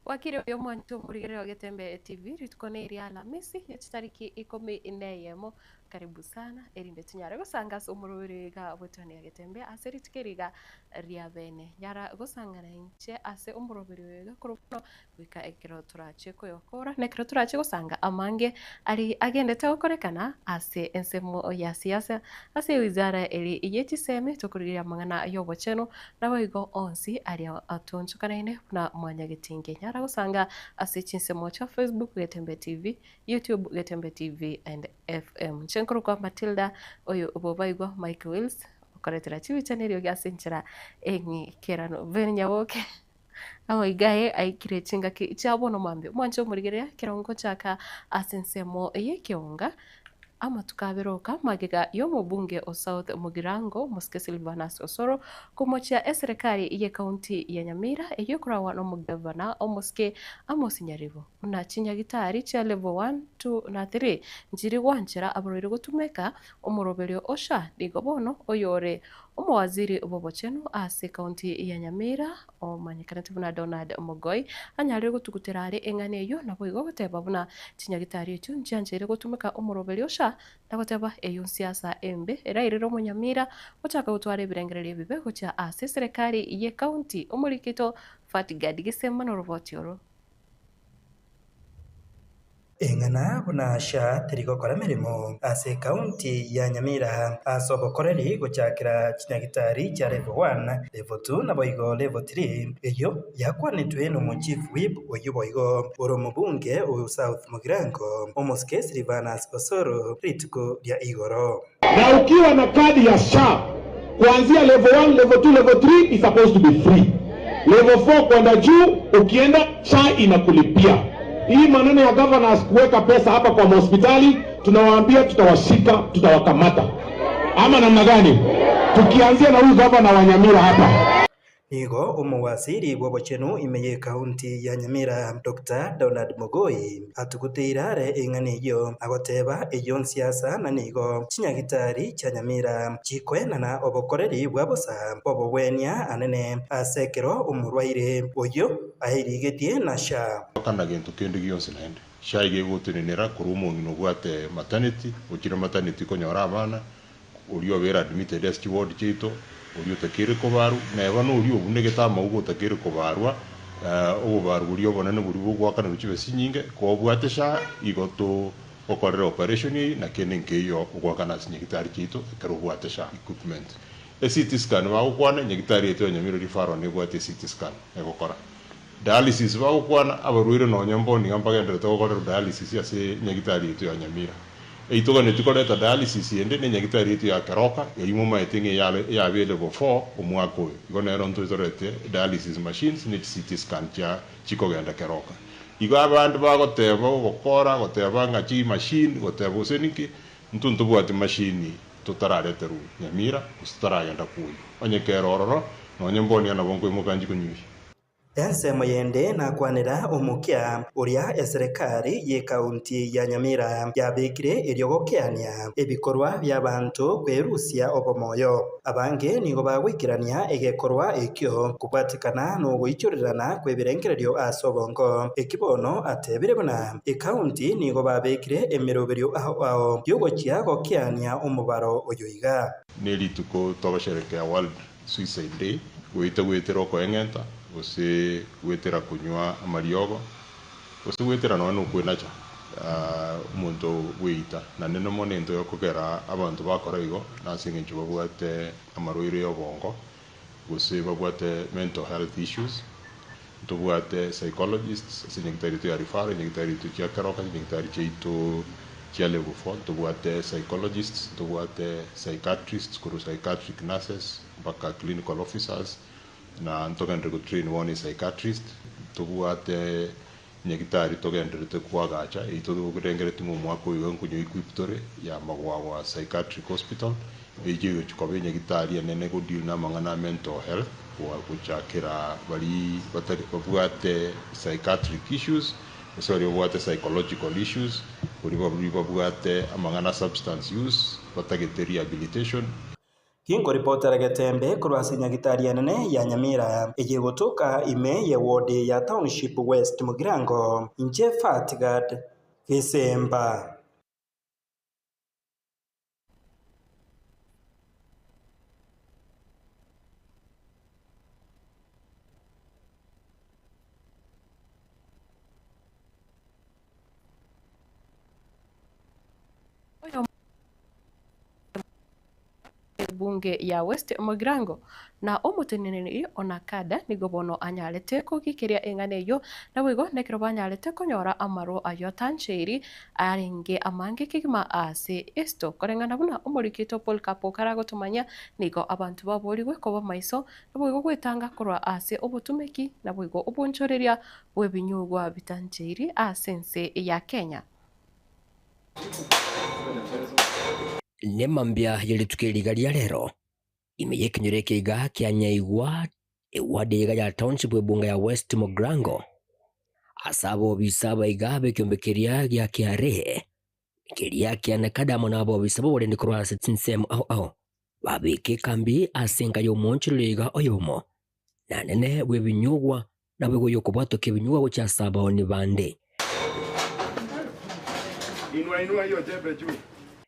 Wakiri uyu mwantu murigere wa Getembe TV ritukone iri Alhamisi ya tariki 11 karibu sana erinde tunyara gusanga umurubiri ga butoni ya Getembe ase ritukeriga ria bene yara gusangana inche ase umurubiri wega kuruno wika ekiro turache koyokora nekiro turache gusanga amange ari agendete gukorekana ase ensemo ya siasa ase wizara eri iyetiseme tukuriria mangana yobocheno naboigo onsi ari atunchukanaine na mwanya gitinge nyara gusanga ase chinsemo cha Facebook Getembe TV, YouTube Getembe TV and FM. Chenkuru kwa Matilda oyo ubobaigwa Mike Wills ukoretera chiwi chaneli gyasenchera engi kerano venya woke aho igaye aikire chinga ki chabono mambe mwancho murigerea kirongo chaka asensemo yekionga ama tukaberoka magega yo mubunge o South Mugirango Muske Silvanas Osoro kumochia serikali iye kaunti ya Nyamira eyo kurawa no mugavana o Muske Amos Nyaribo na chinya gitari cha level 1 2 na 3 njiri wanchera aborero gutumeka umuroberio osha digobono oyore umwaziri ubobocheno ase kaunti ya Nyamira o manyikanati buna Donald Mogoi anyari gutuguterare engane yo nabo igoteba buna chinya gitari cyo njanjere gutumeka umuroberio osha ndagoteba eyo siasa embe era iriro munyamira ochaka gutwara ebirengererio bibe gocha ase serikali ye county umurikito Fatigadi gisema no robotioro Engana bunasha tirigokora mirimo ase kaunti ya Nyamira asobokoreri guchakira chinyagitari cha level 1 level 2 na boigo level 3 eyo yakwanitwe no chief whip oyuboigo oro mubunge o South Mugirango Omuske Silvanas Osoro ritiko ya igoro. Na ukiwa na kadi ya SHA kuanzia level 1 level 2 level 3 is supposed to be free. Level 4 kwenda juu ukienda SHA inakulipia. Hii maneno ya governors kuweka pesa hapa kwa hospitali, tunawaambia tutawashika, tutawakamata. Ama namna gani? Tukianzia na huyu governor wa Nyamira hapa. Nigo umuwaziri w'obochenu imeye kaunti ya Nyamira Dr. Donald Mogoi atuguteirare eng'aniyo agoteba eyo siasa na nigo chinyagitari cha Nyamira chikwenana obokoreri bwabosa obobwenia anene asekero umurwaire oyo ahirigetie na SHA kana gintu kindi gyonse nende SHA igegutinira kuri umuntu ubwate maternity ukira maternity konyora abana uri obera admitted as ward chito uri utakire kubaru neba no uri obunegeta amagugo utakire kubarwa obubaru uri obonane buri bugwakana rukibe sinyinge ko bwate SHA igoto okorera operation na kene nkeyo ugwakana sinyigitari chito kero bwate SHA equipment CT scan ba ukwana nyigitari eto Nyamira rifaro ne bwate CT scan egokora dialysis ba ukwana abarwire no nyambo ni ngampagendera to gukora dialysis ase nyagitari eto ya Nyamira eitoga ne tukoreta dialysis ende ne nyagitari eto ya Keroka eyimo maetinge ya level 4 omwaka oyo igona ero ntuitorete dialysis machines ne CT scan cha chikogenda Keroka igo abandu bagoteba gukora goteba ngachi machine goteba useniki ntuntu bwati machine tutarareteru Nyamira usitaragenda kuyo onyekerororo no nyamboni ana bongo imukanji kunyushi ensemo yende nakwanira umukia uria serikali ye kaunti ya Nyamira yabikire iryogokeania ebikorwa by'abantu kwerusia obomoyo abange nigo bagwikirania egekorwa ekyo kubatikana no gwichurirana kwebirengererio asobongo ekibono atebire buna ekaunti nigo babikire emiroberio aho yogochia gokiania umubaro oyoiga nelituko tobasherekea World Suicide Day gwitero ko engenta ose gwetera kunywa amariogo ose gwetera no kwinacha umuntu wita na neno monento yokogera abantu bakora igo nasinge njuba bwate amarwire yobongo ose babwate mental health issues tubwate psychologists sinyigitari to yarifara nyigitari to chakaroka nyigitari cheito chia level 4 tubwate psychologists tubwate psychiatrists kuru psychiatric nurses mpaka clinical officers na ntogendre go train one psychiatrist tubwate nyagitari togendre te kwagacha ito gurengere tumu mwako yo nkunyo equiptore ya magwawa psychiatric hospital ejiyo chikobe nyagitari nene go deal na mangana mental health kwa kuchakira bali batari babwate psychiatric issues sorry babwate psychological issues uri babwate amangana substance use batagete rehabilitation Kingo ripotera Getembe kurwasi nyagitari nene ya Nyamira igigotoka ime ya ward ya Township West Mugirango inje Fatgad Kisemba. Bunge ya West Mugirango na omuteneneni ona kada nigobono anyalete kugikiria enganeyo na wigo nekiro banyalete konyora amaro ayo tancheri arenge amange kigima ase esto korengana buna umurikito Paul Kapo karagotumanya nigo abantu baboriwe koba maiso na wigo gwetanga kurwa ase obutumeki na wigo obunchoreria bwebinyugwa bitancheri asense ya Kenya. Nemambia yelitukiriga lya lero imeyekinyore kiga kya nyaigwa ewade yiga ya township ebunga ya West Mugirango asabo bisaba igabe kyombekeria gya kyare kiria kya nakadamo nabo bisaba wole ndi kurwasa tinsem au babike kambi asenga yo monchiriga oyomo nanene bwebinyugwa na bwe yokubwato kebinyugwa go kya saba oni bande inua hiyo jembe juu.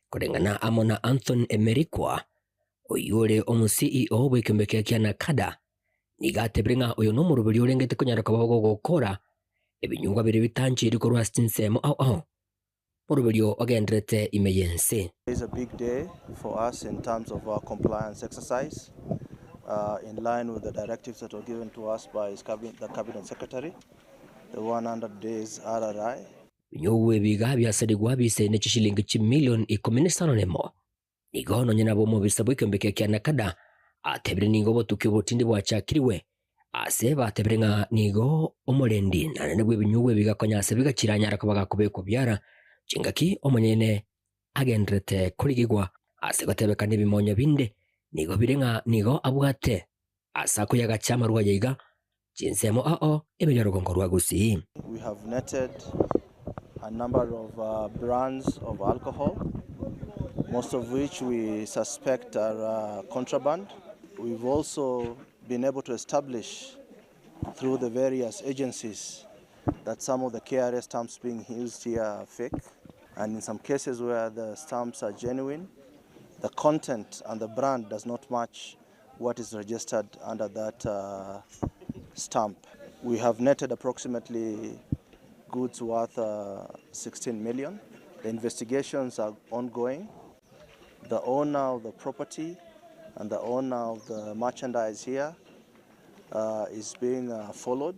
Kurengana amona Anthony Emerikwa oyure omu CEO bwekembekea kya nakada nigatebrenga oyo no murubiri urengete kunyaraka bago gukora ebinyungwa biri bitanchiri ko rwastinsemo au murubiri ogendrete imeyense. It is a big day for us in terms of our compliance exercise in line with the directives that were given to us by the cabinet secretary, the 100 days RRI. Binyuwe biga byasadigwa bise ne chishilingi chimilioni 15 nemo nigono nyina bo mu bisabwe kembeke kya nakada atebre ningo botuke botindi bwachakiriwe ase batebrenga nigo omolendi nanene bwe binyuwe bigakonya ase bigakiranyara kubaga kubeko byara chingaki omonyene agendrete kurigigwa ase gatebeka nibimonyo binde nigo birenga nigo abwate asako yaga chama rwa yiga chinsemo ebyaro gongorwa gusi. We have netted a number of brands of alcohol, most of which we suspect are contraband. We've also been able to establish through the various agencies that some of the KRA stamps being used here are fake, and in some cases where the stamps are genuine, the content and the brand does not match what is registered under that stamp. We have netted approximately goods worth 16 million. The investigations are ongoing. The owner of the property and the owner of the merchandise here is being followed.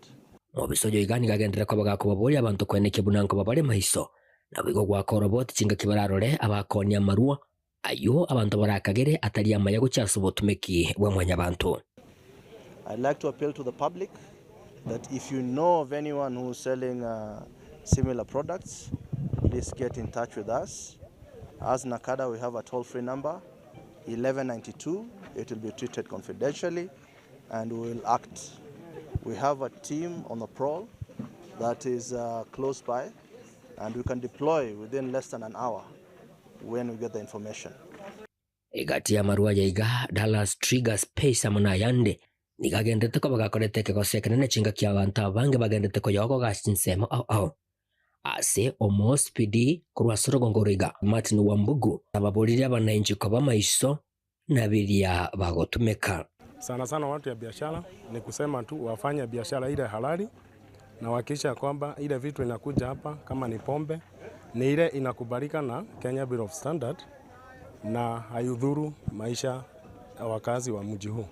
Obisojo igani gagendera ko bagakobabori abantu kweneke bunanko babare mahiso na bigo gwakora boti cinga kibararore abakonya marua ayo abantu barakagere atari amaya gucyasa ubutumeki bwa mwanya abantu. I'd like to appeal to the public that if you know of anyone who's selling similar products, please get in touch with us. As Nakada, we have a toll-free number, 1192. It will be treated confidentially and we will act. We have a team on the prowl that is close by and we can deploy within less than an hour when we get the information. Igati ya marua yaiga Dallas Trigger Space amuna yande nigagendete ko bagakorete ke gosekenene cinga kya abantu abange bagendete ko yogo gashinsemo ase omospidi kurwasoro gongoriga Martin Wambugu ababoliri abananchi ko bamaiso na bilia bagotumeka. Sana watu ya biashara ni kusema tu wafanya biashara ile halali na wakisha kwamba ile vitu inakuja hapa kama ni pombe ni ile inakubalika na Kenya Bureau of Standard na hayudhuru maisha ya wakazi wa mji huu.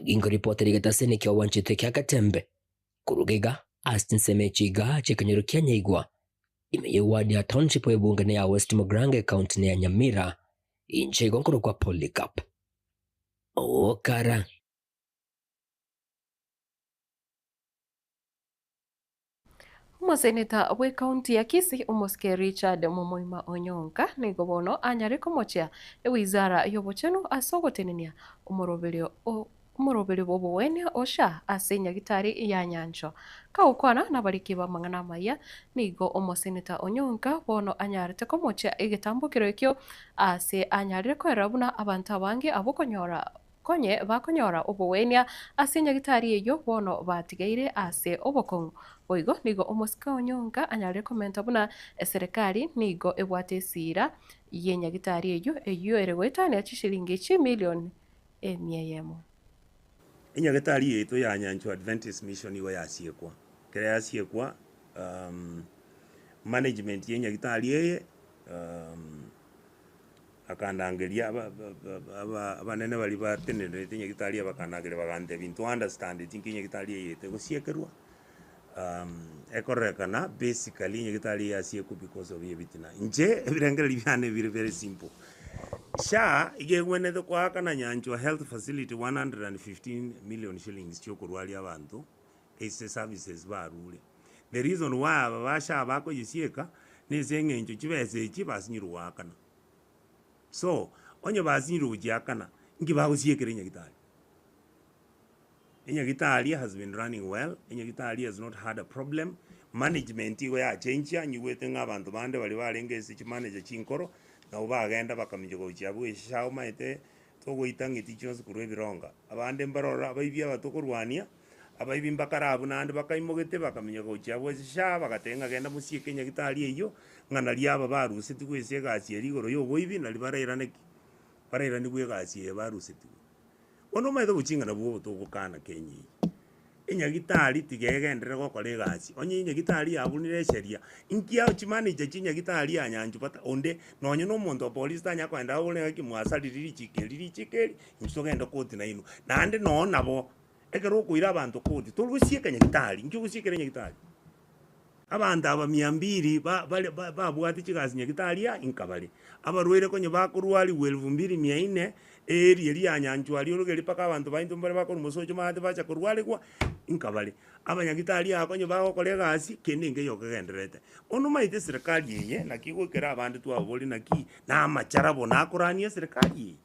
Ingo ripoti rigatasene kyo wanchite kya Katembe kurugega astinsemechiga chikanyoro kya nyaigwa imeyewadi ya township ebunga ya West Mugirango county ya Nyamira inche gonkoro kwa Polycarp okara. Museneta we county ya Kisii Omoske Richard Momoima Onyonka nigobono anyare komochia wizara yobocheno asogotenenia umoroberio umuroberi bobuwene osha ase nyagitari ya nyancho kaukwana na bariki ba mang'ana maya nigo omoseneta Onyonga bono anyarete komocha igitambukiro ekio ase anyarire kwera buna abantu abange abokonyora bakonyora obuwenia ase nyagitari eyo bono batigaire ase obokong'u boigo nigo omosika Onyonga anyarire komenta buna serikali nigo ebwate esira ye nyagitari eyo ere gwetania chishilingi 1 million emiyemo inyagitari yetu ya Nyancho Adventist Mission igo yasiekwa kere yasiekwa management ye nyagitari ye akandangeria abanene bali batenere nyagitari abakanagere bagante bintu understand tinki nyagitari yete gosiekerwa ekorekana basically nyagitari yasiekwa because of yebitina nje ebirengeri byane biri very simple SHA igegwenete kwa kana Nyancho health facility 115 million shillings chokurwali abantu ese services barule. The reason why abasha bako yisieka nezengenjo kibese eki basinyirwa kana. So onye basinyirwa jakana ngibagosiekere nyagitari. Nyagitari has been running well. Nyagitari has not had a problem. Management igo ya change nyigwete ngabantu bande bali barengese kimanager chinkoro na ubagenda bakamije ko cyabu SHA maite togoitangiti cyose kurebironga abande mbarora abaibya batokorwania abaibi mbakarabu nande bakaimogete bakamenya ko cyabu SHA bagatenga genda musieke nyagitari eyo ngana lyaba baruse tigwese gasi erigoro yo boibi na libarayirane barayirane gwe gasi baruse tigwe ono maite buchinga na bwo togokana Kenya inyagitari tigegendere gokore gasi onye inyagitari yabunire sheria inkia uchimanije chinyagitari ya Nyancho pata onde nonye no muntu police tanya kwenda ubone kimwasaliriri chikeli insogenda koti na ino nande no nabo ekero kuira abantu koti tolusieka nyagitari nkyugusiekere nyagitari abantu aba 200 babwati chigasi nyagitari ya inkabali abarwere konye bakurwali 2400 eri ya Nyancho ali olugeri paka abantu baintu mbere bakuru musojo mate bacha kurwale kwa inkabale abanyagitari akonye bagokore gasi kendenge yokegenderete ono maite serikali yeye nakigokera abandi twaboli naki na macharabo nakurania serikali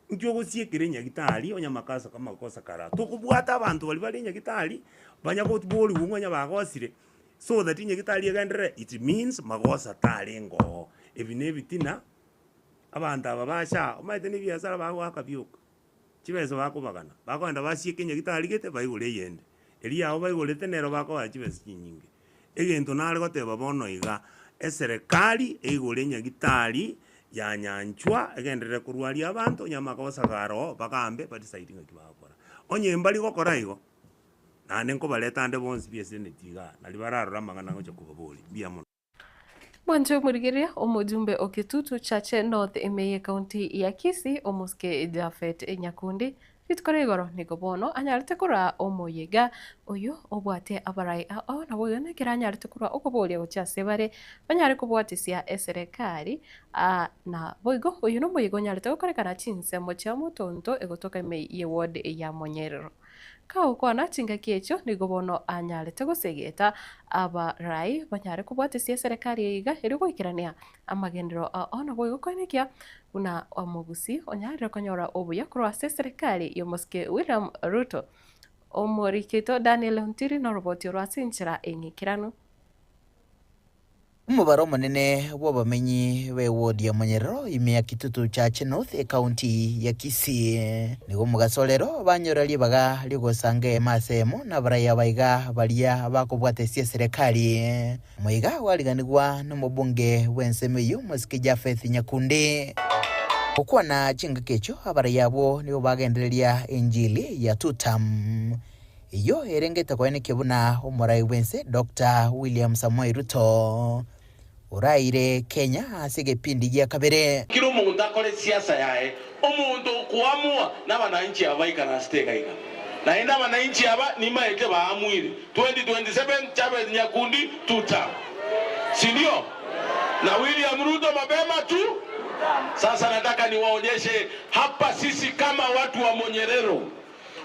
nkyo gosiekere nyagitari onya makasa kama makosa kara tukubwata abantu bali nyagitari banyagoti boli bungonya bagosire so that nyagitari yegendere it means magosa talengo ebinebitina abantu ababasha umaite ni biasara bago akabyuka chibezo bako bagana bakwenda basieke nyagitari gete bayigole yende eliya abo bayigole tenero bako bachibezo nyingi egento nale goteba bono iga eserikali eigole nyagitari ya Nyanchwa egenderere kurwali abantu nyamakosa garo bakambe batisaidinga kibakora onye mbali gokora igo nane nko baletande bonsi biese netiga nalibararura mangana ngocho kubaboli biamo Mwanjo murigiria omujumbe okitutu chache North emeye county ya Kisii omuske Japhet Nyakundi ritkore igoro nigobono anyarite kura omoyega uyu obwate abarai ao na bugene kiranyarite kura okobolia gochase bare banyare kubwatisia serikali na boigo uyu no moyego nyarite gukorekana chinsemo cha mutonto egotoka ime ye ward ya Monyerero kaukwana chinga kiecho nigobono anyarite gusegeta abarai banyare kubwatisia serikali iga iri gwikirania amagendero ona boigo konekia una omugusi onyarire konyora obuya kurwa serikali yomoske William Ruto omorikito Daniel Ntiri na roboti rwasinchira engikirano umubaro munene w'abamenyi be ward ya Monyerero imya kitutu cha North county ya Kisii nigo mugasolero banyorali baga ligosange masemo na baraya baiga balia bakobwatesia serikali muiga waliganirwa n'umubunge w'ensemeyo Muske Japhet Nyakundi ukwa na chinga kecho abaraya bo nibo bagendereria injili ya tutam iyo erengeta kwa kebuna umurai wense Dr. William Samoei Ruto uraire Kenya asige pindi ya kabere kilo mundu akore siasa yae omundu kuamua na wananchi abaika na steka ika naenda wananchi aba ni maeke baamwire 2027 Japhet Nyakundi tuta si ndio na William Ruto mapema tu. Sasa nataka niwaonyeshe hapa sisi kama watu wa Monyerero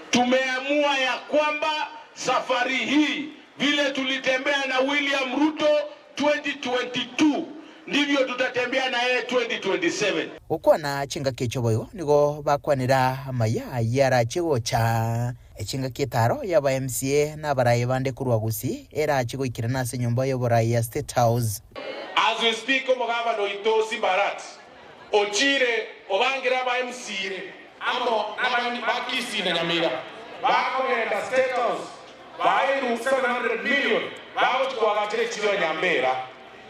tumeamua ya kwamba safari hii vile tulitembea na William Ruto 2022 ndivyo tutatembea na yeye 2027. Ukwa na chinga kichoboyo nigo bakwanira maya yara chigocha echinga kitaro ya ba MCA na barayi bande kurwagusi era chigoikira nase nyumba yo barayi ya State House. As we speak, Omugavano Itosi Barat, Ochire, Obangira by MCA, Amo, Bakisi na Nyamira, Bakomenda State House, Bairu 700 million, Bago Kuagache Chiro Nyambera,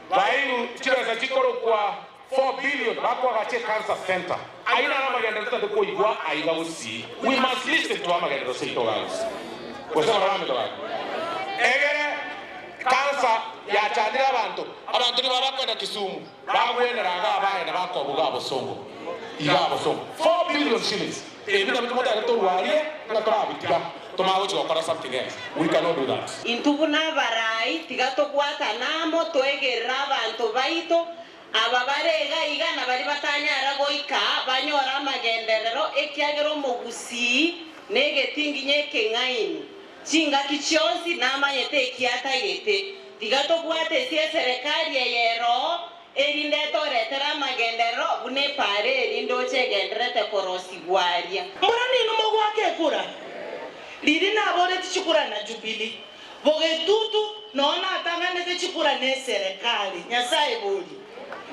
Bairu Chiro Chikoro kwa 4 billion, Bako Agache Cancer Center. Aina Amaganda to Kuigua, Aigausi. We must listen to Amaganda Sito House. What's up, Ramado? Cancer ya chandira abantu ni barakwenda Kisumu bagwenda ranga na bakobuga bosongo igabo songo 4 billion shillings ebina bitu mota to walie na turabitika tomago chokora something else. We cannot do that. Intubuna barai tigato kwata namo toegera abantu baito ababarega igana bari batanyara goika banyora magenderero ekyagero mugusi negetinginye kengaini chinga kichonzi namanyete kiata yete tigato kwate sie serikali yero elindetoretera magendero bune pare elindo chegendrete korosigwaria murani numo gwake kura liri nabore tichikura na Jubilee bogetutu naona atangane tichikura ne serikali nyasaye boli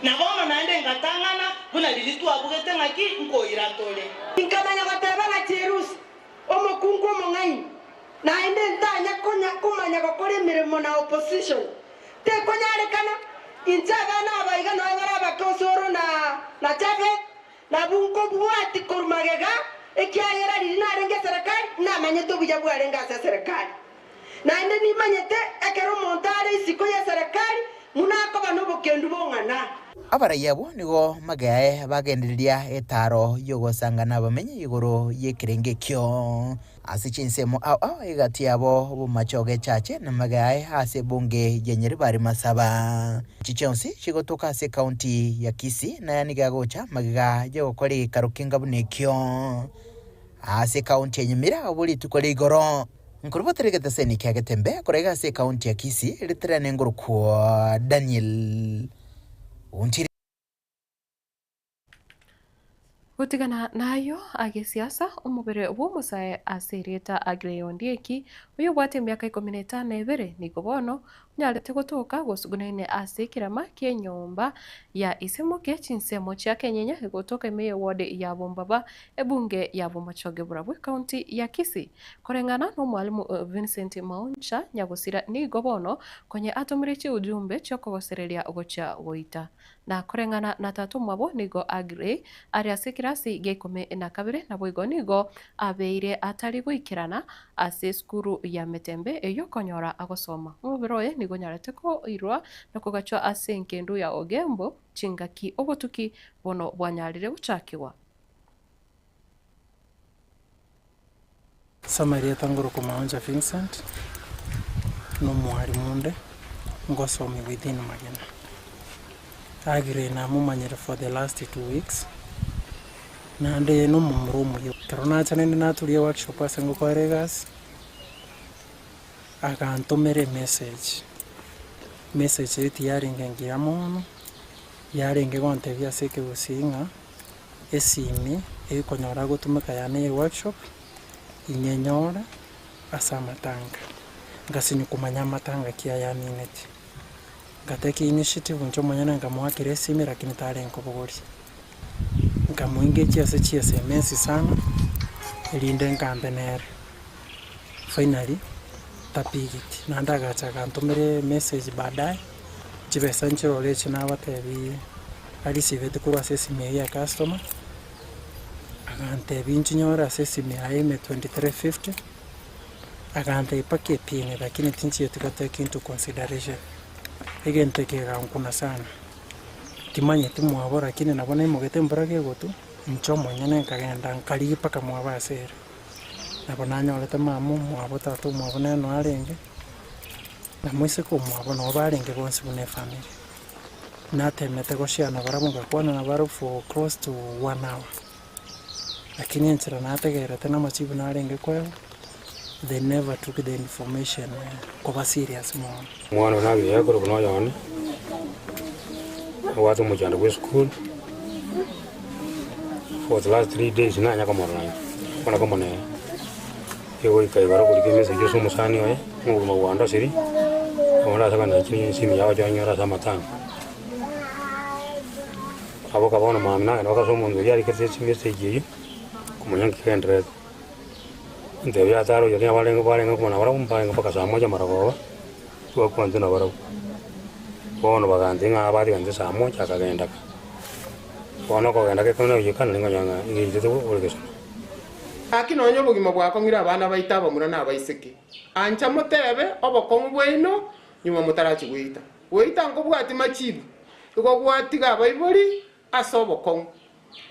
nabono naende ngatangana buna liri twabugete ngaki nkoiratole inkamanya gateba na cherusi omokungu mongai na ende ntanya kumanya gukora imirimo na opposition te konyarekana injaga na abaiga no ngara bakosoro na chabe na bunko buati kurmagega ekiayera lina renge serikali na manyeto buja bwarenga serikali na ende ni manyete ekero montare isiko ya serikali munako banobo kendu bongana abarayabo nigo magaye bagenderia etaro yogosangana bamenye igoro yekirenge kyo asichinsemo au igati yabo bumachoge chache na magaye ase bunge yenyeri bari masaba chichonsi chigotoka ase county ya Kisii na yaniga gocha magiga yogokori karukinga bunekyo ase county yenyemira buli tukori igoro nkuruboterege taseni kyagetembe korega ase county ya Kisii litrane nguru kwa Daniel Untiri. Gutigana nayo agisiasa umubere w'umusaye asirita Agreondieki uyu bwate myaka 15 ebere niko bono nyalete gutuka gusugunaine ase kirama kyenyomba ya isimuke chinsemo cha Kenyenya gutoka meye ward ya Bombaba ebunge ya Bomachoge Burabwe county ya Kisii korengana no mwalimu Vincent Mauncha nyagusira nigo bono kwenye atumirichi ujumbe choko gosereria gocha goita na korengana na tatu mwabo nigo Agre ari asikirasi gekome na kabire na bwigo nigo abeire atari gwikirana ase skuru ya Metembe eyo konyora agosoma mubiroye nigo nyarete ko irwa no kugachwa ase nkendu ya Ogembo chingaki obotuki bono bwanyarire buchakiwa Samaria tangoro Mauncha Vincent no mwalimunde ngosomi within Magena Agre na mumanyere for the last 2 weeks na nde no mumurumu yo karona chane na tulia workshop asengo kwa regas akantomere message iti yaringe ngiamono yaringe gonte bya seke businga esimi ekonyora gutumika yane workshop inyenyora asamatanga ngasini kumanya matanga kia yanineti ngateki initiative ncho manyana ngamwakire simi lakini tarenko bogori nkamuinge chiase mensi sana elinde nkambenere finally tapigiti nandaga chaka ntomere message baadaye chibesa nchirole china batebi ali sivete kurwa sesimi ya customer agante binchinyora sesimi ya M2350 agante ipake pine lakini tinchi yetu take into consideration egente kega nkuna sana timanye timwabo lakini nabona imugete mbrage gotu nchomo nyene nkagenda nkali paka mwabasere nabona nyolete mamu mwabo tatu mwabo neno arenge na mwise ko mwabo no barenge bonse bune family natemete goshiana baramuga kwana na baru for close to 1 hour lakini nchira nategerete na machibu narenge kwao they never took the information kwa serious mwana nabi yakoro kuno yone watu mujanda we school for the last 3 days na nyaka morana kona kama ne yo ikai baro ko dikeme se yo somo sani oye ngo ma wanda siri ona saka na chini simi yawa jo nyora sama tan abo ka bona mamna no ka somo ndo yari kete simi se ji como yang kendre nde ya taro yo ya vale ngo como na bara un pa ngo pa ka samo ja marago ko ko ndo na bara bono bagandi nga abari gande samo cha ka genda bono ko genda ke kono yikana ngo nyanga ngije to urgeso akinonyo bugima bwako ngira abana baita bamura na baiseke ancha mutebe obokongu bwino nyuma mutarachi gwita wita ngo bwati machibu uko bwatiga baibori asobokongu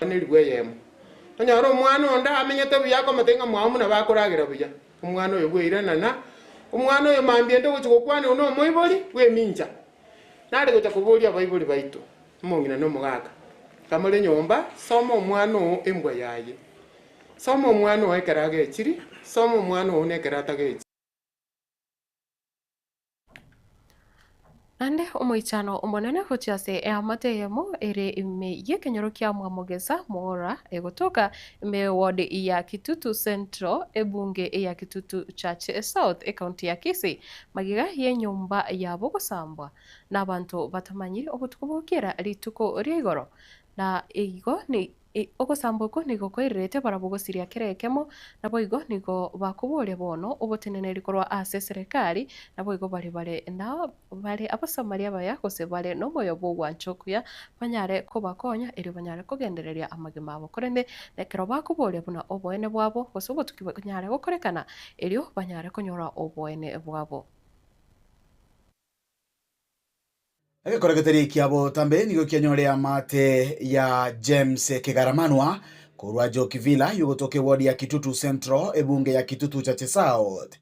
niri gweyemo onyaro omwana onda amenyete byako matenga mwamu na bakuragira buya omwana oyo bwirana na omwana oyo mambiende guchukukwane uno moibori weminja nari gocha kuburia baibori baito mongina no mugaka kamore nyomba soma omwana embwa yaye soma omwana oekera gechiri soma omwana onekera tagechi Nande omoichano omonene hochiase amateyemo ere ime yekenyoro kia mwamogesa mora egotoka ime ward ya Kitutu Central ebunge ya Kitutu Church South county ya Kisii magiga ye nyumba yabo gusambwa n'abantu batamanyiri obutukubukira rituko rigoro na igo ni ogosambuko nigo koirete barabugosiria kerekemo nabo igo nigo bakubure bono obotenene rikorwa ase serikali nabo igo bari na bari abasamaria baya kose bari no moyo bugwanchokuya banyare kobakonya eri banyare kogendereria amagima abo korende nekero bakubure buna oboene bwabo kose obotukibanyare gokorekana erio banyare konyora oboene bwabo. Agikoregeteri kiabo tambe nigo kianyorea mate ya James Kigaramanwa korwa Jokivila yugotoke ward ya Kitutu Central ebunge ya Kitutu Church South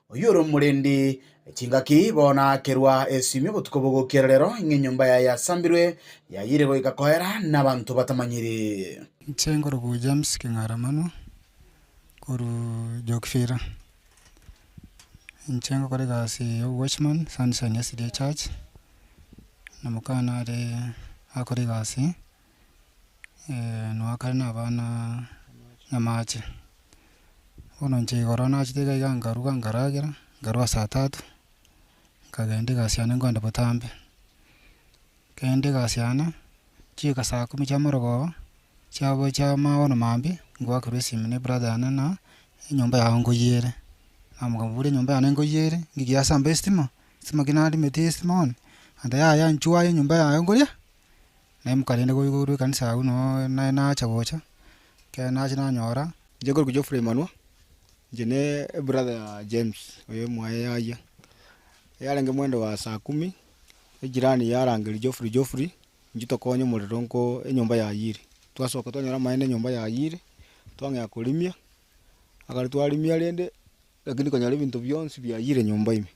oyuro murendi chingaki bona kerwa esimi botukobogo kerero nyumba ya sambirwe ya yirego ikakoera n'abantu batamanyiri Nchengo rugo James Kigaramanwa koru Jokivila Nchengo korega si watchman Sunshine Yesterday Church namukana ari akori gasi no akari n'abana nyamache bono nche gorona chitega yangaruga ngaragira ngarwa saa 3 kagende gasiana ngonde butambe kende gasiana chika saa 10 cha morogo chabo cha maono mambi ngwa kuresimu ne brother na nyumba yango yere amugabure nyumba yango yere ngiya samba estima kinali metistimon anda ya nchua yo nyumba ya ngoria na mkarende go kanisa uno na chagocha ke na jina nyora jego go Geoffrey Manwa jene brother James oyo mwaye yaya yarange mwendo wa saa 10 ejirani yarange Geoffrey njito konyo murironko enyumba ya yiri twasoka tonyora maene nyumba ya yiri twange akulimia akali twalimia rende lakini konyara bintu byonsi bya yire nyumba ime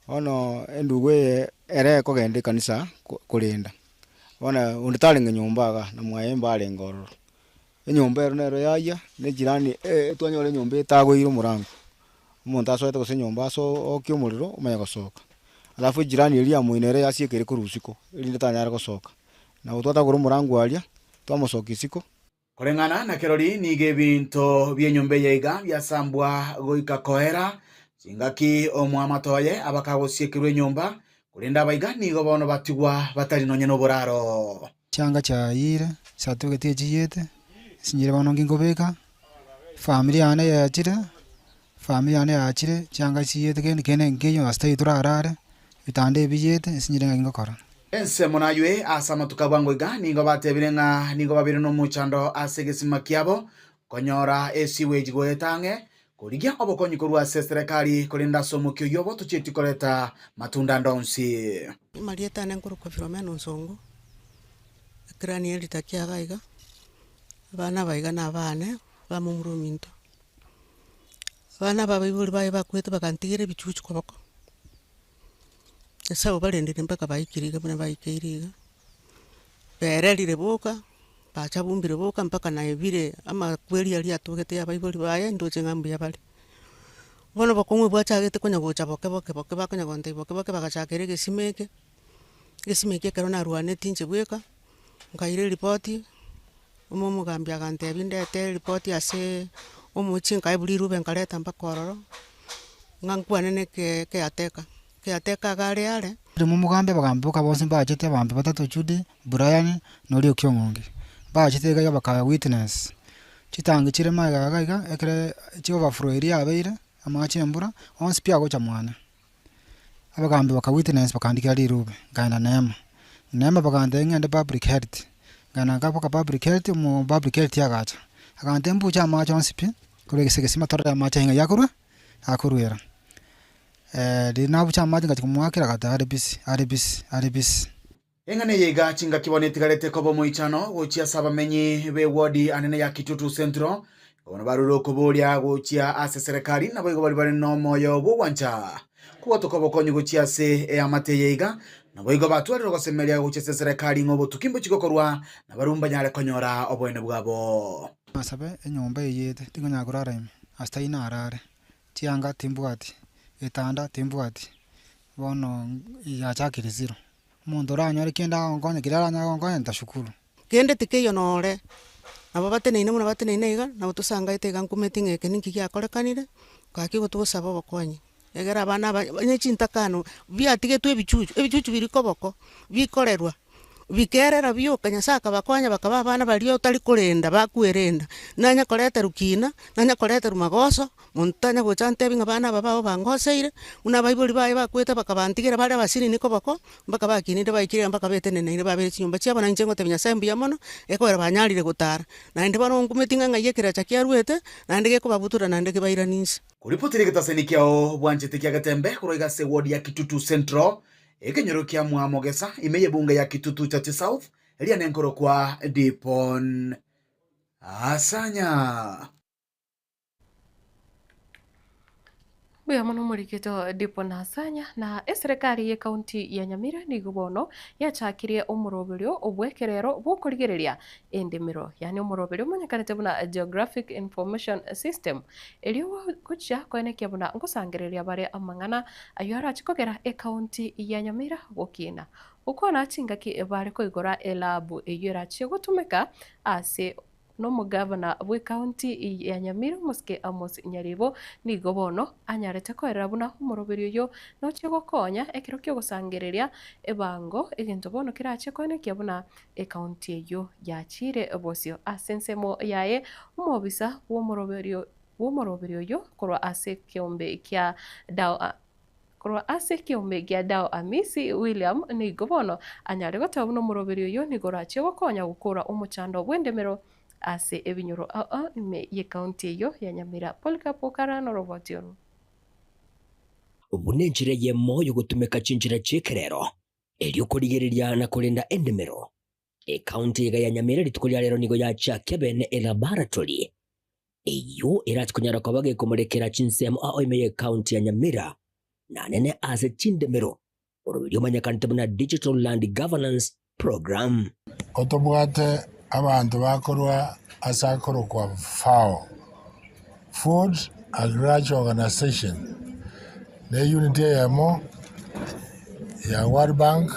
ono endugwe ere kogende kanisa kulinda ona unditalinga nyumba ga na mwaemba alengoro enyumba ero nero yaya ne jirani twanyore nyumba etagwiro murango umuntu asoete gose nyumba so okyo muriro umanya gosoka alafu jirani eri amuinere yasiekere kurusiko erinde tanyara gosoka na utwata guru murango alia twamusoka isiko kurengana na kerori nige binto byenyumba yaiga byasambwa goika koera singaki omwamatoye abakagosiekirwe nyumba kulinda abaiga nigo bono batigwa batari nonye no buraro changa cha yire satugetie jiyete sinyire bono ngingobeka familia ane yachire changa chiyete kene ngeyo astai turarare bitande biyete sinyire ngingokora ense monaywe asama tukabwango iga nigo batebirenga nigo babire no muchando asegesima kiabo konyora esiwe jigoetange kurigia obokonyi kurwa serikali kulinda somukyo yobo tuchiti koleta matunda ndonsi Marieta nenguru kwa Filomeno Nsongo krani elitakia gaiga bana baiga na bane bamumuruminto bana babibuli baye bakwete bakantigire bichuchu kwa bako esa obalendere mpaka bayikiriga bana bayikiriga berelire boka bachabumbire boka mpaka na ebire ama kweli ali atogete abayibuli baye ndoje ngambi yabali bono bakomwe bwachagete konya gocha boke bakonya gonte boke bagachakere gesimeke gesime kekero narwaneti inche bweka nkaire ripoti omomugambi agantebi ndete ripoti ase omochi nkaeburi rube nkareta mpaka ororo ngankwanene keateka gare are Rimo mugambe bagambuka bose mbachete bambe batatu Judy Brian nori okyong'onge bachete gaya baka witness chitangi chire maga gaiga ekere chiova froiri abeire amachi embura onsi pia gocha mwana abagambe baka witness bakandika rirube ngana nema bagande ngende public health ngana baka public health mu public health yagacha agande mbucha amachi onsi pi kure gisema torra amachi hinga yakurwa akurwera dinabucha amachi ngati kumwakira kata RBC engane yega chinga kiboneti garete kobo moichano gochia sabamenyi be wodi anene ya Kitutu Central ono baruro koboria gochia ase serikali na boigo bali no moyo bwancha kuwa tokobo konyu gochia se e amate yega na boigo batwari gosemeria gochia se serikali ngobo tukimbo chikokorwa na barumba nyare konyora obwene bwabo masabe enyomba yete tingonya kurara ime hasta ina arare chianga timbwati etanda timbwati bono yachakiri zero mundu ranyore kenda ongonya kirara nya ongonya ndashukuru kende tikeyo nore abo bateneine muna bateneine iga na utusanga itega nkumeti ngeke ninki gyakorekanire kaki gutusaba bokonyi egera abana nyechintakano biatige ebichuchu biri koboko bikorerwa bikerera byuka nyasaka bakonya bakaba abana bali otali kurenda bakwerenda nanya koreta rukina nanya koreta rumagoso muntanya gochante binga bana babao bangoseire una baibuli baye bakweta bakabantigera bale basiri niko bako mbaka bakinire baikire mbaka betenene babere chinyumba chiabo na njengo tebinya sembi yamono ekwera banyalire gutara na ndi bano ngumetinga ngayekera chakia ruete na ndege ko babutura na ndege bairaninsi kuripotire gitasenikio bwanchete kya Gatembe kuroiga se ward ya Kitutu Central ekenyorokia Mwamogesa imeye bunge ya Kitutu Church South elia nenkoro kwa Dipon Asanya Bia mono murikito Dipon Asanya na serikali ya kaunti ya Nyamira ni gubono yachakirie umuroberio obwekerero bukurigereria endemiro yani umuroberio munyakanete buna Geographic Information System elio kucha koenekia buna ngusangereria bare amangana ayora chikogera kaunti ya Nyamira gukina ukona chingaki bare koigora elabu eyira chigutumika ase no mugavana bwe county ya Nyamira Muske Amos Nyaribo ni gobono anyarete koerera buna umuroberio yo no chigokonya ekiro kyo gusangereria ebango egento bono kirache koenekia buna county yo yachire bosio asensemo yaye umobisa w'umuroberio yo korwa ase kiombe kya dao korwa ase kiombe gya dao Amisi William ni gobono anyare gotabuna umuroberio yo ni gorache gokonya gukura umuchando bwendemero ase ebinyoro ime ye county yo ya Nyamira Polikapo Karano Robotioro ubunenjire ye moyo gutumika chinjira chikerero elio kurigereria na kulinda endemero county ya Nyamira litukulia lero nigo ya Chakebene laboratory eyo iratukunyara kwabage komurekera chinsemo ime ye county ya Nyamira na nene ase chindemero orobyo manyakante buna digital land governance program otobwate abantu bakorwa asakoro kwa FAO Food Agriculture Organization ne unity yamo ya World Bank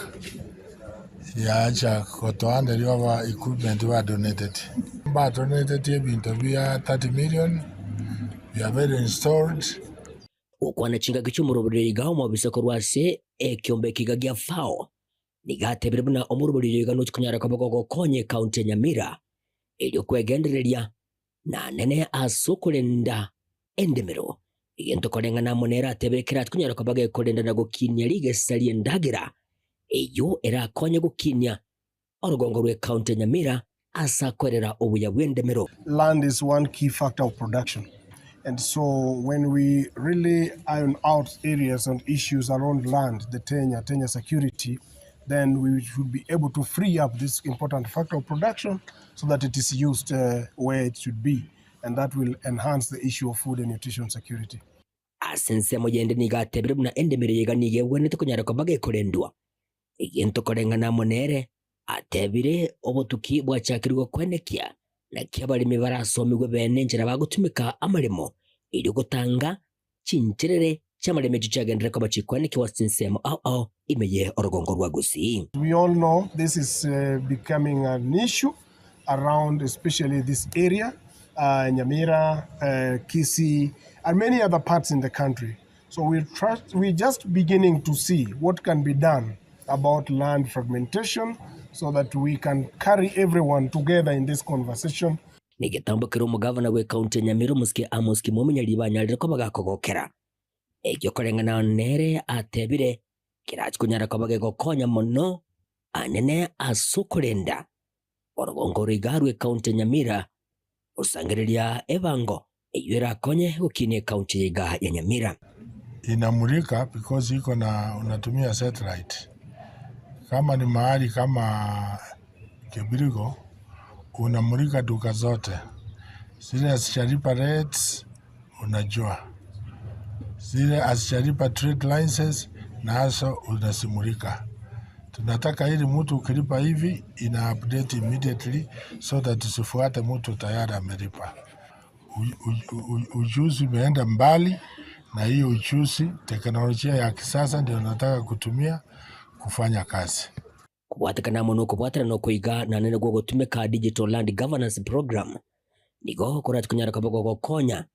ya acha kotoanda liwa equipment wa donated ebintu bya 30 million we are very installed ukwana chinga kichumuroberero igaho mu bisokorwa se ekyombe kigagia FAO nigatebere buna omuroberero igano chikunyara kaboko konye county ya Nyamira elio kwegendereria na nene asukulenda endemero igento kolengana monera tebekera tukunyara kabage kolenda na gokinya lige salie ndagira eyo era konye gokinya orugongo rwe county ya Nyamira asa kwerera obuya bwendemero. Land is one key factor of production. And so when we really iron out areas and issues around land, the tenure security, then we should be able to free up this important factor of production so that it is used where it should be. And that will enhance the issue of food and nutrition security. Asense mojende nigatebere buna endemere yega nige wene tukunyara kabage kolendwa. Igento kolengana monere atebire obutuki bwachakirwa kwenekia na kiabalimi barasomigwe bene njira bagutumika amarimo ili gutanga chincherere chama lemeji chagendera kwa bachikwani kiwa sinsemo au imeye orogongo rwa Gusii. We all know this is becoming an issue around especially this area, Nyamira, Kisii, and many other parts in the country. So we're just beginning to see what can be done about land fragmentation so that we can carry everyone together in this conversation. Nigitambukira umugavana we county Nyamira Musiki Amos Kimumenya libanyalira ko bagakogokera. Egyo korengana nere atebire kirachikunyara ko bagegokonya muno anene asukurenda. Orogongo rigarwe county Nyamira usangiria evango eyera konye ukine county yiga ya Nyamira. Inamulika because iko na unatumia satellite. Kama ni mahali kama Kibirigo unamulika duka zote. Zile asishalipa rates unajua. Zile asishalipa trade licenses nazo unasimulika. Tunataka ili mtu ukilipa hivi ina update immediately so that usifuate mtu tayari amelipa. Ujuzi umeenda mbali na hiyo ujuzi, teknolojia ya kisasa ndio nataka kutumia kufanya kazi. Kubatikana muno kubatira no kuiga na nene gwo gutumika digital land governance program nigo kurat kunyara kabogo gokonya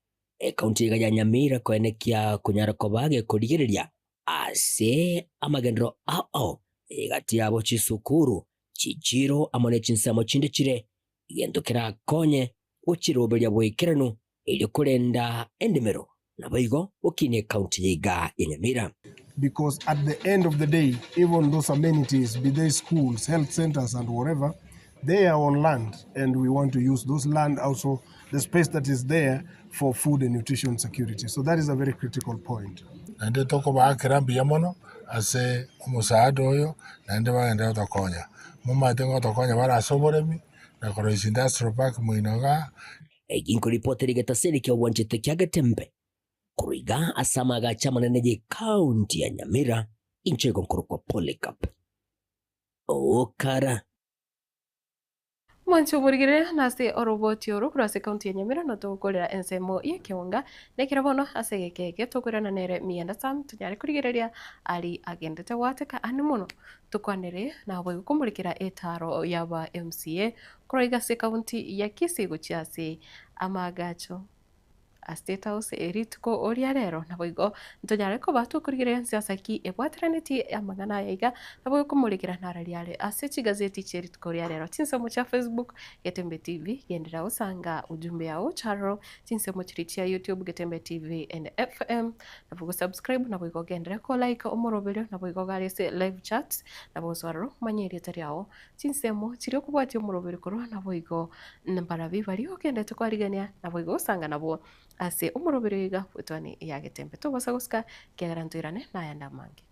county ya Nyamira kwenekia kunyara kobage kuligiriria ase amagendro igati yabo chisukuru chichiro amone chinsamo chinde chire igendukira konye uchiroberia bwikiranu ili kurenda endemero nabayigo ukine county yiga ya Nyamira. Because at the end of the day, even those amenities, be they schools, health centers and whatever, they are on land and we want to use those land also, the space that is there for food and nutrition security. So that is a very critical point. Nende toko ba kirambi yamono ase umusaado oyo nende baende otokonya. Muma tengo otokonya bara asoboremi na koroisi industrial park muinoga. Eginko ripoti rigetaseri kia wanjete kia Gatembe. Kuriga asama agachama neneje county ya Nyamira inchego nkorokwa Polycarp. Okara. Mwancho burigire nase oroboti oru kurase county ya Nyamira no tukorera ensemo ya Kionga nekira bono asegekeke tukorana nere mienda sam tunyare kurigireria ali agendete wateka animono tukwanere na bwo kumurikira etaro yaba MCA kuroiga se county ya Kisii guchiase amagacho a State House eritko oria rero na boigo ntonyare ko batu kurigire siasa ki ebwatraneti amagana yaiga na boigo kumurikira narariare ase gazeti cheritko oria rero tinsomo cha Facebook Gatembe TV gendera usanga ujumbe yao charo tinsomo chirichia YouTube Gatembe TV and FM na boigo subscribe na boigo gendera ko like omorobero na boigo garese live chats na boigo swaro manyeri tariao tinsomo chirio kubwati omorobero koro na boigo nambarabi bari okendete kwarigania na boigo usanga nabo ase umurobero yiga utwani ya Gatembe tubasa guska kegarantuirane na yanda mangi.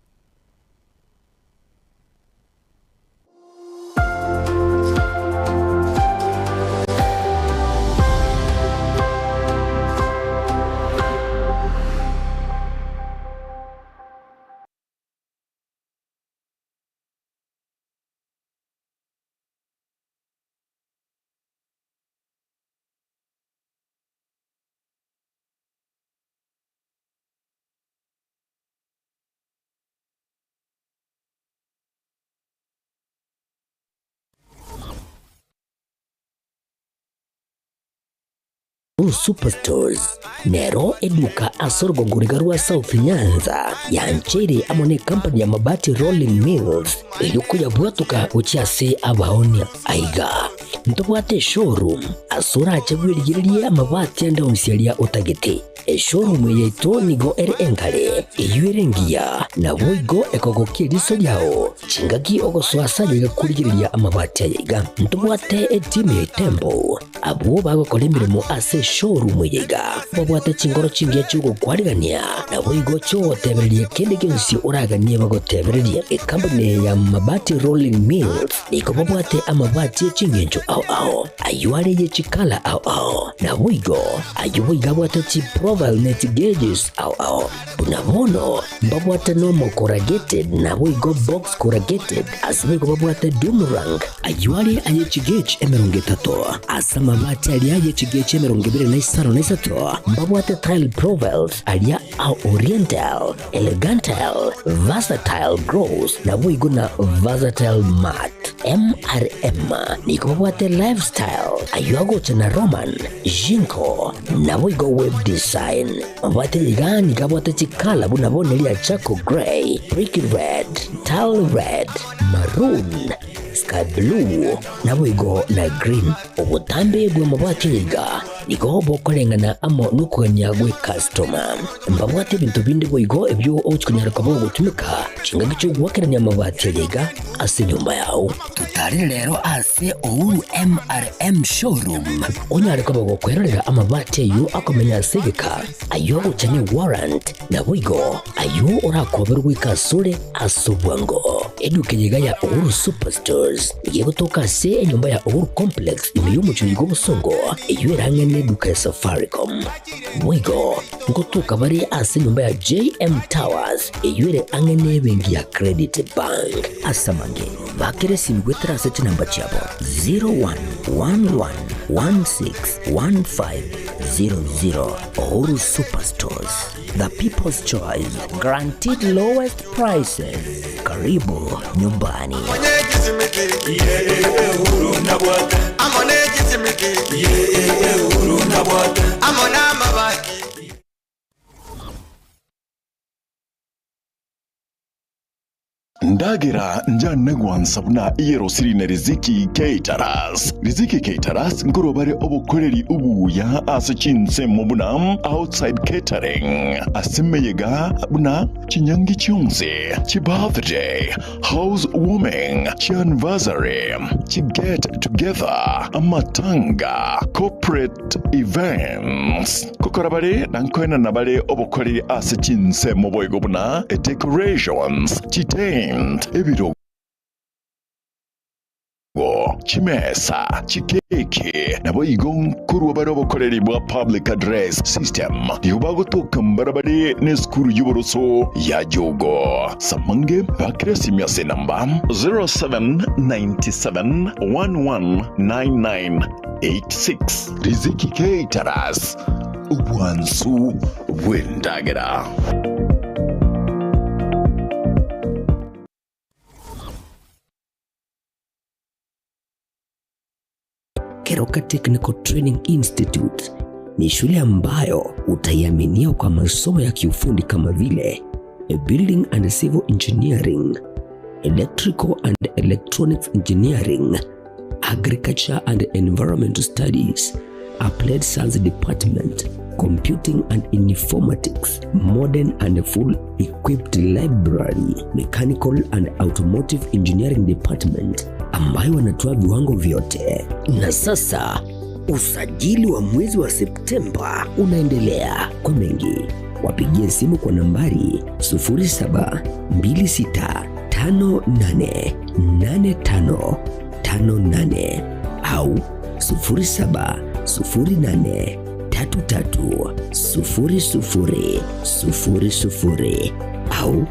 Superstores Nero eduka asorgo ngurigarua South Nyanza ya nchiri amone company ya mabati Rolling Mills ilikuya bwatuka uchiase abaonia aiga ntobwate showroom asura achagwirigirie amabati anda unsialia utagiti showroom yeto nigo enkale iyuerengia na boigo ekogokia riso yao chingagi ogoswasa yigakurigiria amabati aiga ntobwate team Tembo abo bagokora imirimo ase showroom yiga babwate chingoro chingia chugo kwarigania na boigo choteberie kende gensi uraganie bagoteberie company ya mabati Rolling Mills iko babwate amabati chingenjo au ayuare ye chikala au na wigo ayuiga bwata chi proval net gauges au unabono mbabwata normal corrugated na wigo box corrugated asimigo babwata Dumarang ayuare aye chigage emeronge tato asama bati alia aye chigage emeronge bire na isaro na isato mbabwata tile provals alia au oriental elegantal versatile gross na wigo na versatile mat MRM ni kubwate lifestyle ayuago chana Roman Jinko na wigo web design wate ligani kabwate chikala bunabone lia chako gray brick red tile red maroon sky blue na wigo na green ubutambe gwe mabwate liga niko bokolengana amo nukuganyagwe customer mbabwate bintu bindi wigo ebyo ochkunyara kabo gutumika chingagicho gwakeranya mabwate liga ase nyumba yao tutari lero ase Ouru MRM showroom onyare kabo gukwerera amabwate yu akomenya segeka ayo guchane warrant na wigo ayo urakoberwa ikasure asobwango edukenyega ya Ouru Superstores igiye gutoka se enyumba ya Ouru Complex imiyumucho yigo busongo iyo irangene duka ya Safaricom wigo ngotuka bari ase nyumba ya JM Towers iyo ire angene bengi ya Credit Bank asamange bakere simgwetera sete namba chabo 0111161500 Ouru Superstores, the people's choice, guaranteed lowest prices. Karibu nyumbani. Ndagira njane gwansabuna iyero sirine Riziki Caterers. Riziki Caterers ngorobare obukoreri ubuya asichinse mubuna outside catering. Asimeyega buna chinyangi chionse, chi birthday, housewarming, chi anniversary, chi get together, amatanga, corporate events. Kokorabare nankwena nabare obukoreri asichinse muboyego buna decorations, chi ebirogo chimesa chikeke nabo igon kurwa baro bokoreri bwa public address system diubago to kambarabare ne skuru yuboroso ya jogo samange bakresi miase namba 0797119986 Riziki Caterers ubwansu bwendagera. Keroka Technical Training Institute ni shule ambayo utaiaminia kwa masomo ya kiufundi kama vile Building and Civil Engineering, Electrical and Electronics Engineering, Agriculture and Environmental Studies, Applied Science Department, Computing and Informatics, Modern and Full Equipped Library, Mechanical and Automotive Engineering Department, ambayo wanatoa viwango vyote. Na sasa usajili wa mwezi wa Septemba unaendelea. Kwa mengi wapigie simu kwa nambari 0726588558 au 0708330000 au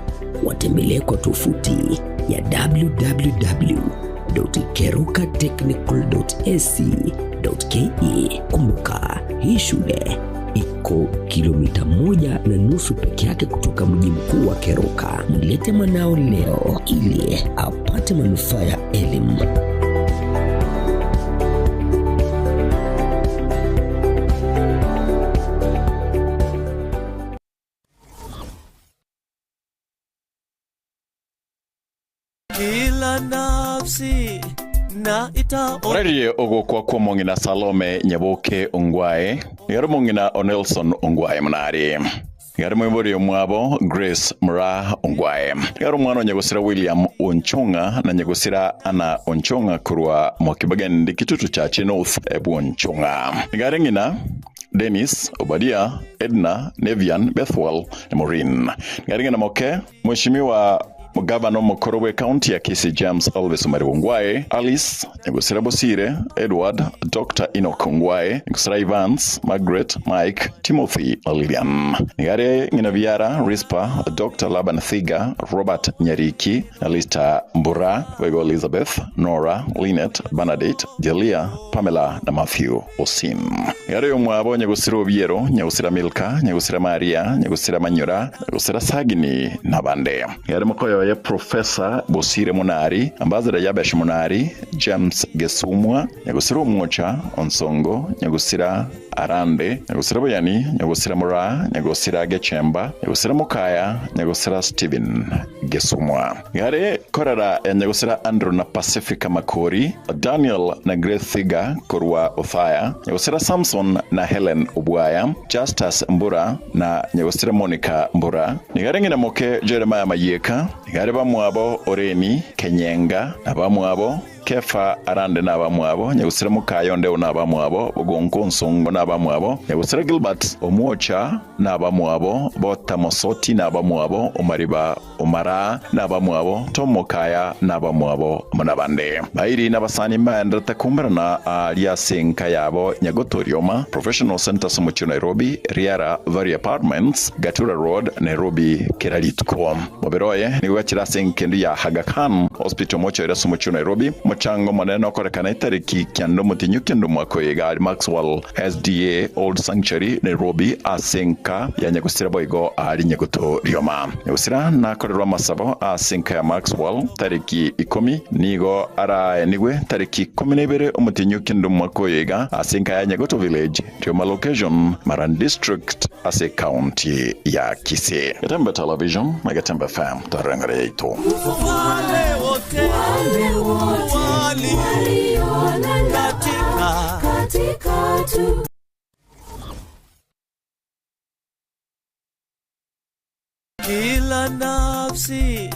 watembelee kwa tovuti ya www.kerukatechnical.ac.ke. Kumbuka, hii shule iko kilomita 1.5 peke yake kutoka mji mkuu wa Keroka. Mlete mwanao leo ili apate manufaa ya elimu. Kila nafsi na ita Orari ogokwa kwa mongina Salome Nyaboke Ongwae, yaro mongina Onelson Ongwae mnari. Yaro mwibori mwabo Grace Mura Ongwae. Yaro mwano nyagosira William Onchonga na nyagosira Ana Onchonga kurwa mwakibageni kitutu cha North Ebu Onchonga. Garengina Dennis, Obadia, Edna, Nevian, Bethwell na Maureen. Garengina moke Mheshimiwa mugavana mukuru we county ya Kisii James Alves Ongwae, Alice nyagusira Bosire, Edward, Dr. Enoch Ongwae, nyagusira Evans, Margaret, Mike, Timothy, Lilian. Nigare ngina Viara, Rispa, Dr. Laban Thiga, Robert Nyariki, Alista Mbura, Wego Elizabeth, Nora, Lynette, Bernadette, Delia, Pamela na Matthew Osim. Nigare yomwabo nyagusira Obiero, nyagusira Milka, nyagusira Maria, nyagusira Manyora, nyagusira Sagini na bande. Nigare mokoyo ya Professor Bosire Munari, Ambassador Yabesh Munari, James Gesumwa, nyagusira Omuocha, Onsongo, nyagusira Arande, nyagusira Boyani, nyagusira Mura, nyagusira Gechemba, nyagusira Mukaya, nyagusira Steven Gesumwa. Ngare korara nyagusira Andrew na Pacifica Makori, Daniel na Grace Thiga Korwa Othaya, nyagusira Samson na Helen Ubwaya, Justus Mbura na nyagusira Monica Mbura. Ngare ngina moke Jeremiah Mayeka, ngare bamwabo Oreni Kenyenga, na bamwabo Kefa Arande na bamwabo, nyagusira Mukayonde na bamwabo, Bogonko Nsongo na bamwabo, nyagusira Gilbert Omuocha na bamwabo, Bota Mosoti na bamwabo, Omariba Omara na bamwabo, Tom Mokaya na bamwabo munabande. Bairi na basani maendra takumbra na aliasenka yabo nyagotorioma, Professional Center Sumuchu Nairobi, Riara Vari Apartments, Gatura Road, Nairobi, Keralitko. Moberoye, niwachira senkendu ya Aga Khan Hospital Mocho ira Sumuchu Nairobi, Mochango maneno korekana itariki kyando mutinyu kendo mwakoyega Maxwell SDA Old Sanctuary Nairobi asenka ya nyagusira boigo ari nyagoto rioma. Nyagusira na korerwa masabo asenka ya Maxwell tariki 10 nigo ara nigwe tariki 12 umutinyu kendo mwakoyega asenka ya nyagoto village rioma location Maran district ase county ya Kisii. Gatembe television na Gatembe FM tarengare yetu. Kila nafsi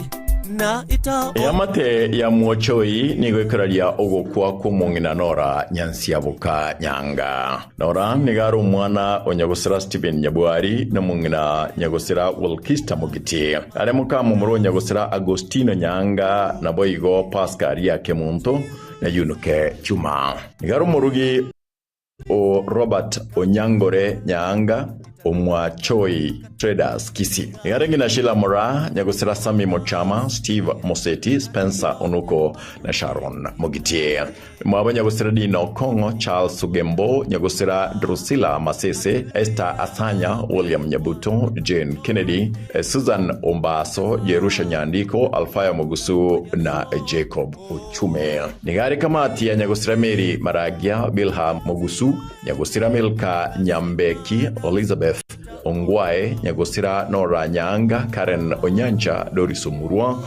na ita yamate ya muochoi nigwekararia ogokwa kumungina Nora Nyansiabuka Nyanga. Nora nigaru mwana onyagusira Stephen Nyabwari na mungina nyagusira Wilkista Mugiti. Ale mukamu muro nyagusira Agostino Nyanga na boigo Pascal yake muntu na Yunuke Chuma. Nigaru murugi o Robert Onyangore Nyanga Omwachoi Traders Kisii. Ngarengi na Sheila Mora, nyagusira Sami Mochama, Steve Moseti, Spencer Onuko na Sharon Mugitie. Mwaba nyagusira Dino Kongo, Charles Sugembo, nyagusira Drusilla Masese, Esther Asanya, William Nyabuto, Jane Kennedy, Susan Ombaso, Yerusha Nyandiko, Alfaya Mugusu na Jacob Uchume. Nigari kamati ya nyagusira Mary Maragia, Bilha Mugusu, nyagusira Milka Nyambeki, Elizabeth Ongwae, nyagusira Nora Nyanga, Karen Onyancha, Doris Omurwa,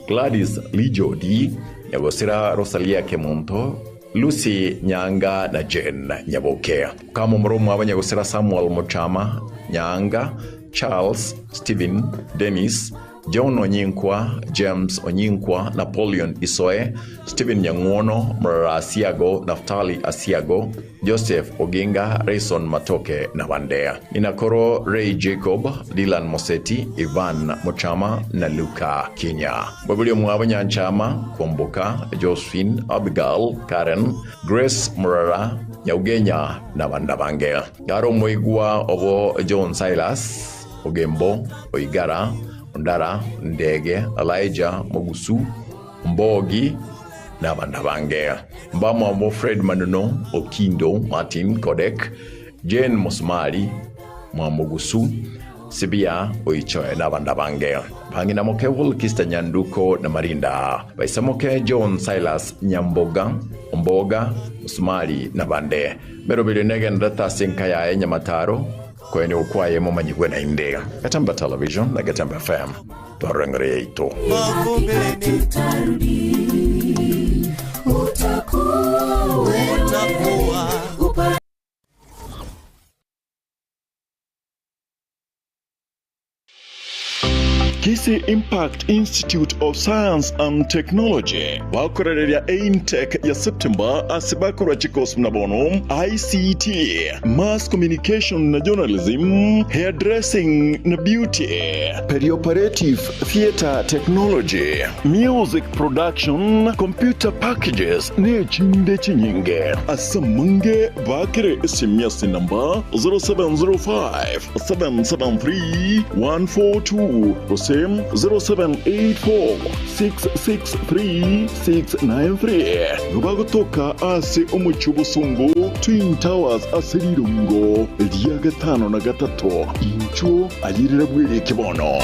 Gladys Lijodi, nyagusira Rosalia Kemonto, Lucy Nyanga na Jane Nyaboke. Kama mromo haba nyagusira Samuel Mochama Nyanga, Charles, Stephen, Dennis, John Onyinkwa, James Onyinkwa, Napoleon Isoe, Stephen Nyangono, Mrara Asiago, Naftali Asiago, Joseph Oginga, Rayson Matoke na Wandea. Inakoro Ray Jacob, Dylan Moseti, Ivan Mochama na Luka Kenya. Babulio Mwaba Nyanchama, Kwamboka, Josephine, Abigail, Karen, Grace Murara, Nyaugenya na Wandabange. Garo Moigua Obo John Silas, Ogembo, Oigara, Ndara, Ndege, Elijah, Mogusu, Mbogi na Bandabange. Mbamo amo Fred Manuno, Okindo, Martin Kodek, Jane Mosmali, Mwamogusu, Sibia, Oichoe na Bandabange. Pangina moke Wilkista Nyanduko na Marinda. Baisamoke John Silas Nyamboga, Mboga, Mosmali na Bande. Merobili nege ndata sinkaya enye mataro. Kwenye ukwaye mumanyigwe na India. Gatembe Television na Gatembe FM. Tuarengare yeito. Kisii Impact Institute of Science and Technology bakorereria Aintech ya September asibakura chikos mnabono ICT, Mass Communication na Journalism, Hairdressing na Beauty, Perioperative Theatre Technology, Music Production, Computer Packages ne chinde chinyinge. Asamunge bakire SMS number 0705 773 142 Same 0784 663 693. Nubagotoka ase umuchubusungu Twin Towers aserirungo eliya gatano na gatatu incho ayirira bwere kibono.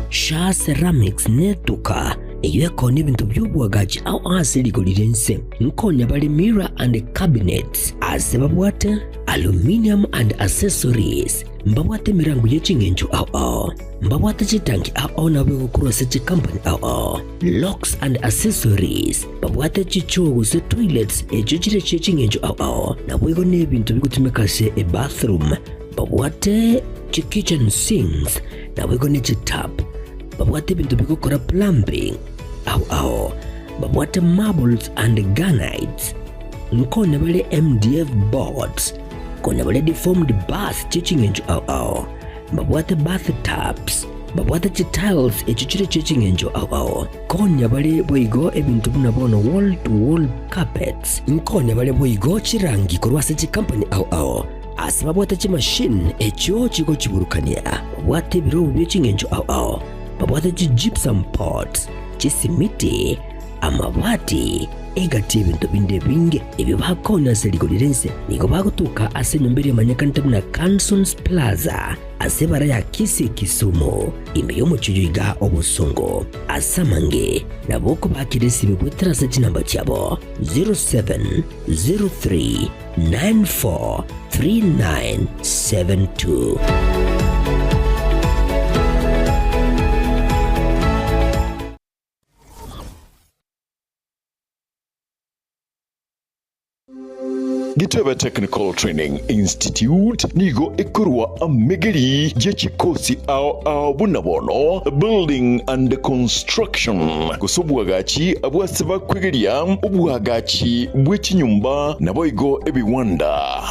Sha Ceramics netuka eyeko n'ebintu by'obwagaji au asirigolirense nkonya bali mirror and cabinets asebabwate aluminium and accessories mbabwate mirango y'echingenjo au mbabwate chitanki au nabwe kurose chi company au locks and accessories mbabwate chichogo se toilets echichire c'echingenjo au nabwe n'ebintu bikutumikase e bathroom mbabwate chi kitchen sinks nabwe ne chi tap babwate bintu bikokora plumbing au babwate marbles and granites nkone bale MDF boards kone bale deformed bath chichingenjo au babwate bath taps babwate tiles echichire chichingenjo au kone bale boigo ebintu bunabono wall to wall carpets nkone bale boigo chirangi kurwase chi company au asibabwate chi machine echo chiko chiburukania babwate biro byechingenjo au babwate chi gypsum pots chisimiti amabati egati ebintu binde binge ebyo bakona serigolirense niko bagutuka ase nyombere manyakantabu na Cansons Plaza ase bara ya Kisii Kisumu imbe yo muchujuiga obusungu asamange naboko bakiresi bibweterase chinamba cyabo 0703943972. Gitebe Technical Training Institute nigo ekurwa amegeri jechikosi au bunabono building and construction kusubwagachi abwasiba kwegeria ubwagachi bw'ikinyumba naboigo ebiwanda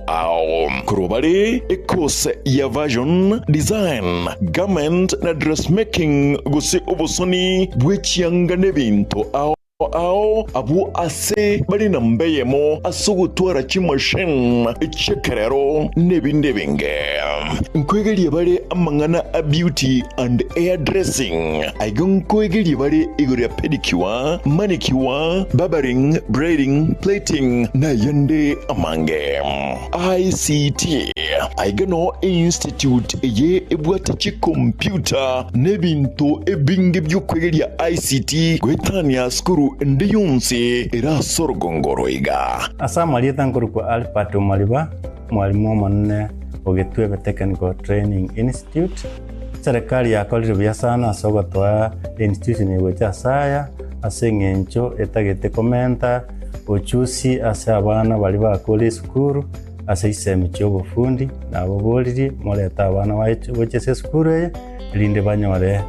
au kurobare ekose ya version design garment na dressmaking gusi ubusoni bw'ikiyanga n'ebintu au abu ase bari nambeyemo asugutwara chimashine echekerero nebindebinge nkwegeli bare amangana a beauty and hairdressing aigon kwegeli bare igori pedicure manicure barbering braiding plating na yande amange ICT aigano institute ye ebwata chi computer nebintu ebinge by'ukwegeli ICT gwetania skuru ndi yunsi era sorgongoroiga asamalieta nkuru alpatu maliba mwalimu manne ogetwebe Technical Training Institute serikali yakolire byasana asogotwa institution yewecha saya asengencho etagete komenta ochusi ase abana bali bakole skuru ase isemi cyobufundi nabo boliri moleta abana weche skuru linde banyore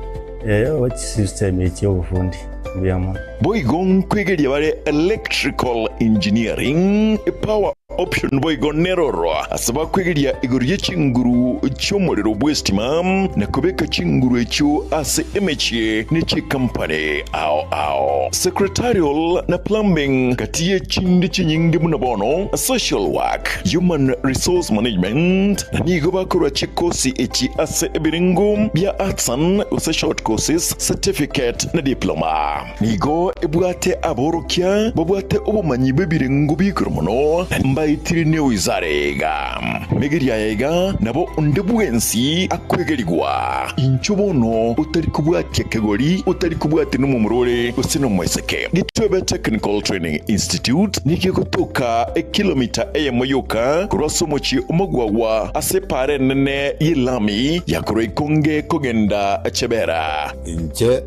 system cyobufundi byamo boigon kwegeria bare electrical engineering power option boigon neroro asaba kwegeria igoriye chinguru cyomorero bwestima na kubeka chinguru echo ase emeche neche company au secretarial na plumbing katiye chindi chinyingi munabono social work human resource management na nigo bakora chikosi echi ase ebiringo bya artsan use short courses certificate na diploma nigo ebwate aborokia babwate obumanyi bebiringo bikoromono mbaitiri ne wizarega megeria yega nabo ndebwensi akwegerigwa inchobono utari kubwate kegori utari kubwate no mumurore usino mweseke Gitebe Technical Training Institute nikikotoka kilomita eyemoyoka kurosomochi umugwagwa asepare nene yilami yakore konge kogenda chebera inche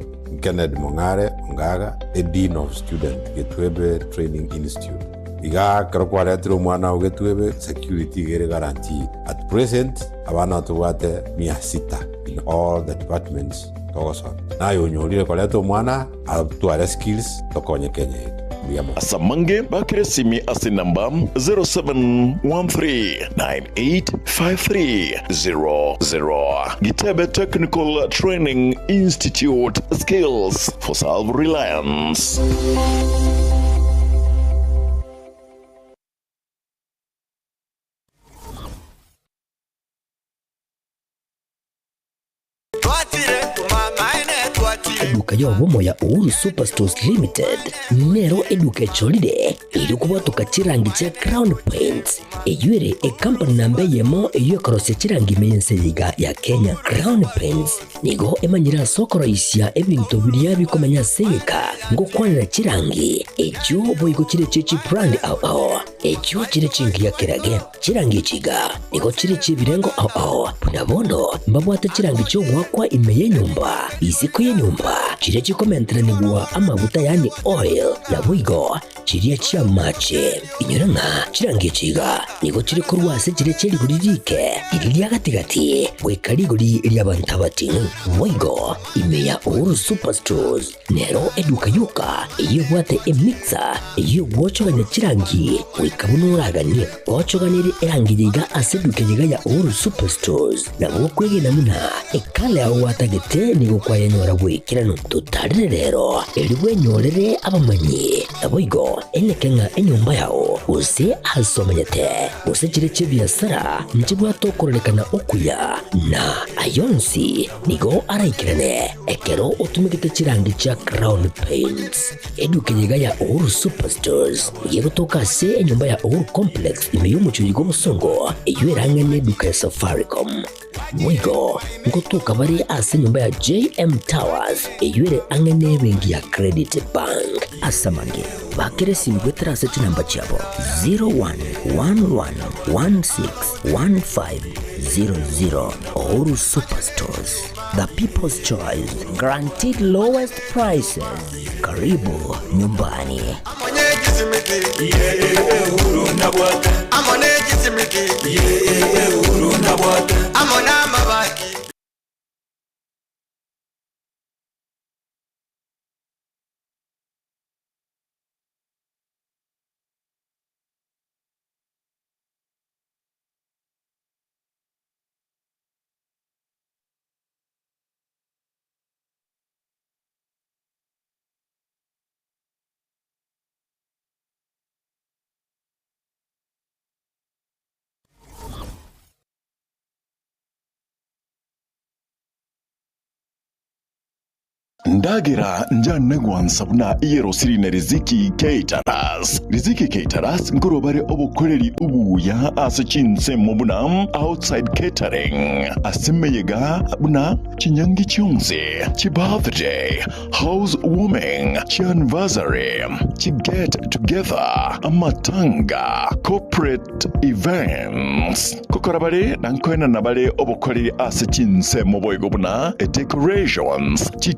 Kennedy Mongare Ngaga, a Dean of Student, Getwebe Training Institute. Iga karokwaretiro mwana wa Getwebe security gere guaranteed. At present, abana tuwate 600 in all the departments. Nayo nyolire koleto mwana atware skills tokonye Kenya yetu. Asamange bakiresimi asi namba 0713985300. Gitebe Technical Training Institute, skills for self-reliance. Eduka ya obomo ya Uhuru Superstores Limited nero eduka echolide ili kubatuka chirangi cha Crown Paints eyuere company nambe yemo eyokorose chirangi meyense yiga ya Kenya. Crown Paints nigo emanyira sokoro isya ebintu biria bikomanya seka ngo kwanira chirangi echo boyiko chire chichi brand ao echo chire chingi ya kirage chirangi chiga nigo chire chibirengo ao nabondo mbabwate chirangi cyo gwakwa imeye nyumba isiko ye nyumba chire chikomentre nigwa amavuta yani oil ya wigo chiriya chia mache inyuranga chirangi chiga nigo chire kurwase chire chiri guririke iriya gatigati wekariguri lyabantabati wigo imeya Uhuru Superstores nero eduka yuka iyo bwate emixer iyo gwochoganya chirangi wikabunuragani gwochoganire erangi yiga aseduke yiga ya Uhuru Superstores nabo kwegena muna ekale aho watagete nigo kwayanyora gwikirano tutarire rero eliwe nyorere abamanyi aboigo enekenga enyumba yao use asomanyete use chire chibiasara nchibwa tokorekana okuya na ayonsi nigo araikirane ekero utumikite chirangi cha Crown Paints eduke yiga ya Uhuru Superstores yego tokase enyumba ya Uhuru Complex imeyumucho yigo musongo eyuerangane duka ya Safaricom mwigo ngotuka bari ase nyumba ya JM Towers eyuere angane bengi ya Credit Bank asamange bakere simbwetera seti namba chabo 0111161500. Uhuru Superstores, the people's choice, guaranteed lowest prices. Karibu nyumbani. Ndagira njane gwansabuna iyero sirine Riziki Caterers. Riziki Caterers ngorobare obukoreri ubuya asichinse mubuna outside catering. Asimeyega buna chinyangi chionze, chi birthday, housewarming, chi anniversary, chi get together, amatanga, corporate events. Kokorabare nankwena nabare obukoreri asichinse muboyego buna decorations, chi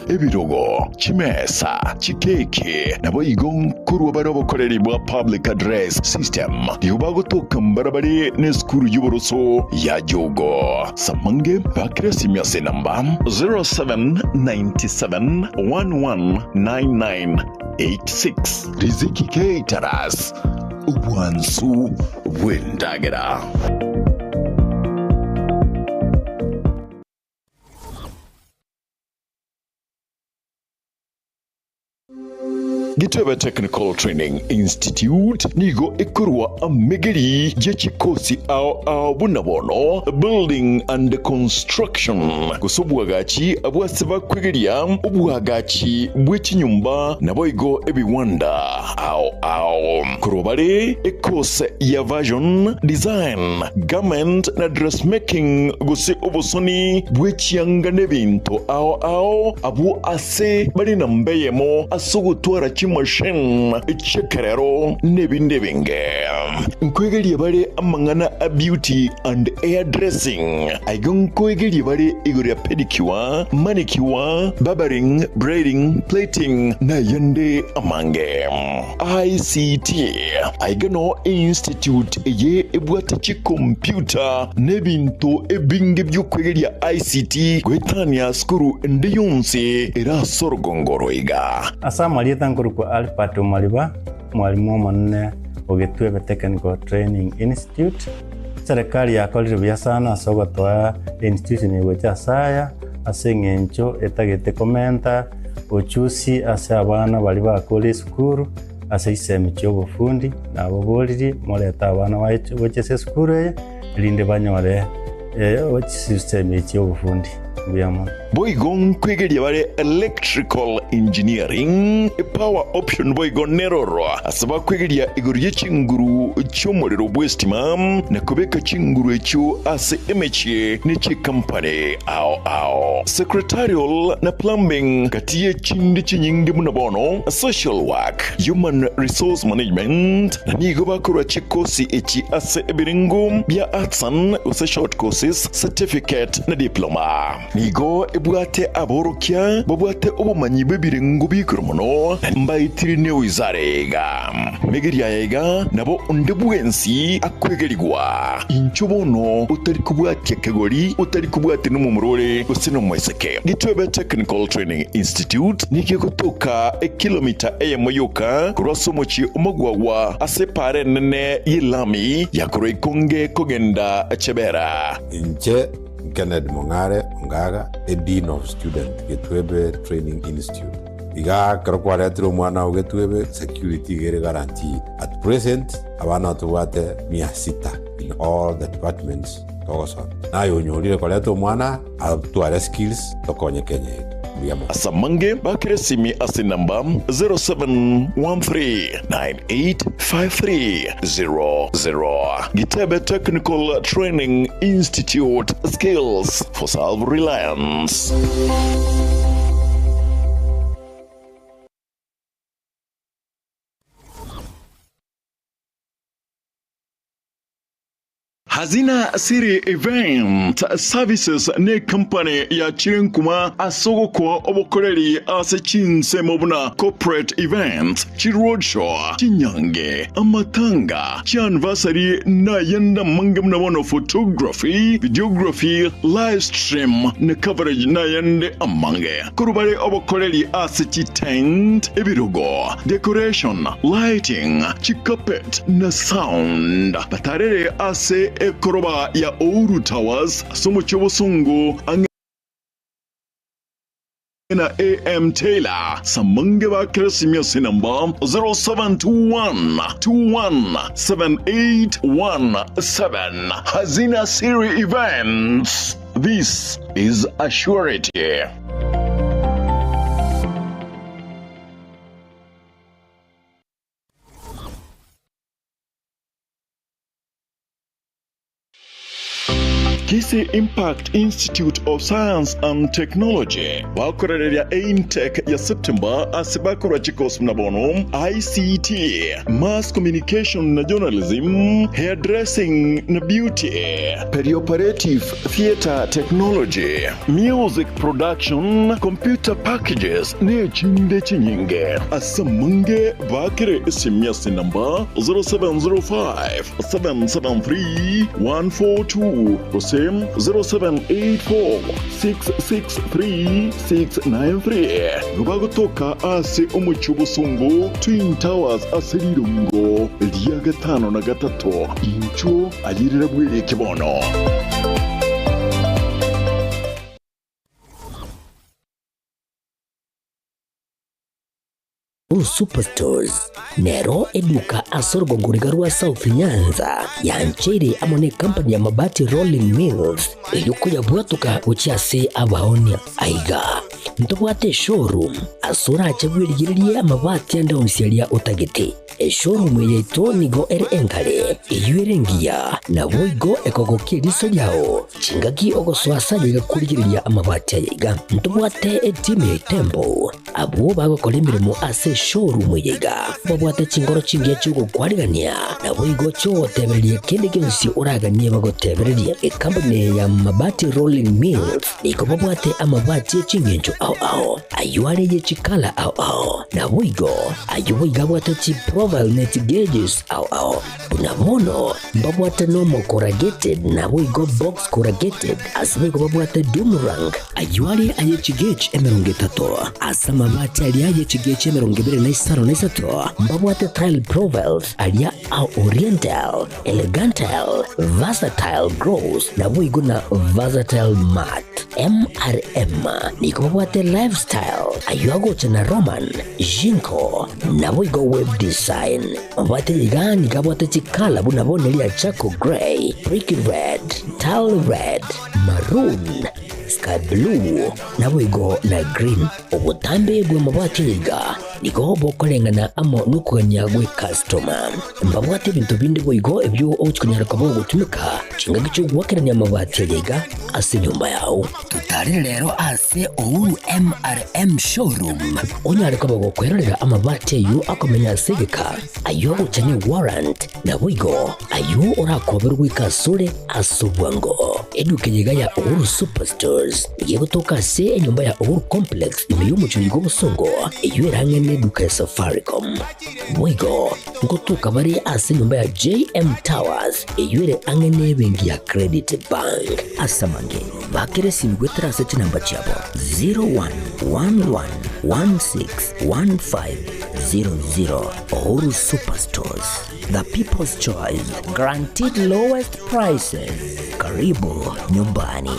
ebirogo, chimesa, chikeke, nabo igon kurwa baro bokoreri bwa public address system. Diubago to kambarabari ne skuru yuboroso ya jogo. Samange bakre simyase namba 0797119986. Riziki Caterers, Ubwansu Wendagera. Gitebe Technical Training Institute nigo ekurwa amegeri jechikosi ao bunabono building and construction kusobwagachi abwaseba kwegeria ubwagachi bwechinyumba naboigo ebiwanda ao kurobare ekose ya version design garment na dressmaking guse obosoni bwechianga nebinto ao abu ase bari nambeyemo asogotwara machine chekerero nebinde binge nkwegerie bare amangana a beauty and hairdressing aigon kwegeri bare igure pedicure manicure barbering braiding plating na yande amange ICT aigano institute ye ebwatachi computer nebinto ebinge byokwegeria ICT gwetania skuru ndiyonse era sorgongoro iga asama lietankuru kwa Alpato Maliba mwalimu omonene Ogitwebe Technical Training Institute serikali yakolire bya sana asogotoa institution igwecha saya aseng'encho etagete komenta uchusi ase abana bali bakole skuru ase isemi cy'obufundi nabo boliri moleta abana wachese skuru linde banyore system cy'obufundi biyamo boigon kwegeria bare electrical engineering power option boigon neroro asaba kwegeria iguriye chinguru cy'umuriro bwestima na kubeka chinguru cyo ase emeche n'iki company ao secretarial na plumbing katiye chindi chinyingi munabono social work human resource management na nigo bakora chikosi echi ase ebiringo bya arts and short courses certificate na diploma nigo ebwate aborokia babwate obumanyi bebiringo bikromono mbayitirine wizarega megeria yega nabo ondebwensi akwegerigwa inchobono utari kubwate kegori utari kubwate numumurore usino mweseke Gitwebe Technical Training Institute nikikotoka kilomita eyemoyoka kurwasomochi omogwagwa asepare nene yilami yakoroikonge kogenda chebera inche Kenneth Mongare Ngaga, a Dean of Student, Gitwebe Training Institute. Iga karokwaretiro mwana wa Gitwebe security gere guarantee. At present, abana tuwate 600 in all the departments togoson. Na yonyolire kwaretiro mwana atuare skills tokonye Kenya. Asamange bakire simi ase namba 0713985300. Gitwebe Technical Training Institute, skills for self-reliance. Hazina Siri Event Services ne company ya Chirenkuma asogo kwa obokoreri ase chinse mobuna corporate event chiroadshow chinyange amatanga chianniversary na yenda mange mnabono photography videography live stream na coverage na yende amange kurubare obokoreri ase tent ebirogo decoration lighting carpet na sound batarere ase koroba ya Ouru Towers somo chobosungu na AM Taylor samange ba kresimia sinamba 0721217817 Hazina Siri Events. This is a surety. Kisi Impact Institute of Science and Technology bakorereria Intech ya September asibakora chikos mnabono ICT Mass Communication na Journalism Hairdressing na Beauty Perioperative Theatre Technology Music Production Computer Packages ne chinde chinyinge asamange bakire isimyasi namba 0705 773 142 0784663693 nubagotoka ase omuchubusungu Twin Towers aserirungo lya gatano na gatatu incho alirira bwire kibono. Superstores Nero eduka asorogongoriga rwa South Nyanza yanchere amone company ya mabati Rolling Mills yuko yabwatuka ucyase abahonya aiga ntobwate showroom asura achabwirigirie amabati andonsialia utagete showroom yeto nigo enkale yuerengia na boigo ekogokiriso yao chingaki ogoswasa yiga kurigiriria amabati aiga ntobwate etime tempo abo bagokora imirimo ase showroom yiga babwate chingoro chingia chugo kwarigania na boigo cho tebererie kende kionsi uragania bagotebererie company ya mabati rolling mills niko babwate amabati chingenjo au ayuare ye chikala au na boigo ayuiga bwate chi profile net gauges au unamono babwate normal corrugated na boigo box corrugated asibe babwate Dumarang ayuare aye chigage emerongetato asama bati aliaye chigage emerongebere na isaro na isato babwate tile profiles alia au oriental elegantal versatile gross na boigo na versatile mat MRM niko babwate lifestyle ayuago chana Roman Jinko na boigo web design babwate yigani kabwate chikala buna bonelia Chaco Grey, Brick Red, Tile Red, Maroon, Sky Blue na boigo na Green obutambe bwe mabwate yiga niko bokolengana amo nukuganya gwe customer mbabwate bintu bindi boigo ebyo ochikunyara kabo gutumika chinga gicho gwakeranya mabwate yiga ase nyumba yao tutari rero ase Ouru MRM showroom onyare kabo gukwerera amabwate yu akomenya segeka ayo uchanye warrant na boigo ayo orakoberwa ikasure asubwango eduke yiga ya Ouru Superstores yego toka se nyumba ya Ouru Complex imeyumu chuyigo busongo iyo erangene duka ya Safaricom boigo ngotoka bari ase nyumba ya JM Towers iyo ere angene bengi ya Credit Bank asamange bakere simgwetera seti namba chabo 0111161500 Ouru Superstores, the people's choice, guaranteed lowest prices. Karibu nyumbani.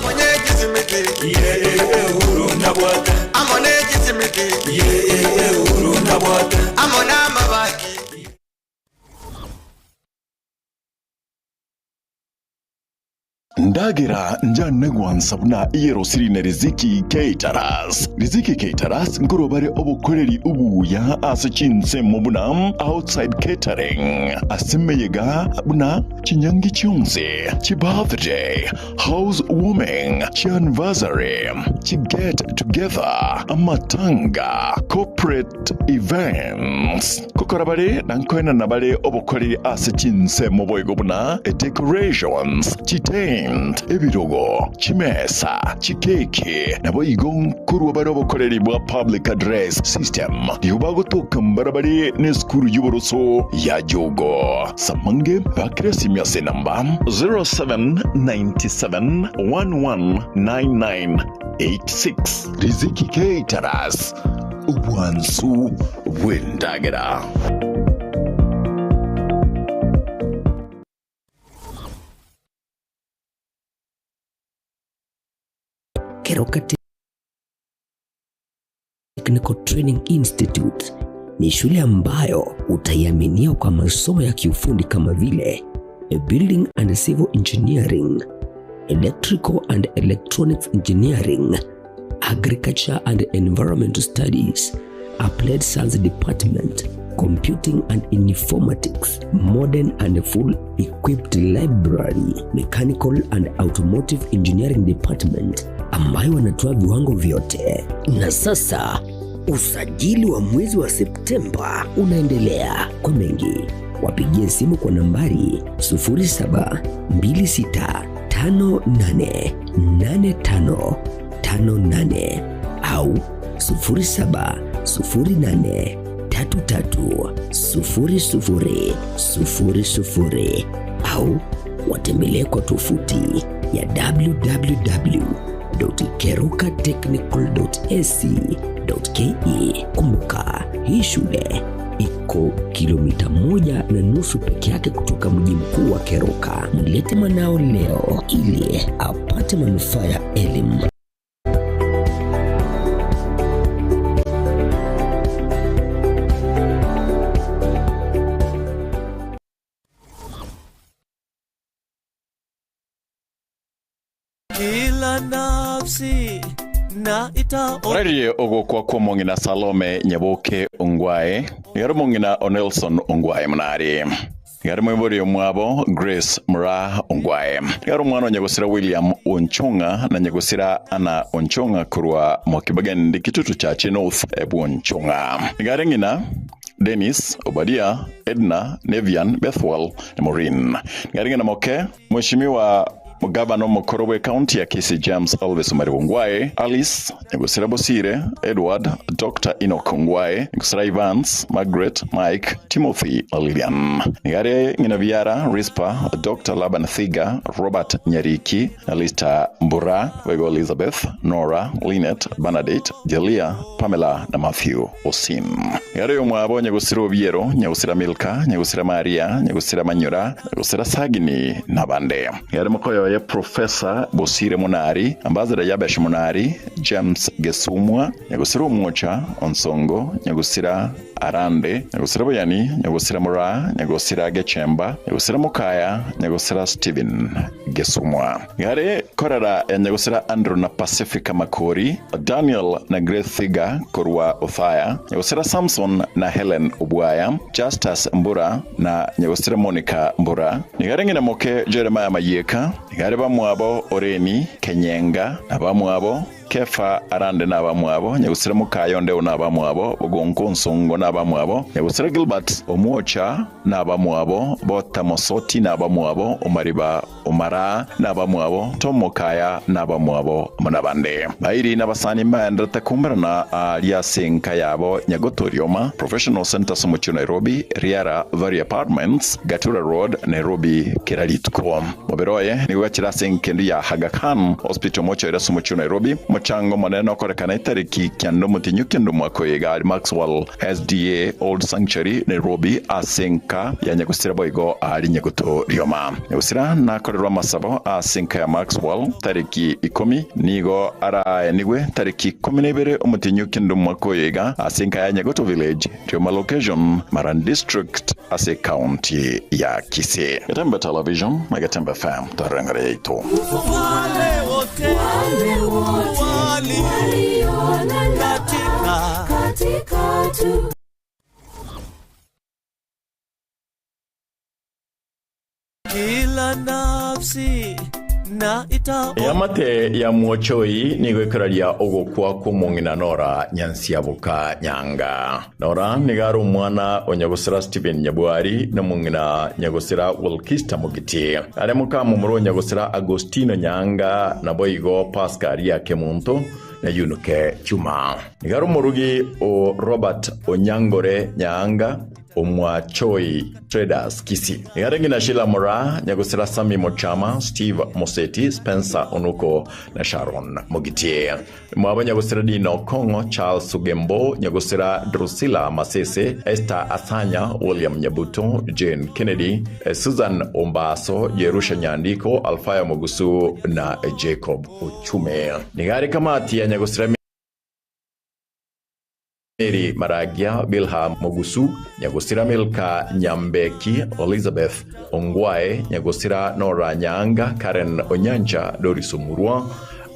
Ndagira njane gwansabuna iyero sirine Riziki Caterers. Riziki Caterers ngorobare obukoreri ubuya asichinse mubuna outside catering. Asimeyega buna chinyangi chionze, chi birthday, housewarming, chi anniversary, chi get together, amatanga, corporate events. Kokorabare nankoena nabare obukoreri asichinse muboyego buna decorations, chi ebirogo, chimesa, chikeke, nabo igon kurwa baro bokoreri bwa public address system. Diubago to kambarabari ne skuru yuboroso ya jogo. Samange bakresi miase namba 0797119986. Riziki Caterers, Ubuansu Wendagera. Keroka Technical Training Institute ni shule ambayo utaiaminia kwa masomo ya kiufundi kama vile Building and Civil Engineering, Electrical and Electronics Engineering, Agriculture and Environmental Studies, Applied Science Department, Computing and Informatics, Modern and Full Equipped Library, Mechanical and Automotive Engineering Department, ambayo wanatoa viwango vyote. Na sasa usajili wa mwezi wa Septemba unaendelea. Kwa mengi wapigie simu kwa nambari 0726588558 au 0708330000 au watembelee kwa tovuti ya www.kerukatechnical.ac.ke. Kumbuka, hii shule iko kilomita 1.5 peke yake kutoka mji mkuu wa Keroka. Mlete mwanao leo ili apate manufaa ya elimu. Kila nafsi na ita Rari ogokwa kwa mongina Salome Nyaboke Ongwae, yaro mongina Onelson Ongwae mnari. Ngari mwibori mwabo Grace Mura Ongwae. Ngari mwana nyagusira William Onchonga na nyagusira Ana Onchonga kurwa mwakibagani kitutu cha North Ebu Onchonga. Ngari ngina Dennis, Obadia, Edna, Nevian, Bethwell na Maureen. Ngari ngina moke mheshimiwa Mugabano Mokorowe County ya Kisii James Alves Ongwae, Alice, Nyagusira Bosire, Edward, Dr. Enoch Ongwae, Nyagusira Evans, Margaret, Mike, Timothy, Lilian. Ngare ngina Viara, Rispa, Dr. Laban Thiga, Robert Nyariki, Alista Mbura, Wego Elizabeth, Nora, Lynette, Bernadette, Jelia, Pamela na Matthew Osim. Ngare yomwabo Nyagusira Obiero, Nyagusira Milka, Nyagusira Maria, Nyagusira Manyura, Nyagusira Sagini na Bande. Ngare mokoyo ya Professor Bosire Munari, Ambassador Yabesh Munari, James Gesumwa, Nyagusira Umocha, Onsongo, Nyagusira Arande, Nyagusira Boyani, Nyagusira Mura, Nyagusira Gechemba, Nyagusira Mukaya, Nyagusira Steven Gesumwa. Ngare korara ya Nyagusira Andrew na Pacifica Makori, Daniel na Grace Thiga Korwa Othaya, Nyagusira Samson na Helen Obwaya, Justus Mbura na Nyagusira Monica Mbura. Ngare ngina moke Jeremiah Mayeka, ngare bamwabo Oreni Kenyenga na bamwabo Kefa Arande na bamwabo, Nyagusira Mukayonde na bamwabo, Ogonko Nsongo na bamwabo, Nyagusira Gilbert Omuocha na bamwabo, Bota Mosoti na bamwabo, Omariba Omara na bamwabo, Tomokaya na bamwabo Manabande. Bairi na basani maendra takumbra na aliasenka yabo Nyagotorioma, Professional Center Somochu Nairobi, Riara Vari Apartments, Gatura Road, Nairobi, Kiraritko. Moberoye, niwachira senkendu ya Aga Khan Hospital Mocho ira Somochu Nairobi, Chango maneno korekana itariki kiando mutinyu kiando mwako yega Maxwell SDA Old Sanctuary Nairobi asenka ya Nyagusira Boigo ali Nyagotorioma. Nyagusira na korerwa masabo asenka ya Maxwell tariki 10 nigo ara nigwe tariki 12 umutinyu kiando mwako yega asenka ya Nyagoto Village Rioma location Maran District ase county ya Kisii. Gatembe Television, Gatembe FM, tarengare ito. Kila nafsi na ita Yamate ya Muochoi nigwekararia ogokwa kumungina Nora Nyansiabuka Nyanga. Nora nigaru mwana Nyagusira Stephen Nyabuari na mungina Nyagusira Wilkista Mugiti. Aremuka mumuro Nyagusira Agostino Nyanga na boigo Pascal ya Kemunto na Yunuke Chuma. Nigaru murugi o Robert Onyangore Nyanga Omwachoi Traders Kisii. Ngarengi na Sheila Mura, Nyagusira Sami Mochama, Steve Moseti, Spencer Onuko na Sharon Mogitie. Mwaba Nyagusira Dino Kongo, Charles Sugembo, Nyagusira Drusilla Masese, Esther Asanya, William Nyabuto, Jane Kennedy, Susan Ombaso, Jerusha Nyandiko, Alfaya Mogusu na Jacob Uchume. Nigari kamati ya Nyagusira Mary Maragia, Bilha Mogusu, Nyagusira Milka Nyambeki, Elizabeth Ongwae, Nyagusira Nora Nyanga, Karen Onyancha, Doris Omurwa,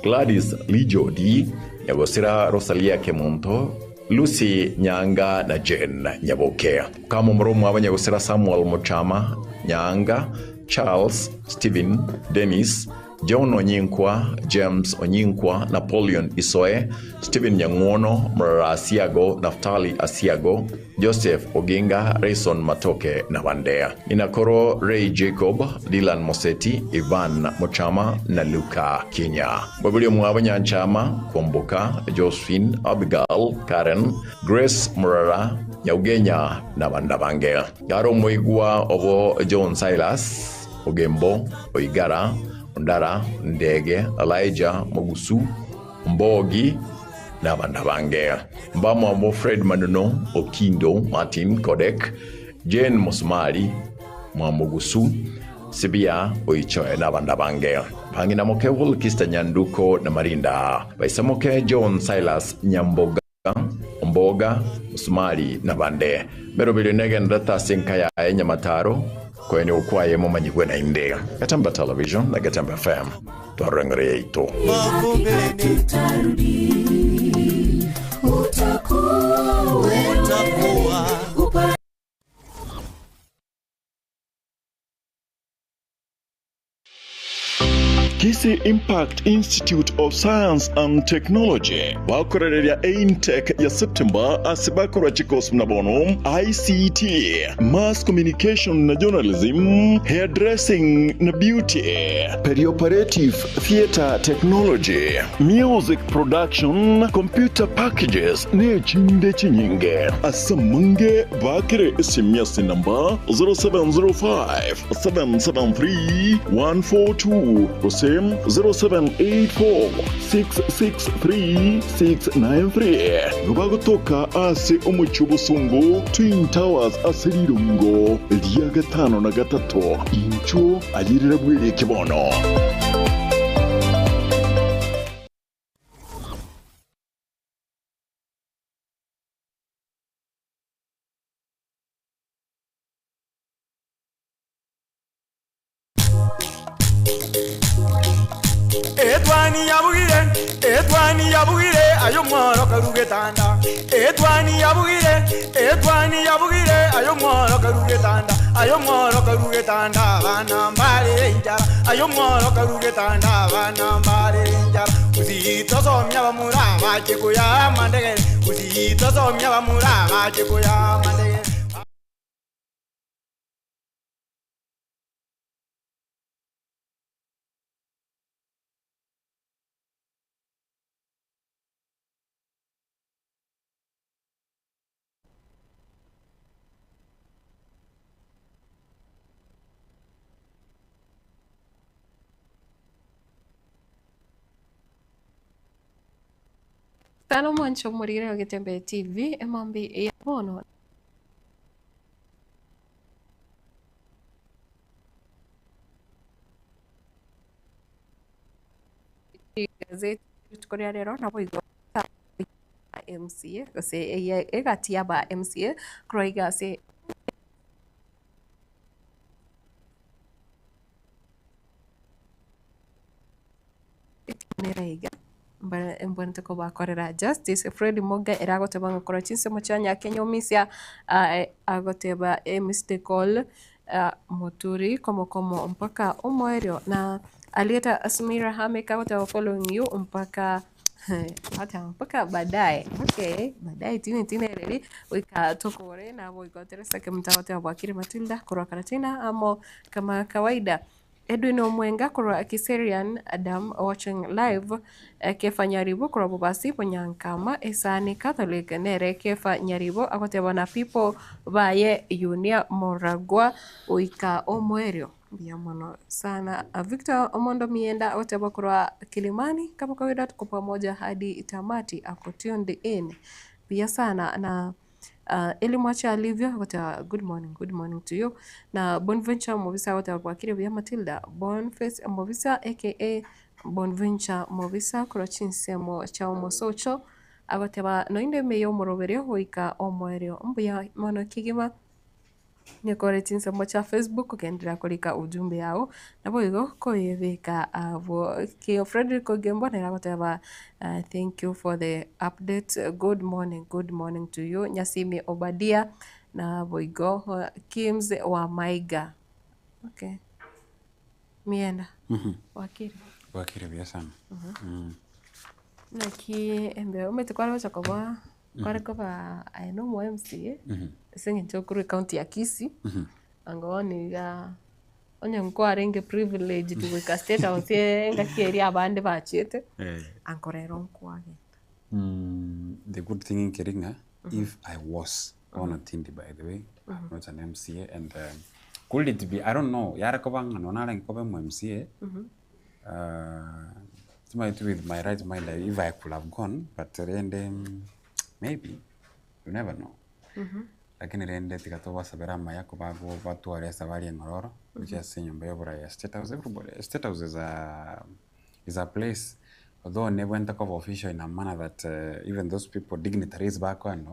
Gladys Lijodi, Nyagusira Rosalia Kemonto, Lucy Nyanga na Jen Nyaboke. Kama mromo wa Nyagusira Samuel Mochama Nyanga, Charles, Stephen, Dennis, John Onyinkwa, James Onyinkwa, Napoleon Isoe, Stephen Nyangono, Mrara Asiago, Naftali Asiago, Joseph Oginga, Rayson Matoke na Wandea. Inakoro Ray Jacob, Dylan Moseti, Ivan Mochama na Luka Kenya. Babulio Mwabanya Nchama, Komboka, Josephine, Abigail, Karen, Grace Mrara, Nyaugenya na Wandabange. Garo Moigua Ovo John Silas, Ogembo, Oigara, Ondara, Ndege, Elijah, Mogusu, Mbogi, na Bandabange. Mbamo Fred Manuno, Okindo, Martin Kodek, Jane Mosmali, Mwamogusu, Sibia, Oichoe na Bandabange. Pangina moke Wilkista Nyanduko na Marinda. Baisamoke John Silas Nyamboga, Mboga, Mosmali na Bande. Berobili nege ndata sinkaya Nyamataro, kwenye ukwaye mumanyigwe na Indega. Gatembe Television na Gatembe FM. Tuarengere ito. utakuwa Kisii Impact Institute of Science and Technology bakorereria Aintech ya September asibakora chikos mnabono ICT, Mass Communication na Journalism, Hairdressing na Beauty, Perioperative Theatre Technology, Music Production, Computer Packages ne chinde chinyinge. Asamange bakire SMS number 0705 773 142 or same 0784 663 693. Nubagotoka ase umuchubusungu Twin Towers aserirungo liya gatano na gatatu incho ayirira bwire kibono. Edwani yabugire ayo mwaro karugetanda. Edwani yabugire ayo mwaro karugetanda. Ayo mwaro karugetanda bana mbale njara. Ayo mwaro karugetanda bana mbale njara. Uzito somya bamura bacheko ya mandege. Uzito somya bamura bacheko ya mandege. Tano mwancho murire wa Getembe TV emambi ya bono gazeti tukoria rero nabo igo MCA gose egatia ba MCA kroiga se neraiga mbonete ko bakorera Justice Fred Moga iragoteba ngakora chinse muchanya Kenya omisia agoteba mistake moturi komo mpaka omwerio na alieta Asmira Hameka agoteba following you mpaka hata mpaka baadaye. Okay, baadaye tine reli wika tokore na boigoteresa kemtagote Bwakire Matilda korwa karatina amo kama kawaida. Edwin Omwenga korwa Kiserian Adam watching live kefa nyaribo korwa bubasi ponyankama esani Catholic nere kefa nyaribo akoteba na people baye Yunia Moragwa uika omwerio biamono sana. Victor Omondo Mienda akoteba korwa Kilimani kama kawaida tuko pamoja hadi tamati ako tuned in pia sana na Elimwacha alivyo akoteba good morning to you na Bonventure Movisa akoteba Bwakire bya Matilda Boniface Movisa aka Bonventure Movisa korwa chinsemo cha omosocho akoteba noinde meyo moroberio hoika omwerio mbuya mono kigima nikore chinsemo cha Facebook ukiendelea kulika ujumbe yao nabo igo koyebeka abo Kio Frederick Ogembo na akoteba thank you for the update. Good morning to you. Nyasimi Obadia na boigo Kims wa Maiga. Okay. Mienda. Wakire bia sana. Na ki embe umetekwara chakoba kware koba aino mo MCA. Sengi chokuru county ya Kisii. Angoni ga onye nkware privilege to weka state house ngakiri abande bachete. Ankorero nkwage. The good thing in Keringa, if I was on a Tindi, by the way, I'm not an MCA, and could it be, I don't know, Yarakobang and Onara and Kobam MCA, with my right mind, if I could have gone, but then maybe, you never know. Lakini rende tikatoba sabera maya kubago watu wale savari ngororo, which is saying mbaya State House. Everybody, State House is a place. Although I never went to official in a manner that even those people dignitaries back when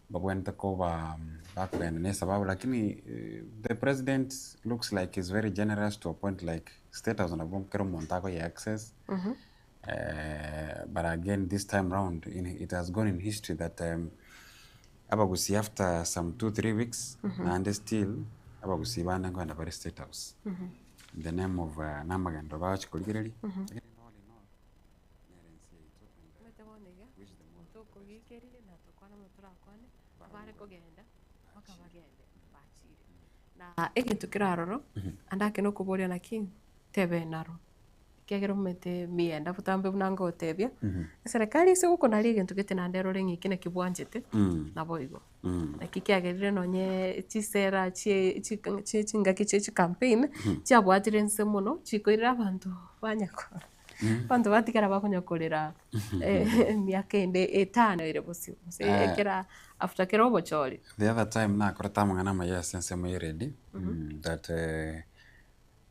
but when to cover back when the president looks like he's very generous to a point like State House on a bomb Montago access. But again, this time round, it has gone in history that Abagusi after some 2-3 weeks and still Abagusi bana go and State House. in the name of namagendo bachikorigeri na ekintu kiraroro andake no kuboria na king tebe naro kegero mete mienda butambe bunanga otebia serikali ise guko nari ekintu gitina ndero ringiki na kibwanjete na boigo na kikiagerire nonye chisera chingaki chi campaign chiabwatire nse muno chikoirira abantu banyako bantu batigara bakonyokorera miaka ende 5 ire busiu ekera after kero bochori the other time na korata mangana maya sense mo ready that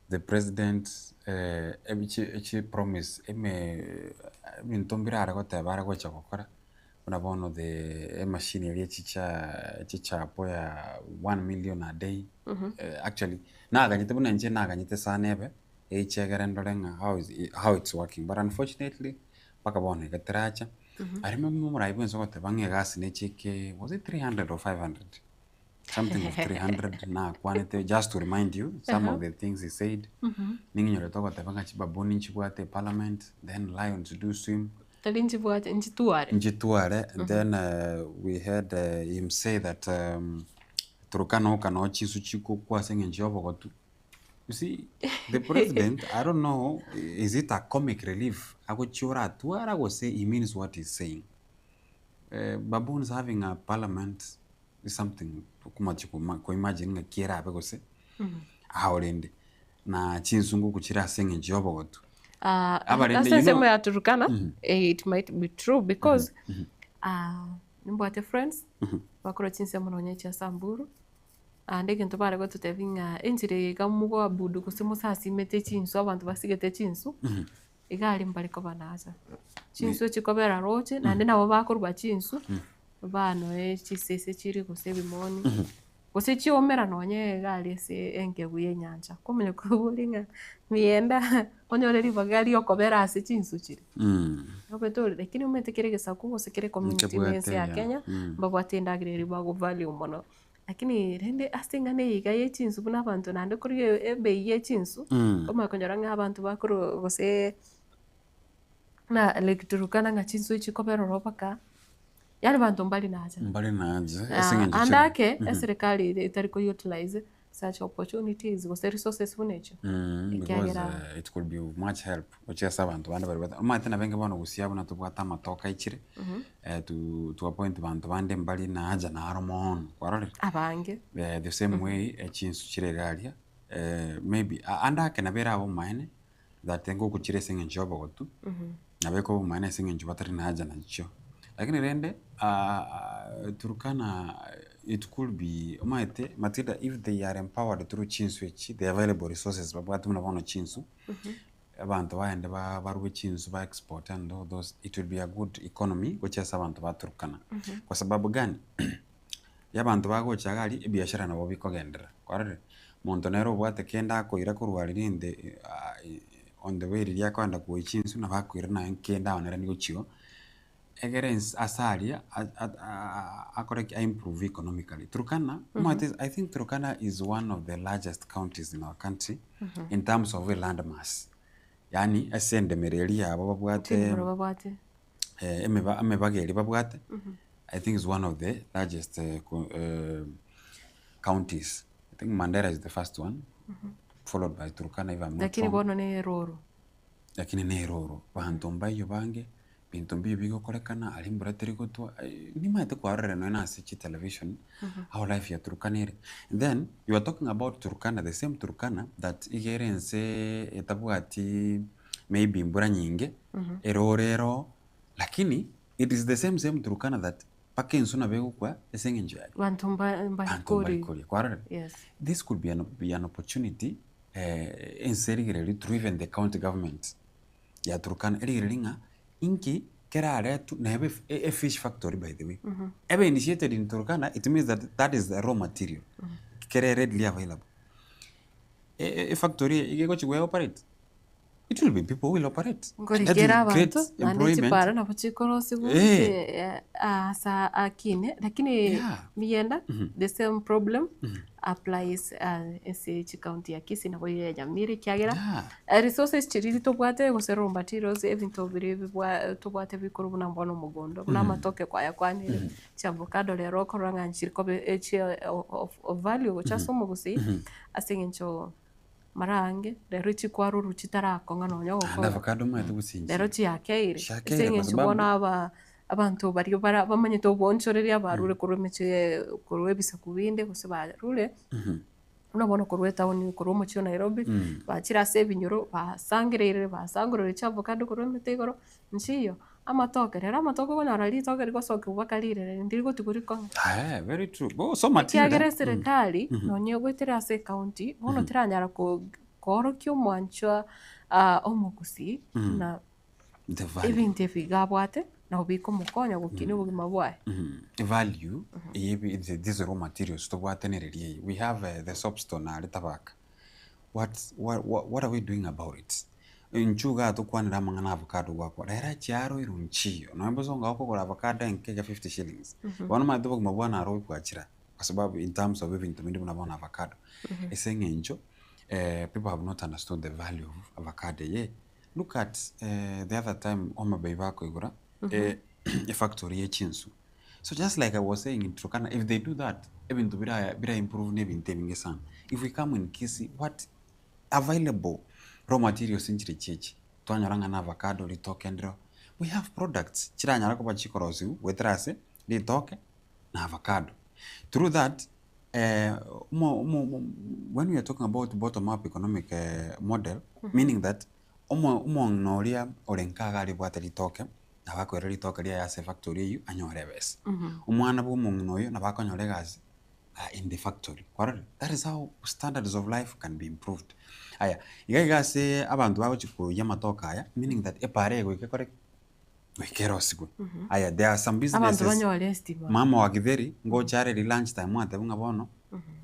the president ebichi promise mintombira gotebara gocha gukora unabono the machine ile chicha poya 1 million a day actually na ganyite bunanje na ganyite sanebe echegera ndolenga how it's working, but unfortunately pakabone gatiracha I remember murai bwenso gote bange gas ne chike was it 300 or 500 something of 300 na quantity just to remind you some of the things he said ninginyore to gote banga chibaboni nchibwate parliament then lions do swim talinji bwate njituare and then we had him say that turukana okano chisu chiku kwa senge njobo gotu. You see, the president, I don't know, is it a comic relief? I would say he means what he's saying. Baboons having a parliament is something ku imagine kira abegose. Haurende. Na chinzungu kuchira senge njobo gotu. Semo ya Turkana, it might be true because nimbwate friends, bakoro chinsemo nonyecha Samburu. Ande kintu bare go tutevinga injire gamugo abudu kusimu sasi mete chinso abantu basigete chinso igali mbaliko banaza chinso chikobera roche nande nabo bakorwa chinso bano chisese chiri kusebimoni kose chiomera nonye gali se engebuye nyanja kumene kubulinga mienda onyoreri bagali okobera ase chinso chiri obeto lakini umetekereza kuko sekere community mense ya Kenya babwatendagireri bago value mono lakini rende asingane igaye chinsu buna abantu nande kuri ebe ye chinsu koma konyoranga abantu bakuru gose na elektrukana nga chinsu chikobero robaka yali bantu mbali naje esinga andake serikali itari ko utilize such opportunities gose resources bunecho because it could be much help ochesa abantu bande bari matena benge bano gusiya buna tubwata matoka ichire to appoint abantu bande mbali naja na harmon kwarore abange the same way chinsu chire galia maybe andake na bera abo mine that ngo kuchire singe njobo gotu nabeko mine singe njobo batari naja na chicho lakini rende Turkana it could be Matilda if they are empowered through chinsu the available resources babwatu mnabono chinsu abantu baende baruwe chinsu ba export and all those it will be a good economy which is abantu ba Turkana kwa sababu gani yabantu bago chagali biashara nabo bikogendera kwarere montonero bwate kenda ko ira kurwalirinde on the way ria kwanda ku chinsu na bakwira na kenda onera nigo chigo Egerens asalia correct improve economically. Turkana, I think Turkana is one of the largest counties in our country in terms of land mass. Yani asende merelia babwate emebageli babwate. I think is one of the largest counties. I think Mandera is the first one, followed by Turkana if I'm not lakini bono ne roro. Lakini ne roro. Bahantomba iyo bange bintombi bigo kolekana alimbura teriko to ni mate kwarere no na sichi television how life ya Turkana. Then you are talking about Turkana, the same Turkana that igerense etabwati maybe mbura nyinge erorero lakini it is the same Turkana that pakenso na bego kwa esengenje bantumba kori kwarere. Yes, this could be an opportunity in serigere to even the county government ya Turkana eriringa inki kerare to nebe a fish factory by the way ebe initiated in Turkana. It means that is the raw material kere readily available a factory igego chigwe operate it will be people will operate. And that ngorigera will create abantu nandi employment. chipara na chikorosi asa akine lakini mienda the same problem applies SH county ya Kisii na boye ya Nyamira kiagera resources chiriri tobwate gusero materials ebintu biri tobwate bikuru na mbono mugondo na matoke kwa yakwanire cha avocado lero koranga nchiriko of value cha somo gusi asingencho marange lero chikwaru ruchitarako ngano nyogo And avocado mwe tugusinji. lero chiakeire asingencho bona abantu bari bamanye to bonchoreria barure kurumeche kurwebisa kubinde guse barure unabona kurwe town kurwo mucho Nairobi bachira se binyoro basangirire cha avocado kurwe metegoro nchiyo amatoke rero amatoke bona rali toke riko soke bakalire ndirigo tukuriko Very true. So Matilda. kiagere serikali nonye gwetera se county bono tiranyara ko korokyo mwancho omugusi na The value. ebinte figabwate na ubiko mukonya gukine bugima bwae Value, these raw materials to what we have the soapstone at tabak. What are we doing about it? Nchuga to kwanira mangana avocado wako. Rera chiaro irunchio. Na mbozonga wako kwa avocado nkega 50 shillings. Wana madogo mabwana aroi kwa chira. Kwa sababu in terms of even tumindi mnabona avocado. Esenge njo, people have not understood the value of avocado. Yeah. Look at the other time Oma Baivako igura. A factory ya Chinsu. So just like I was saying in Turkana, if they do that, even to bira improve nebin tebinge san. If we come in Kisii, what available raw materials in Chirichichi, Tuanyaranga na avocado, litoke ndro. We have products. Chiranyarako pa chikorosi, wetrase, litoke na avocado. Through that, when we are talking about bottom-up economic model, meaning that noria orenkaga libwate litoke nabakorera litoke lia yase factory yu anyorebes umwana bw'umuntu nabakonyoregazi in the factory. That is how standards of life can be improved. Aya igase abantu babo chikuya matoka aya, meaning that epare gwikekore gwikerosigwe. Aya there are some businesses mama wa Githeri ngo chare li lunch time mwate bunga bono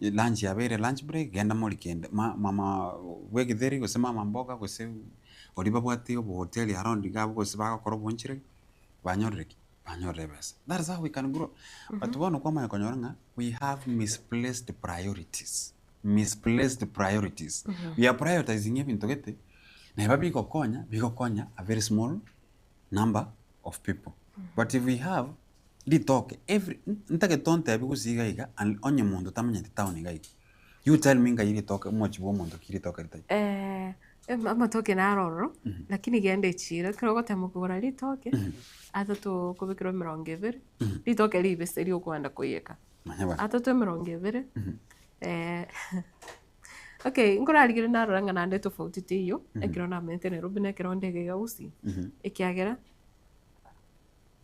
lunch yabere lunch break genda muri kende mama we Githeri gose mama mboga gose oriba bwati obo hotel around gabo gose bagakora bonchire banyoreki banyorebes. That is how we can grow. But one kwama yakonyoranga, we have misplaced priorities. We are prioritizing ebintu gete na eba bikokonya a very small number of people. But if we have litoke every ntake tonte abikusiga iga onye mundu tamanya town iga. You tell me nga yiri toke much bo mundu kiri toke ritai. Amatoke na aroro lakini gende chira kirogo temukura litoke atatu kubikiro 200 litoke libeseri okwanda kuyeka atatu 200 okay ngorarigire naroranga nande tofauti tiyo ekiro na mente Nairobi na ekiro ndege ya usi ekiagera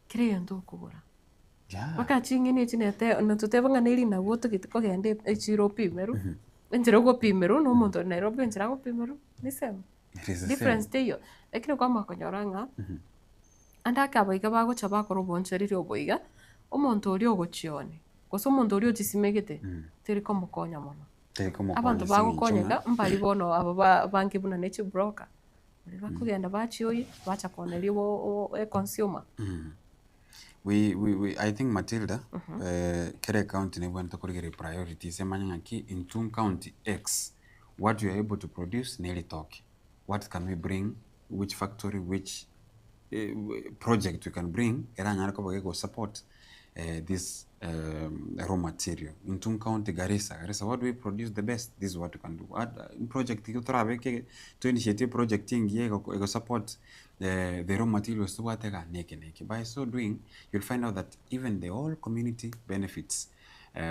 kire ndo kubura wakati ngine chinete natutebanga nili na woto kitiko gende echiro pimeru njira go pimeru no muntu Nairobi njira go pimeru ni same difference tiyo ekiro kwa makonyoranga andaka boiga bago chaba koro boncherire oboiga omuntu ori ogochione koso omuntu ori otisimegete teri komukonya mono abantu bagukonyega mbali bono aba banki buna nechi broker bakugenda bachioyi bacha koneli o consumer. I think Matilda kere county ne bwanta kurigere priorities emanyanga ki in Tun County X what you are able to produce nearly talk. What can we bring, which factory, which project we can bring era nyarako bagego support this raw material. In Tun County Garissa, what do we produce the best? This is what we can do. Project to initiate project ego support the raw materials to what neke. By so doing, you'll find out that even the whole community benefits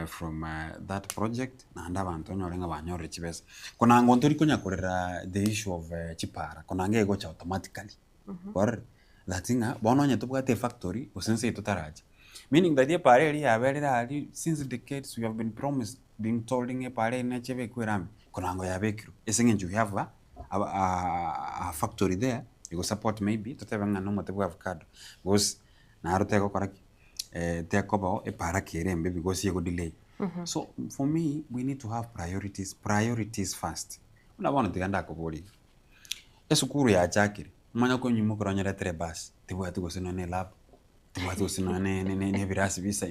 from that project. Na ndaba Antonio lenga banyore chibes. Kona ngontori kunya korera the issue of chipara. Kona ngego cha automatically. Or that thing bono nya to bwate factory usense itotaraje. Meaning that the party are since decades we have been promised, being told in a party in Cheve Kuram, Konango Yabeku. Essentially, you have a factory there, you go support maybe to tell them no matter we have card. Because Narotego Koraki, Tekobo, a parakirem, because you go delay. So for me, we need to have priorities first. I want to get body. esukuru ya chakiri manya ko nyumo kuronyera tere bus tibwati gusino ne lab tibwati gusino ne virasi visa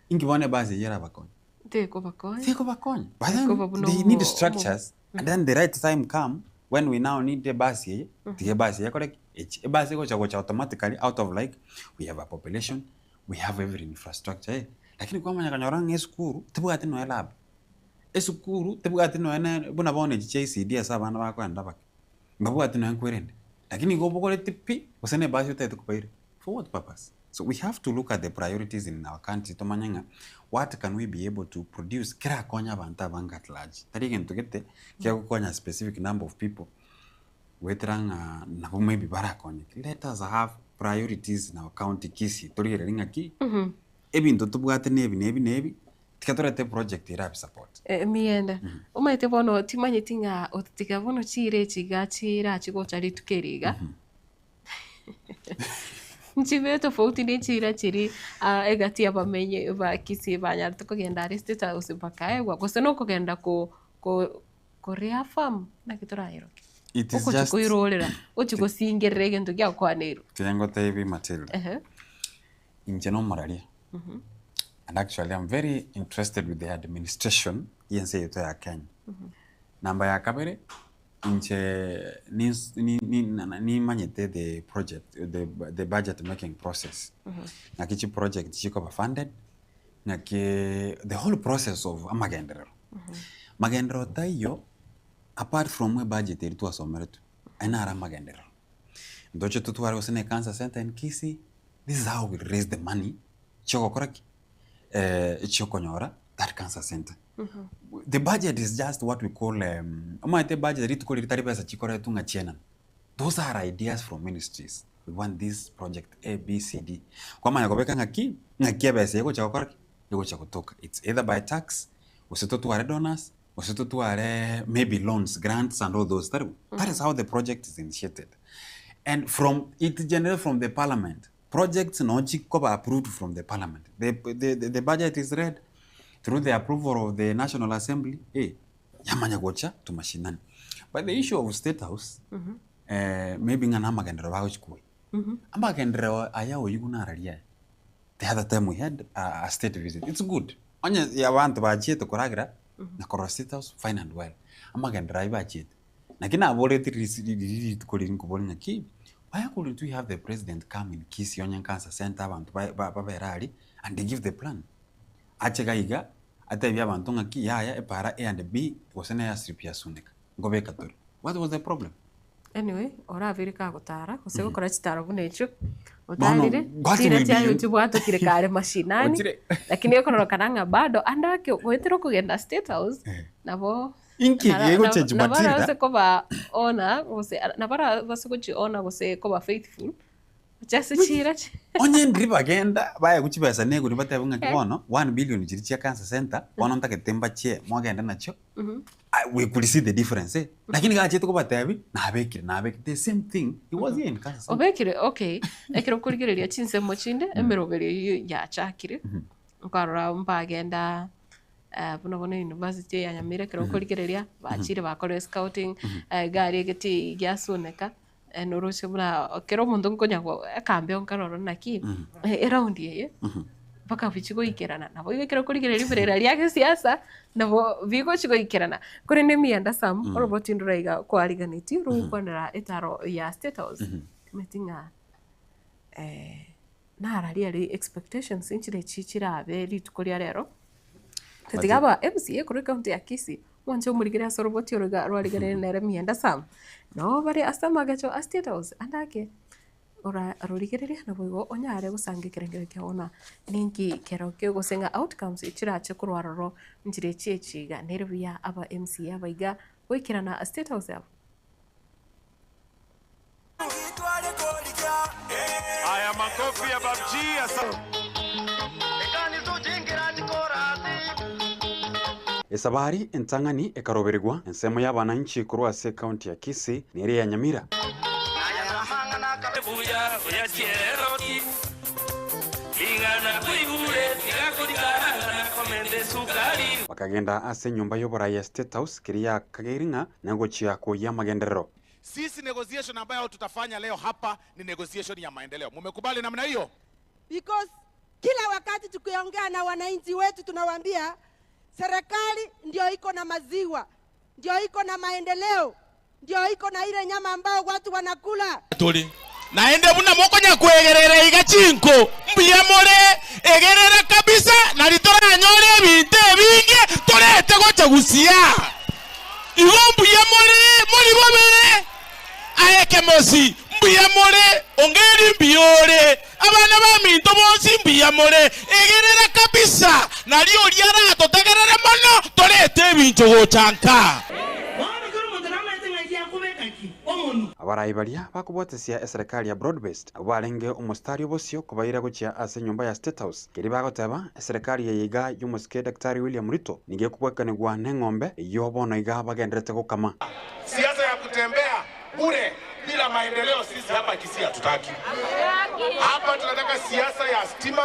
ingi bone basi yera bakonya teko bakonya but then they need structures and then the right time come when we now need the bus here the bus here correct a bus go cha automatically out of like we have a population we have every infrastructure lakini kwa manya kanyora esukuru tibwati no lab esukuru tibwati no ene buna bone JCD asa bana bakwenda bak mbabwati no nkwerende lakini go bokole tipi usene basi utete kupaire for what purpose? So we have to look at the priorities in our country to manyanga what can we be able to produce kira konya banta banga at large tari gento gete kya konya specific number of people wetranga na maybe barakonya let us have priorities in our county Kisii tori ringa ki ebintu tubwate nebi tikatorete project ira support mienda umaite bono timanyiti nga otitika bono chire chigachira chigochari tukeriga nchibe tofauti ni chira chiri egati abamenye ba Kisii banyar tukogenda State House bakaegwa gose no kugenda ko reaffirm na kitorahero it is just kuirolera ochigo singerere gento gya kwanero tengo tv Matilda injeno mararia and actually I'm very interested with the administration yense yeto ya Kenya namba ya kabere inche ni manyete the project the budget making process na kichi project chiko funded na ke the whole process of amagendero magendero tayo apart from we budget iri tuasomeretu ainara magendero ndocho tutuware usene cancer center in Kisii this is how we raise the money choko koraki chokonyora that cancer center the budget is just what we call the budget rit ko ritari pesa chikore tunga chena those are ideas from ministries we want this project A B C D kwa maana kobeka ngaki pesa yako chakora yako chakutoka it's either by tax usitotuare donors usitotuare maybe loans grants and all those that is how the project is initiated and from it generated from the parliament projects no chikoba approved from the parliament the budget is read through the approval of the National Assembly yamanya gocha to mashinani but the issue of State House maybe ngana magendero bawo chikui amagendero ayawo yuguna raria the other time we had a state visit it's good onya ya bantu bacheto koragira na koro State House fine and well amagendero ayibacheto nakina aboleti receipt kolin kubolinga ki why couldn't we have the president come in Kisii Onyan Cancer Center abantu baberari and they give the plan achegaiga atebya abantu ngaki yaya epara A and B wasene ya strip ya sunika ngobe katori what was the problem anyway ora virika gutara usego kora chitaro bunecho utalire tira cha YouTube watu kire kare mashinani lakini yako norokananga bado andake gwetero kugenda State House nabo inki yego cheji Matilda nabara koba ona gose nabara basukuchi ona gose koba faithful just chira onye ndri bagenda baya kuchibesa nego ni batebunga kibono 1 billion chiri cha cancer center bona ntake temba che mwagenda nacho we could see the difference lakini ga cheto ko batebi na beke the same thing it was in cancer obekire okay ekero kurigereria chinse mochinde emerobere ya chakire nkarora mbagenda buno university ya Nyamira kero kurigereria bachire bakore scouting gari egeti gyasoneka noroshe bula kero mundu nkonyago akambe onkaroro naki around ye baka bichigo ikerana nabo igekero kurigereria birera lyake siasa nabo bigo chigo ikerana kuri ne mienda sam robot induraiga kwariganiti rukwanira etaro ya State House metinga nara really expectations inchire chichira be litukoria rero tetigaba MCA kuri county ya Kisii mwanje umurigira soroboti oruga rwarigare nere mienda sam no bari asama gacho State House andake ora rurigereria na boigo onyare gusange kirengere kyona ninki kero kyo gusenga outcomes ichira che kurwaroro njire chechiga nerbiya aba MCA baiga wikirana State House yabo aya makofi ya babji asa esabari entangani ekaroberigwa ensemo y'abananchi kurwase county ya Kisii nere ya Nyamira bakagenda ase nyumba y'obora ya State House kiria kageringa nango chia ko ya magenderero Sisi negotiation ambayo tutafanya leo hapa ni negotiation ya maendeleo. Mumekubali namna hiyo? Because kila wakati tukiongea na wananchi wetu tunawaambia serikali ndio iko na maziwa, ndio iko na maendeleo, ndio iko na ile nyama ambao watu wanakula. Tuli naende buna mokonya kwegerera igachinko mbiyamore egerera kabisa na litora nyore binte binge torete gocha gusia igombu yamore muri bobere ayeke mosi mbiyamore ongeri mbiyore abana ba minto bonsi mbiyamore egerera kabisa na lio liara totegerere mono torete bincho gochanka. Abarai baria bakubwatesia serikali ya broad-based barenge umustari obosio kubaira guchia ase nyumba ya State House kiri bagoteba serikali ya yiga y'umuske Daktari William Ruto nige kubwekanirwa n'eng'ombe iyo bono iga bagenderete gukama. Siasa ya kutembea bure bila maendeleo sisi hapa Kisii hatutaki. Hapa tunataka siasa ya stima,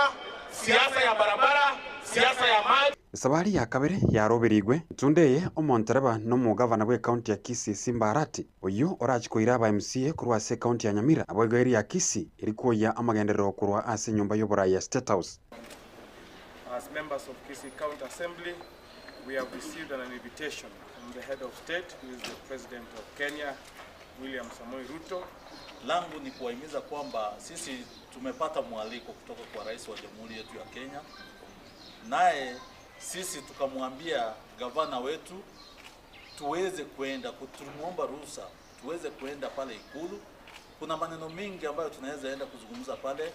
siasa ya barabara, siasa ya maji. Sabari ya kabere ya Roberigwe tundeye omontereba no mugavana bwe county ya Kisii Simbarati oyo orachi koira ba MCA kurwa se county ya Nyamira aboigeri ya Kisii ilikuwa ya amagenderero kurwa ase nyumba y'obora ya State House. As members of Kisii County Assembly, we have received an invitation from the head of state, who is the President of Kenya, William Samoei Ruto. Langu ni kuwahimiza kwamba sisi tumepata mwaliko kutoka kwa rais wa Jamhuri yetu ya Kenya, naye sisi tukamwambia gavana wetu tuweze kwenda, tumuomba ruhusa tuweze kwenda pale Ikulu. Kuna maneno mengi ambayo tunaweza enda kuzungumza pale,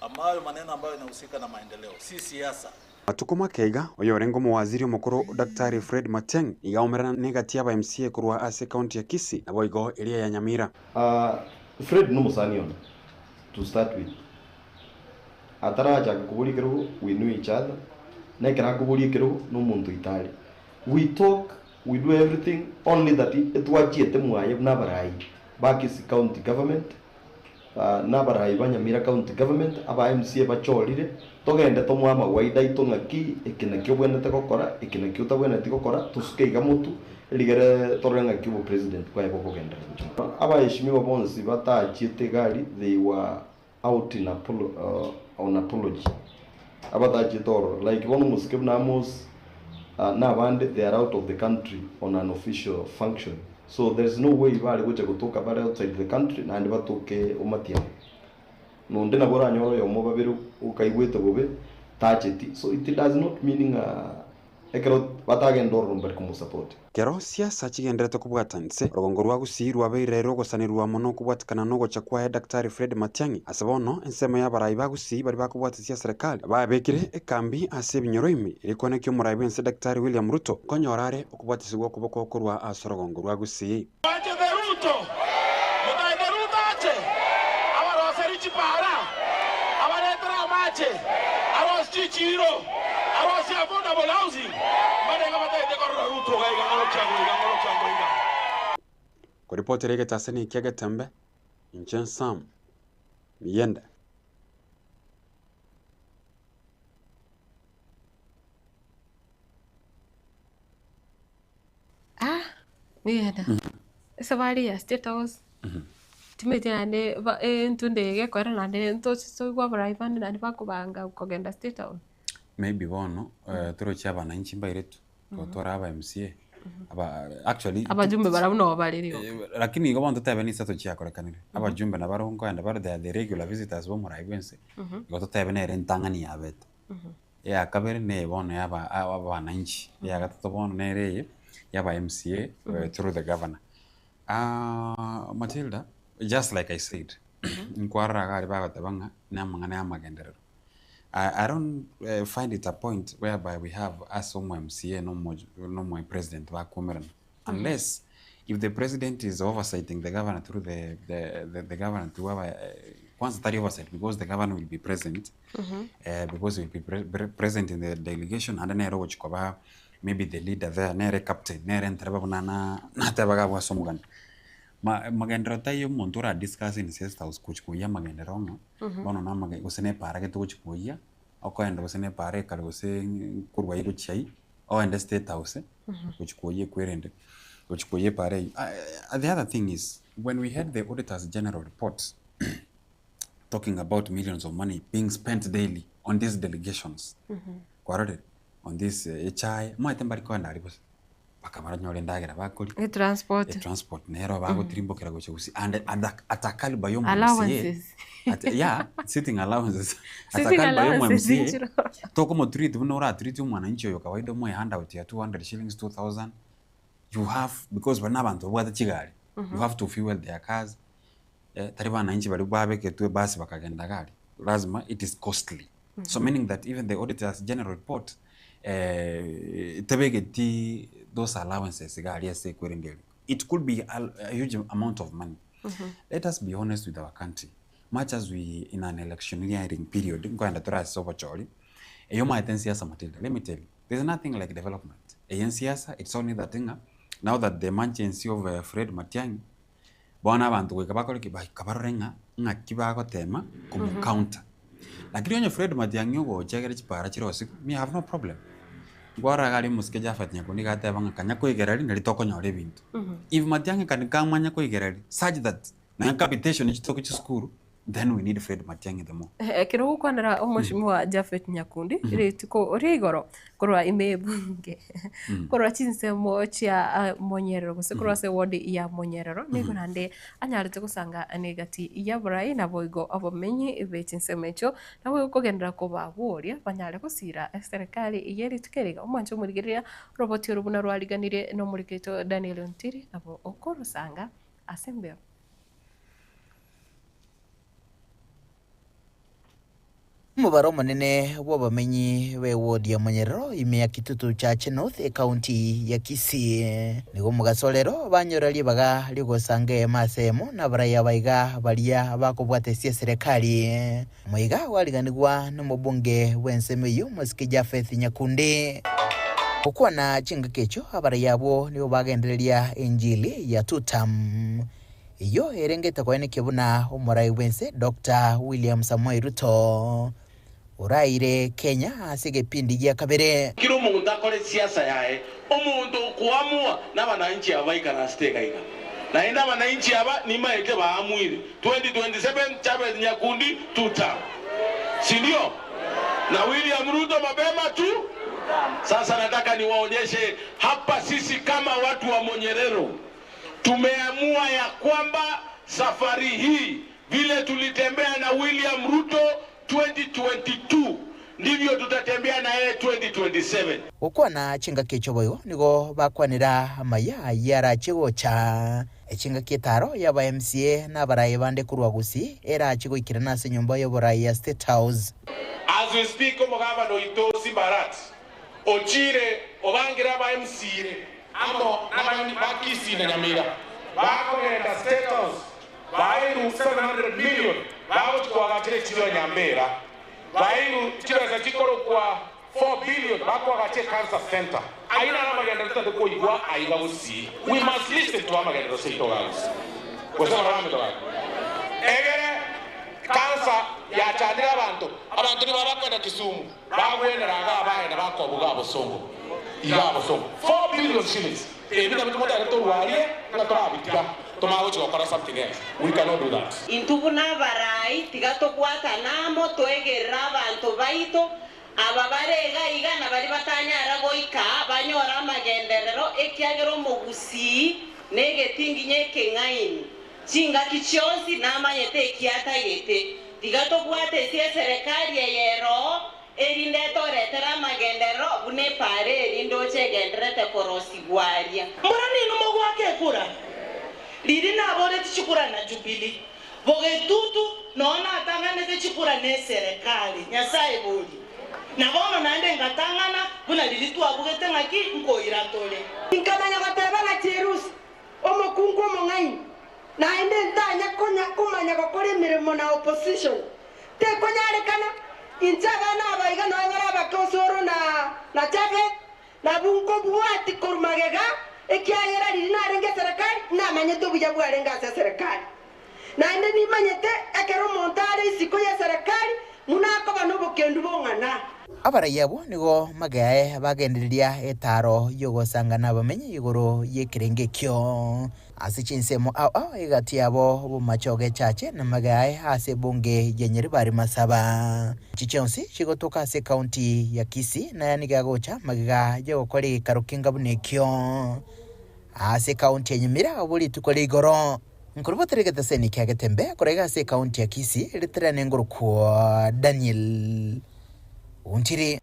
ambayo maneno ambayo yanahusika na maendeleo, si siasa. Atukuma keiga oyo rengo muwaziri mukuru Daktari Fred Matiang'i igaumera negati aba MCA kurwa ase county ya Kisii aboigo eria ya Nyamira. Fred no musaniona to start with. Ataraja kubulikero we know each other. Nekera kubulikero no muntu itali. We talk, we do everything, only that etwachiete mwaye nabarai ba Kisii county government. Nabarai ba Nyamira county government aba MCA bacholire togende tomwama waida itongaki ekinakyo bwenete gukora ekinakyo tabwenete gukora tusikeiga mutu ligere torenga kibo president kwa yabo kugenda njo aba yeshimiwa bonsi batachiete gari they were out in on apology aba tachitor like one muskim namos na bande they are out of the country on an official function, so there's no way bali gocha kutoka bali outside the country na ndiba toke umatia no ndena bora nyoro yo moba beru ukaigwete bobe tacheti, so it does not meaning ekero batagenda rumber kumu support kero siasa chigenderete kubwatanse rugongo rwa Gusii rwabeire rugosanirwa muno kubwatikana no gocha kwa Daktari Fred Matiang'i asabono ensema ya barai ba Gusii bari bakubwatisia serikali babekire ekambi ase binyoroimi irikone kyo murai bense Daktari William Ruto konyorare okubwatisibwa kuboko kurwa asorogongo rwa Gusii. Chichiro arosi affordable housing madenga batete korora Ruto gaiga ngolo chango iga ko report rege tasani kege tembe inchen sam miyenda miyenda sabari ya State House timejane ntundege kwera nande ntoso kwa braivan nande bakubanga ukogenda State House maybe bono turo chaba na nchi mbairetu ko tora aba MCA aba actually abajumbe barabuno baliriyo lakini ngo bantu tabe ni sato chiakorekanire abajumbe na barongo and bar the regular visitors bo muraibense ngo tabe ne rentangani yabeta ya kabere ne bono yaba aba nchi ya gatoto bono ne reye yaba MCA through the governor. Matilda, just like I said, nkwara gari bagotabanga namangana amagenderero. I don't find it a point whereby we have as some MCA no more president bakumerana, unless if the president is oversighting the governor through the governor to have once that oversight, because the governor will be present, because he will be present in the delegation, and then watch koba maybe the leader there, nere captain, nere entreba na tabaga wasomugana. Magendero tayo montura discussing State House kuchikuya magendero no bono na magendero usene para ke tuchikuya oko endo usene para kale use kurwa yiru chai o ende State House kuchikuye kwerende kuchikuye para. The other thing is when we had the Auditor's General report talking about millions of money being spent daily on these delegations, on this HI, mwaitemba kwa ndaribu. Bakamara nyole ndagira bakuri. Transport nero bago trimbo kera gochusi and atakali bayo allowances. Yeah, sitting allowances. Atakali bayo mwamsi. Toko mo treat unora treat mwananchi yo kawaida mwe handout ya 200 shillings 2000. You have because banabantu bwata chigari. You have to fuel their cars. Tariba na inchi bali babe ketwe basi bakagenda gari. Lazima it is costly. So meaning that even the Auditor's General report those allowances it could be a huge amount of money. Let us be honest with our country. Much as we in an electioneering period, let me tell you, there's nothing like development. It's only that thing. Now that the emergency of Fred Matiang'i, bona abantu wekabakole kibarenga nga kibako tema como counter. Lakini onye Fred Matiang'i go chegere chipara chirosi, me have no problem. Gwara gali musikeja fatnya kundi gata banga kanya ko igerali nalitoko nyore bintu. If Matiang'i kan kamanya ko igerali such that na capitation ichitoko chiskuru, then we need Fred Matiang'i the more. Kiro kwanera omushimwa Japhet Nyakundi ritiko rigoro korwa imebunge korwa chinsemo chia Monyerero gose korwa se wodi ya Monyerero nigo nande anyarite kusanga negati ya Brai na boigo abomenyi betinsemecho na boigo kogendera ko baburia banyare kusira serikali yeri tukeriga omwancho murigirira roboti rubuna rwaliganire no muriketo Daniel Ontiri abo okorusanga asembeo. Mubaro munene w'abamenyi we ward ya Monyerero ime Kitutu Church North county ya Kisii nigo mugasolero banyorali baga ligosange masemo na baraya baiga balia bakobwatesia serikali muiga waliganirwa n'umubunge w'ensemeyo Musikija Faith Nyakundi okwa na chinga kecho abaraya bo nibo bagendereria injili ya tutam iyo erengeta kwa kebuna umurai wense Dr. William Samoei Ruto uraire Kenya asige pindi ya kabere kiro mundu akore siasa yae omundu kuamua na wananchi abaika na steka ika naenda wananchi aba ni maete baamwire 2027 Chabet Nyakundi tuta si ndio na William Ruto mapema tu. Sasa nataka niwaonyeshe hapa sisi kama watu wa Monyerero tumeamua ya kwamba safari hii vile tulitembea na William Ruto 2022 ndivyo tutatembea na yeye 2027. Okwa na chinga kecho boyo nigo bakwanira maya yara chigo cha echinga kitaro ya ba MCA na baraye bande kurwagusi era chigo ikirana se nyumba yo baraye ya State House. As we speak omugamba no Ito Simbarat Ochire obangira ba MCA amo nabandi bakisi na Nyamira bakogenda State House bairu 700 million bawo twagachire chiro Nyambera bairu chiro za chikoro kwa 4 billion bakwagache cancer center aina na magenda tutatu ko igwa aiga usi. We must listen to amagenda sito guys kwa sababu ramito egere cancer ya chandira abantu ni babakwenda Kisumu bagweneraga abaenda bakobuga abosongo igabo songo 4 billion shillings ebina bitumuta reto walie na twabitika tomago chokora something else. We cannot do that. Intubuna barai tigato kwata namo toegerera abantu baito ababarega igana bari batanyara goika banyora amagenderero ekyagero mugusi negetinginye kengaini chinga kichonzi namanyete kiata yete tigato kwate sie serikali yero erindeto retera magendero bune pare erindo chegendrete korosigwaria murani numo gwake kura liri nabore tichikura na Jubilee bogetutu nona atangane tichikura ne serikali nyasaye boli nabono nande ngatangana buna liri twabugete ngaki nkoiratole inkamanya batebana tirus omokungu mongai na ende ndanya konya kumanya gukora imirimo na opposition te konyarekana injaga na baiga no bara bakosoro na chabe na bunko buati kurmagega ekiayera lina renge serikali na manyeto buja bwarenga sa serikali na ende ni manyete ekero montare isiko ya serikali munako bano bokendu bongana abaraia bo nigo magae bagendereria etaro yogosangana abamenyi igoro yekirenge kyo ase chinsemo ao igati yabo bumachoge chache na magae ase bunge yenyeri bari masaba chichonsi chigotoka ase county ya Kisii na yaniga gocha magiga yogokore karukinga bunekyo ase county ya Nyamira buli tukore igoro nkuruboterega taseni kyagetembe korega ase county ya Kisii litrane ngoro kwa Daniel Untiri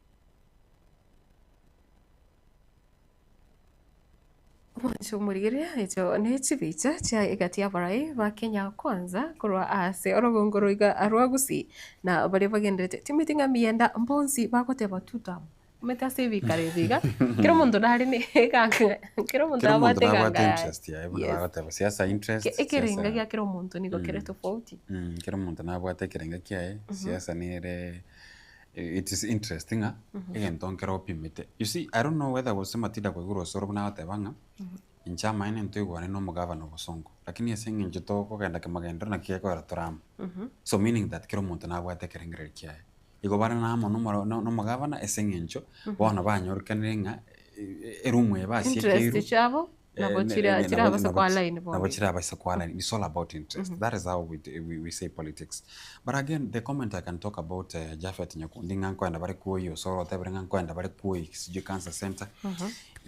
Murigiria echo ni chibicha cha igati abarai ba Kenya kwanza kurwa ase orogongoro iga arwagusi na bari bagendete timitinga mienda mbonsi bakoteba tutam meta sevi kareviga kero muntu nari ni kanga kero muntu abatega interest ya ibona siasa interest ekerenga ya kero muntu niko kere tofauti kero muntu nabwate kerenga kiae siasa nire it is interesting again tonkero opimite you see I don't know whether was matida kwa guru soro na watebanga inchama ine ntu igwane no mugavana bosongo lakini yasenga njito ko kenda kemagendera na kieko era toram so meaning that kero muntu nabwate kerengere kiae igobana na amo no mugavana esengencho bona banyorkanenga erumwe basi interest chavo nabo chira basa kwa line bo nabo chira basa kwa line it's all about interest that is how we say politics but again the comment I can talk about Japhet Nyakundi nganko enda bari kuyo soro tebere nganko enda bari kuyo siju cancer center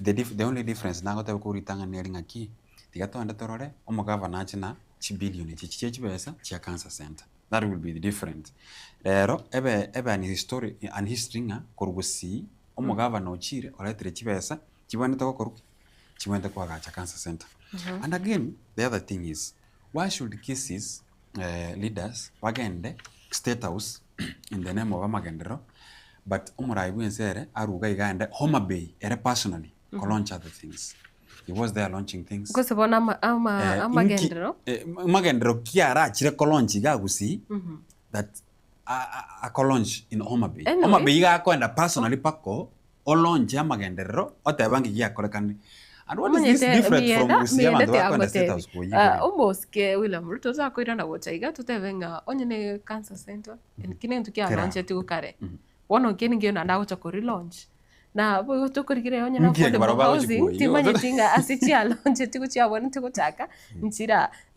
the only difference nango tebe kuritanga neringa ki tigato enda torore omugava nachina chibillion chichibesa chia cancer center that will be the different rero ebe an history nga korugusi omugava no chire oletere chibesa chibone to koruki chimwende kwa gacha cancer center and again the other thing is why should Kisii leaders wagende state house in the name of amagendero but umurai wensere aruga igande Homa Bay ere personally launch other things he was there launching things because bona amagendero magendero kiara chire launch gagusi that a launch in Homa Bay Homa Bay ga kwenda personally pako o launch amagendero otebangi yakorekani. And what is this different from Usiama ndo wako na state house kwa hiyo? Umoske William Ruto za kuira na wochaiga tutevenga onyene cancer center kine tukia launch tu kare wono kene ngio na ndawo chako relaunch na bo tukurigire onyene affordable housing timanye tinga asichia launch tu chia wona tu taka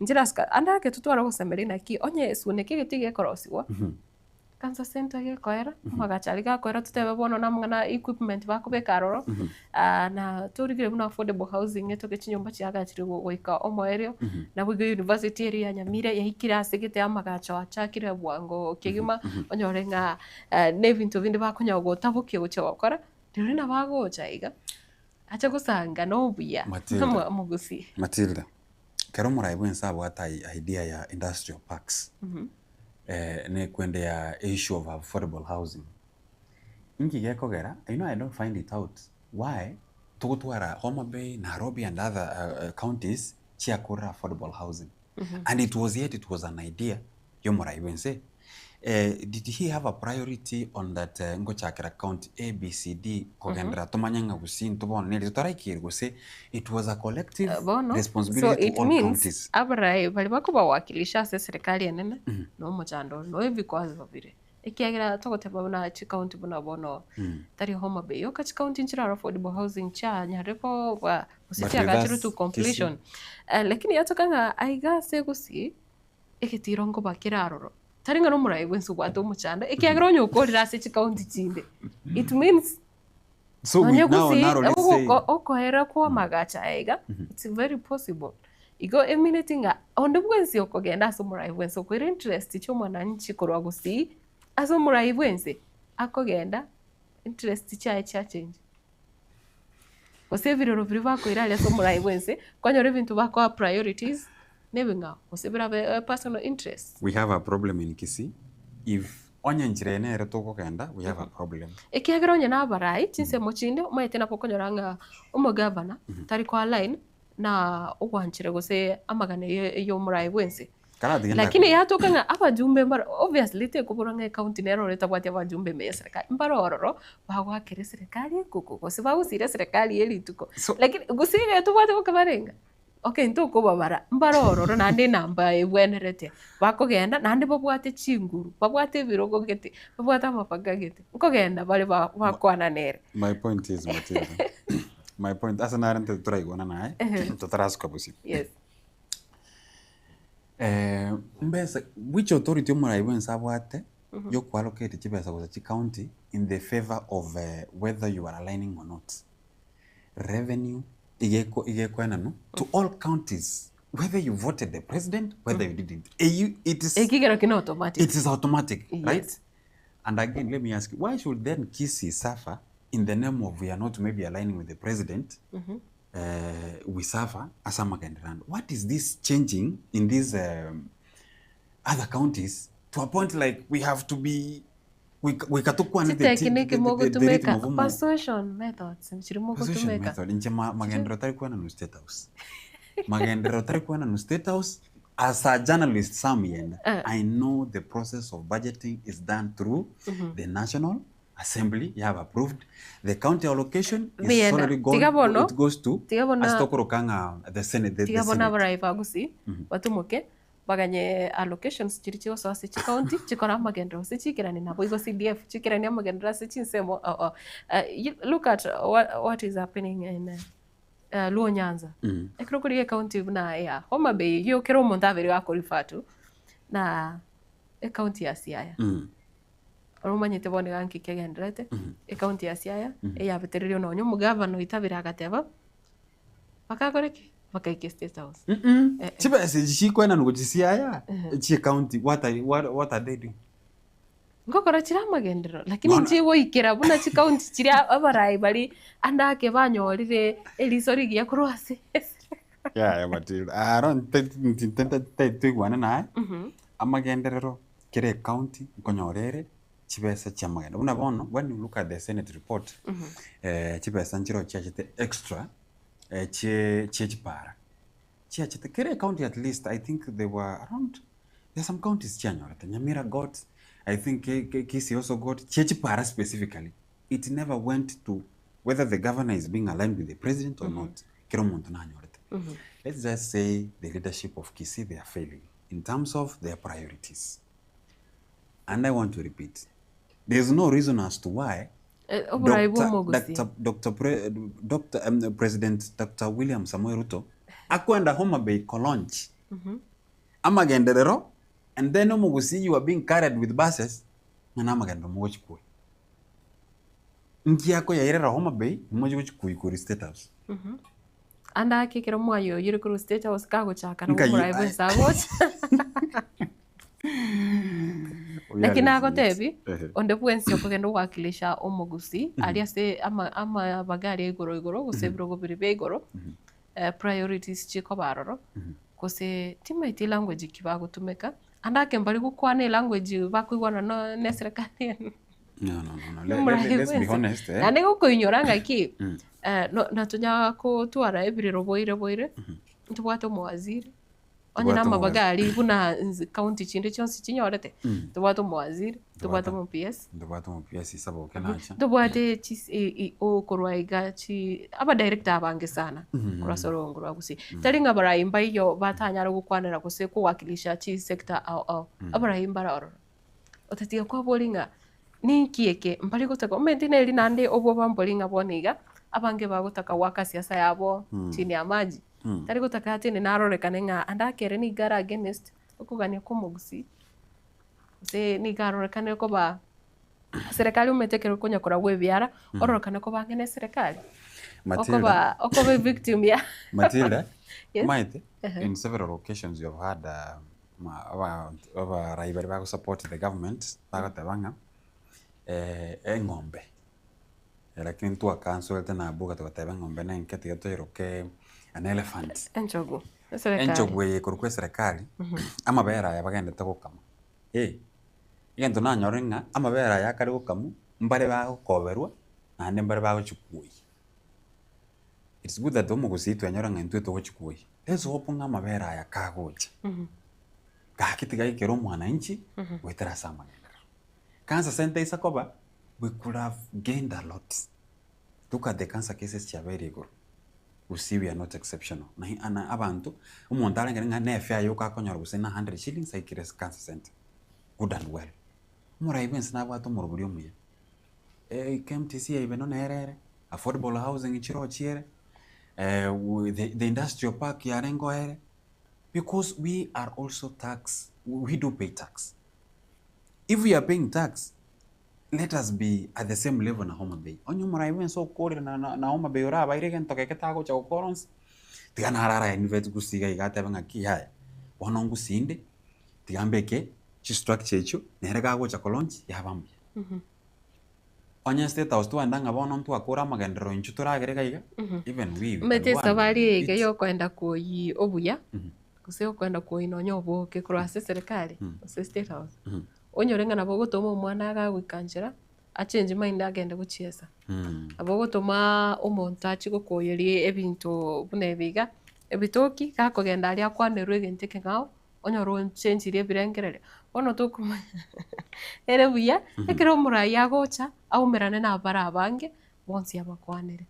njira ska andake tutwara kusemerina ki onye suneke getige korosiwa cancer center ge koera magachari ga koera tutebe bono na mwana equipment bakubeka roro na turigire muna affordable housing etoke chinyomba chiagachiri goika omoerio na bwigo university area Nyamira yahikira asegete amagacha achakire bwango kigima onyorenga nevinto vinde bakonya gotabuke uche wakora dirina bagocha iga acha gusanga no buya mugusi Matilda kero muraibu nsabo ata idea ya industrial parks ne kwende ya issue of affordable housing ingi gekogera I don't find it out why tugutwara Homa Bay, Nairobi and other counties chiakura affordable housing and it was an idea yomura iwense did he have a priority on that ngochakira county ABCD kogendra tomanyanga gusin tubon neli toraikir guse it was a collective responsibility so to all counties. So it means abrai bali bakuba wakilisha serikali enene no mochando no ebikwazo babire ikiagira togoteba na chi county buna bono tari Homa Bay yo kachi county nchira affordable housing cha nyarepo wa usitia gachiru to completion lakini yatokanga aiga segusi ikitirongo bakiraroro taringa no murai wensu bwato muchanda ikiagira onyokorira se chi county chinde it means so we now narrowly say okohera kwa magacha aiga it's very possible igo eminitinga onde bwensi okogenda so murai wensu ko interest cho mwananchi korwa gusi aso murai bwense akogenda interest cha change osebiroro priva ko irale so murai bwense kwanyore bintu bakwa priorities nebenga osebira personal interest. We have a problem in Kisii if onye njirene ere toko kenda we have a problem ekiagira onye na barai chinse mochinde maite na pokonyoranga umugavana tari kwa line na ugwanchire gose amagane yo murai bwense lakini yatokanga abajumbe mbara obviously te kuburanga county nero leta bwati abajumbe me serikali mbara ororo bagwa kere serikali kuko gose bagusire serikali eli tuko lakini gusire to bwati kukabarenga okay ntuko babara mbarororo nandi namba ebwenerete bakogenda nandi babwate chinguru babwate birogo gete babwate amapaga gete ukogenda bali bakwana nere. My point is Matilda. My point asa narente turaigona nae tutarasuka busi. Yes. Mbesa which authority omuraibu nsabwate yo allocate chibesa kuza chi county in the favor of whether you are aligning or not. Revenue igeko no to all counties, whether you voted the president, whether you didn't. It is automatic, yes. Right? And again, let me ask you, why should then Kisii suffer in the name of we are not maybe aligning with the president? We suffer as a Magenderand. What is this changing in these other counties to a point like we have to be we katukwa ni technique mogo tumeka persuasion methods mchirimogo tumeka method inje magendero tari kuana no state house magendero tari kuana no state house. As a journalist Sam I know the process of budgeting is done through the National Assembly. You have approved the county allocation is already gone. It goes to Astokorokanga the Senate. The Senate. Baraiva gusi watumuke baganye allocations chiricho so se county chikora magendro se chikirani na boigo CDF chikirani magendra se chinsemo. Look at what is happening in Luo Nyanza. Ekrokuri county na ya Homa Bay yo kero montaveri gako rifatu na county ya Siaya. Orumanyite bone ganki kegendrete county ya Siaya ya veteririo no nyo mugavano itabira gateba bakagoreki bakaike state house. Chiba se chikwena no Siaya chi county what are they doing? Ngokora chira magendero lakini njiwo ikira buna chi county chira abarai bali andake banyorire elisori ya kurwase. Yeah, Matilda. I don't think tuigwana nae amagenderero kire county konyorere chibesa cha magendo. Unabono when you look at the Senate report chibesa nchiro chachite extra chipara chachite kire county at least I think they were around there's some counties chanyorete Nyamira got I think Kisii also got chipara specifically. It never went to whether the governor is being aligned with the president or not. Kiro muntu nanyorete. Let's just say the leadership of Kisii, they are failing in terms of their priorities. And I want to repeat, there's no reason as to why President Dr. William Samoei Ruto akwenda Homa Bay Kolonji amagenderero and then you are being carried with buses na amagendero mochikwe nki yako yairera Homa Bay mochikwe kuri state house. Anda kikero mwayo yuri kuru state house kago chaka no muraibu sagoch. Lakini ako tebi onde puensi okugenda wakilisha omugusi aliase ama bagari igoro gusebro go biribe igoro priorities chiko baroro kose timaiti language kibago tumeka anda kembali gukwane language bakwigwana no neserikali. No. Let's be honest. Ane go inyoranga ki no tunya ko twara ebiriro boire tubwato mwaziri onye nama bagari buna county chinde chonsi chinyorete tubwato mwaziri tubwato mu PS sabo kenacha tubwate chi o korwaiga chi aba director abange sana kurasorongo rwagusi taringa barayimba iyo batanyara gukwanira kose ko wakilisha chi sector abarayimba raro otatiga kwa bolinga ni kieke mbali gutaka umentine eri nande obwo bambolinga boniga abange bagutaka waka siasa yabo chini ya maji tari gutaka ati ni narorekane nga andakere ni gara against okugania ko mugusi se ni garorekane ko ba serikali umetekero konya kora we biara ororekane ko bangene serikali Matilda okoba victim ya Matilda. Yes. Might in several occasions you have had raibari bago support the government bagatabanga ng'ombe lakini tu akanso tena buga tukateba ng'ombe na nketi gatoiroke an elephant enjogu ye kurukwe serikali amabera ya bagende tagukama igento nanyorenga amabera ya kari gukamu mbare bago koberwa na mbare bago chukui. It's good that omugusi twanyoranga ntwe to chukui let's hope nga amabera ya kagocha gakitiga ikero mwana inchi wetera sama cancer center isakoba we could have gained a lot. Look at the cancer cases cha very good. Gusii we are not exceptional. Na ana abantu umuntu arengera nga nefe ayo kakonyora gusena 100 shillings aikire cancer center. Good and well. Muraibensi nabwato muruburi omuye. KMTC ibeno nerere affordable housing ichiro chiere. The industrial park yarengo ere. Because we are also we do pay tax. If we are paying tax, let us be at the same level na Homa Bay. Onyo muraiben so kore na Homa Bay ora baire gen to keke tago cha korons. Tigana harara invest gusiga igate banga ki haya. Wanongu sinde tigambeke chi structure icho nerega go cha kolonji yabambi. Onya state house tu andanga bono mtu akora magendero inchutura gerega iga. Even we. Mete sabari ige yo kwenda kuyi obuya. Kuseo kwenda kuino nyobo ke kurase serikali. State house. Onyorenga nabo gutuma umwana agagwikanjira achange mind agende guchiesa abo gutuma umuntu achigo koyerie ebintu bunebiga ebitoki kakogenda ali akwanerwe genteke ngao onyoro change ire birengerere ono tukuma ere buya ekero murai agocha aumerane na bara abange bonsi abakwanere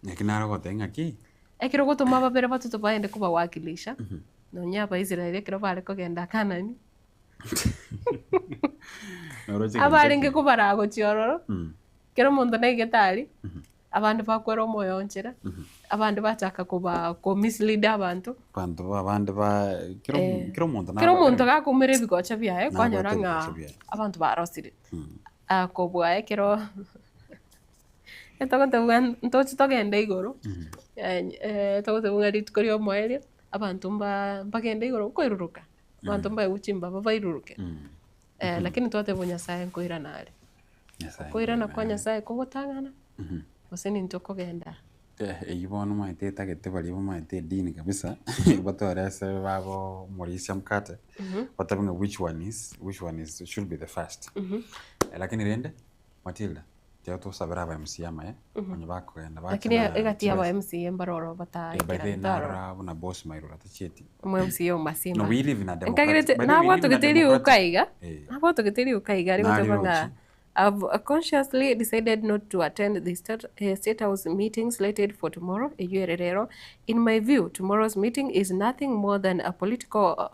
nekinaro gotenga ki ekero gutuma babere batuto baende kuba wakilisha nonya ba Israeli ekero bare kogenda Kanani abaringe kubarago chiororo kero muntu negetari abantu bakwera omoyonchera abantu bataka kuba ko mislead abantu abandi ba kero muntu gakumire bigocha byae kwanyora nga abantu barosire akobwa ekero etogote bwan ntochi togende igoro etogote bwan ritkorio moerio abantu bagende igoro koiruruka abantu mbaye uchimba babairuruke lakini twate bonya sae nkoira nare koira na kwanya sae kogotangana oseni ntoko genda ibono maite tagete bali bo maite dini kabisa batore se babo morisha mkate batabanga which one is should be the first lakini rende Matilda Tiato sabera ba MC ama onye bakogenda lakini egati aba MC mbaroro bata ndara na boss mairura tacheti MC yo masima no we live in a democracy nkagirete nabwato geteri ukaiga nabwato geteri ukaiga ari gotebanga I've consciously decided not to attend the state house meeting slated for tomorrow. In my view, tomorrow's meeting is nothing more than a political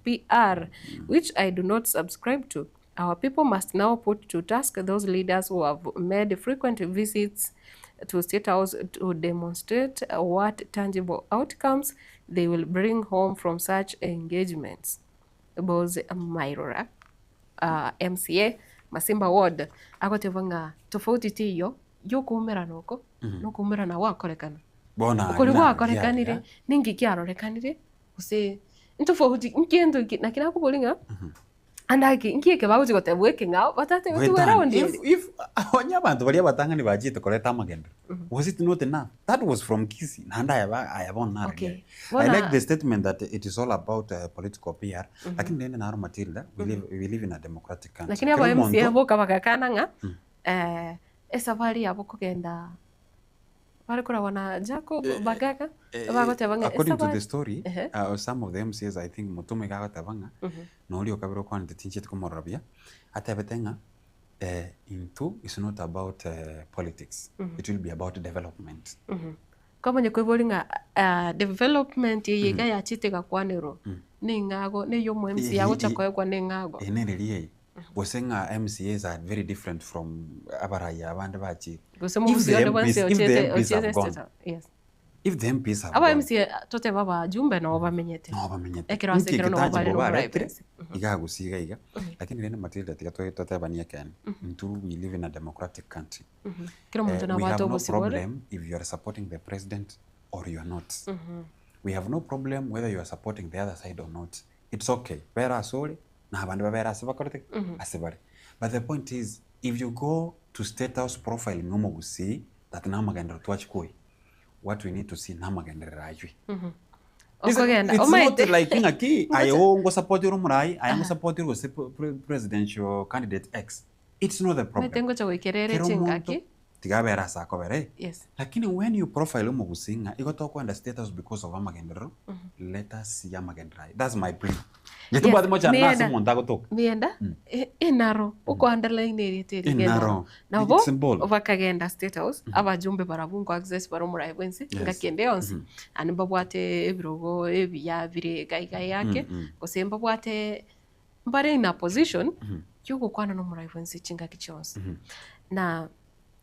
PR, which I do not subscribe to. Our people must now put to task those leaders who have made frequent visits to State House to demonstrate what tangible outcomes they will bring home from such engagements. Both Mairora, MCA, Masimba Ward, agotevanga tofauti tiyo yo kumera noko no kumera na wakorekana bona ukuri wakorekanire ningi kyarorekanire use ntofauti nkendo na kina kubolinga andaki nkieke baguzi gotebweke ngao batate tu around if onya bantu bali batangani bajite koleta magendo was it not enough that was from Kisi nanda I have on now okay. I like the statement that it is all about political PR lakini nene na Matilda we live in a democratic country lakini abo MC abo kabakakana nga esa bali abo kugenda bali kora wana Jacob bagaka bagotebanga according to the story some of the MCs I think mutume gagotabanga no uli okabiro kwa ntitinchite kumorabia atabetenga into is not about politics it will be about development kama nye kwevolinga development yiga ya chitega kwanero ningago ne yo mu MC yago chakoye kwa ningago eneriye Bosenga MCAs are very different from abaraya abandi bachi if the MPs have aba MCA tote baba jumbe no bamenyete ekero asekero no bali no right igagusiga iga lakini rene Matilda tikatote bania can we live in a democratic country kero muntu na watu no problem if you are supporting the president or you are not we have no problem whether you are supporting the other side or not it's okay pera sole na abantu babera asebakorete asebare but the point is if you go to State House profile ngomo gusi that namaganda twachikoi what we need to see namagendera ajwi it's not like ngaki ayo ngo support urumurai ayo support uru presidential candidate X it's not the problem metengo cha wekerere chingaki tigabera sako bere yes lakini when you profile umugusinga igoto kwenda status because of amagendero let us see amagendrai. That's my plea. Nyetumba moja na simu ndago tok. Mienda inaro uko underline eri inaro. Na bo vakagenda State House abajumbe barabungo access baromura wensi ngakende onsi ani babwate ebirogo ebiya bire gaigai yake kosemba bwate mbare in a position yuko kwana no mura wensi chinga kichonsi na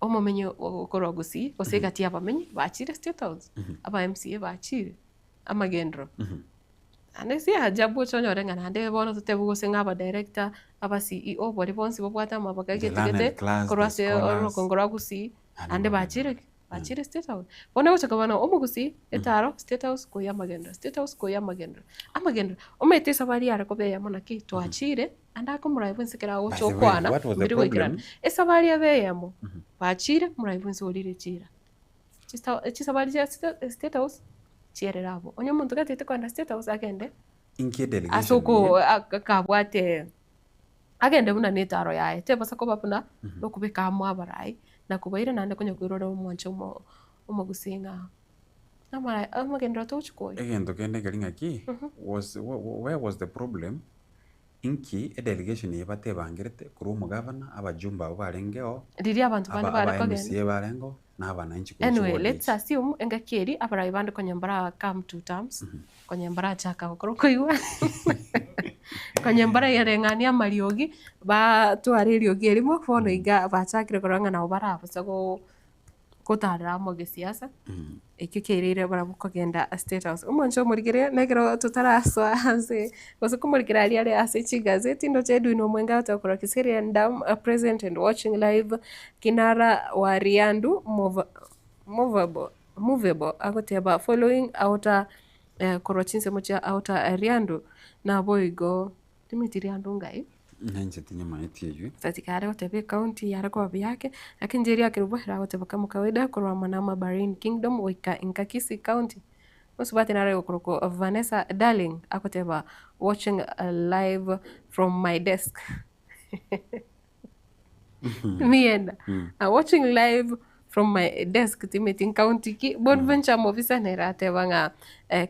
omomenyo okorogusi kosegati abamenyi bachire State House aba MCA bachire amagendro ane si ajabu chonyo renga nande bono tutebu gosenga aba director aba CEO bori bonsi bobwata mabagage tigete korwase oro kongora gusi ande bachire State House bona ucha kabana omugusi etaro State House ko yamagendro State House ko yamagendro amagendro omete sabari ara ko beya mona ki to achire anda ko muraibu kera ocho kwana biri wikirana esabari abeyamo bachire muraibu nsolire chira chisabari ya State House chiererabo onyo muntu gatete kwanda State House agende inkie delegation asoko akabwate agende buna netaro yae te basa ko bapuna lokubeka mwabarai na kubaira nande konyo kwirora omwancho omugusinga amara amagendo to chukoi egendo kende galinga ki where was the problem inki delegation yebate bangirete kuri umugavana abajumba barengeo riri abantu bandi barakogenda barengo n'abana inchi kwa anyway let's assume engakeri abarai bandi konyambara come two terms konyambara chaka okoroko iwa konyambara yarengania mariogi ba twareriogi erimo fono iga bachakire koranga na obara basago kotarira mo gesiasa ikikirire barabukogenda State House umoncho murigire negero tutaraswa hanze bose kumurigire ali ase chigazeti ndo chedu ino mwenga utakora kisiri ndam present and watching live kinara wa Riandu movable agoteba following outer korochinse mocha outer Riandu na boigo timitiri andu ngai nanje tinyama etiyo satikare otebe county yarako byake lakini njeri yake rubahira otebe kama kawaida kwa manama Bahrain Kingdom wika Nkakisi County musubate nare okoroko Vanessa Darling akoteba watching live from my desk mienda watching live from my desk timeting county ki Bonventure officer nerate banga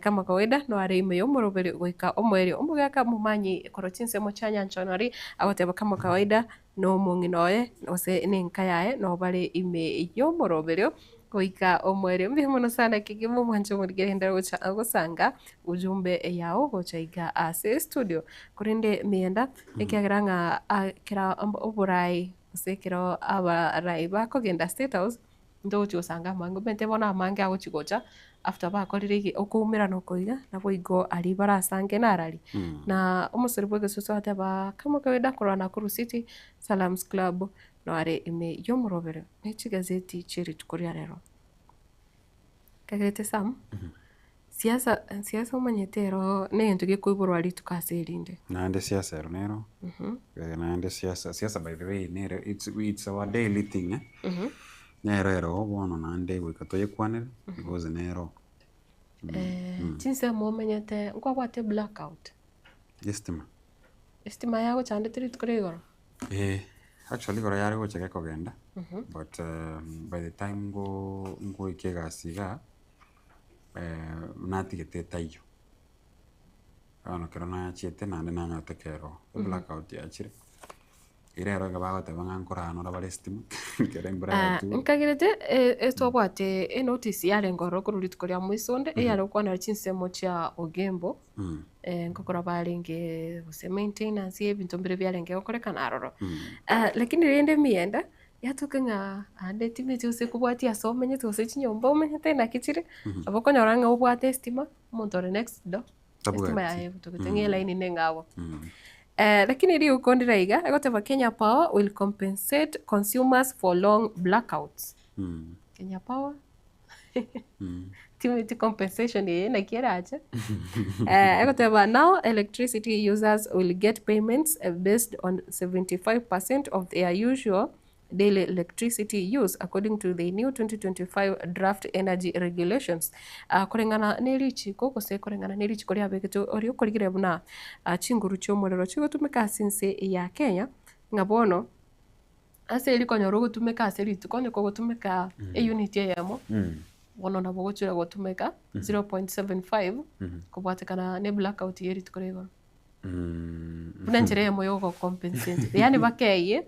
kama kawaida no are ime yomorobere wika omweri omugaka mumanyi korochinse mochanya nchonori awateba kama kawaida no munginoye ose nenkayae no bare ime yomorobere wika omweri mbihono sana kigimu mwancho murigenda gusanga ujumbe yao gochaiga ase studio kurinde mienda ekiageranga kira oburai sekiro abarai bakogenda State House ndo usanga mango bente bona mange ago chigocha after ba korire okumira no koiga na boigo ali barasange narali na umusori bwege soso ataba kama kawaida korana kuru City Salams Club no are ime yomurobere nechi gazeti chiri tukoria rero kagete sam siasa umanyetero nento gikuiburu ali tukaserinde nande siasa nero nande siasa by the way nero it's our daily thing nero bono nande wikatoye kwanere because nero tinse momenyete ngwabwate blackout estima yago chande tiri tukorego actually goro yari go cheke kogenda but by the time go ikega siga natigete tayo ano kero na chiete nande na ngatekero blackout ya chire irero gabago te bangankora no rabalestima kerembra tu nkagirete esto bwate e notice yale ngoro kururi tukoria muisonde yale kwana chinsemo cha ogembo nkokora balenge use maintenance ebintu mbere byalenge okorekana aroro lakini rende mienda yatokenga ande timete use kubwati asomenye tose chinyomba umenye tena kichire abokonyoranga ubwate estima montore next do estima ya tukutenge line nengawo lakini ri ukondira iga agoteba Kenya Power will compensate consumers for long blackouts Kenya Power timete compensation na kieraje agoteba now electricity users will get payments based on 75% of their usual daily electricity use according to the new 2025 draft energy regulations kurengana nerichi koko se kurengana nerichi kuri abeketo ori ukorigire buna chinguru cyo murero cyo tumeka sinse ya Kenya ngabono ase iri konyo rogo tumeka ase ri tukonyo kogo tumeka e unit yamo wono na bogochura gotumeka 0.75 kubwatekana ne blackout yeri tukorego buna njere ya moyo go compensate yani bakeye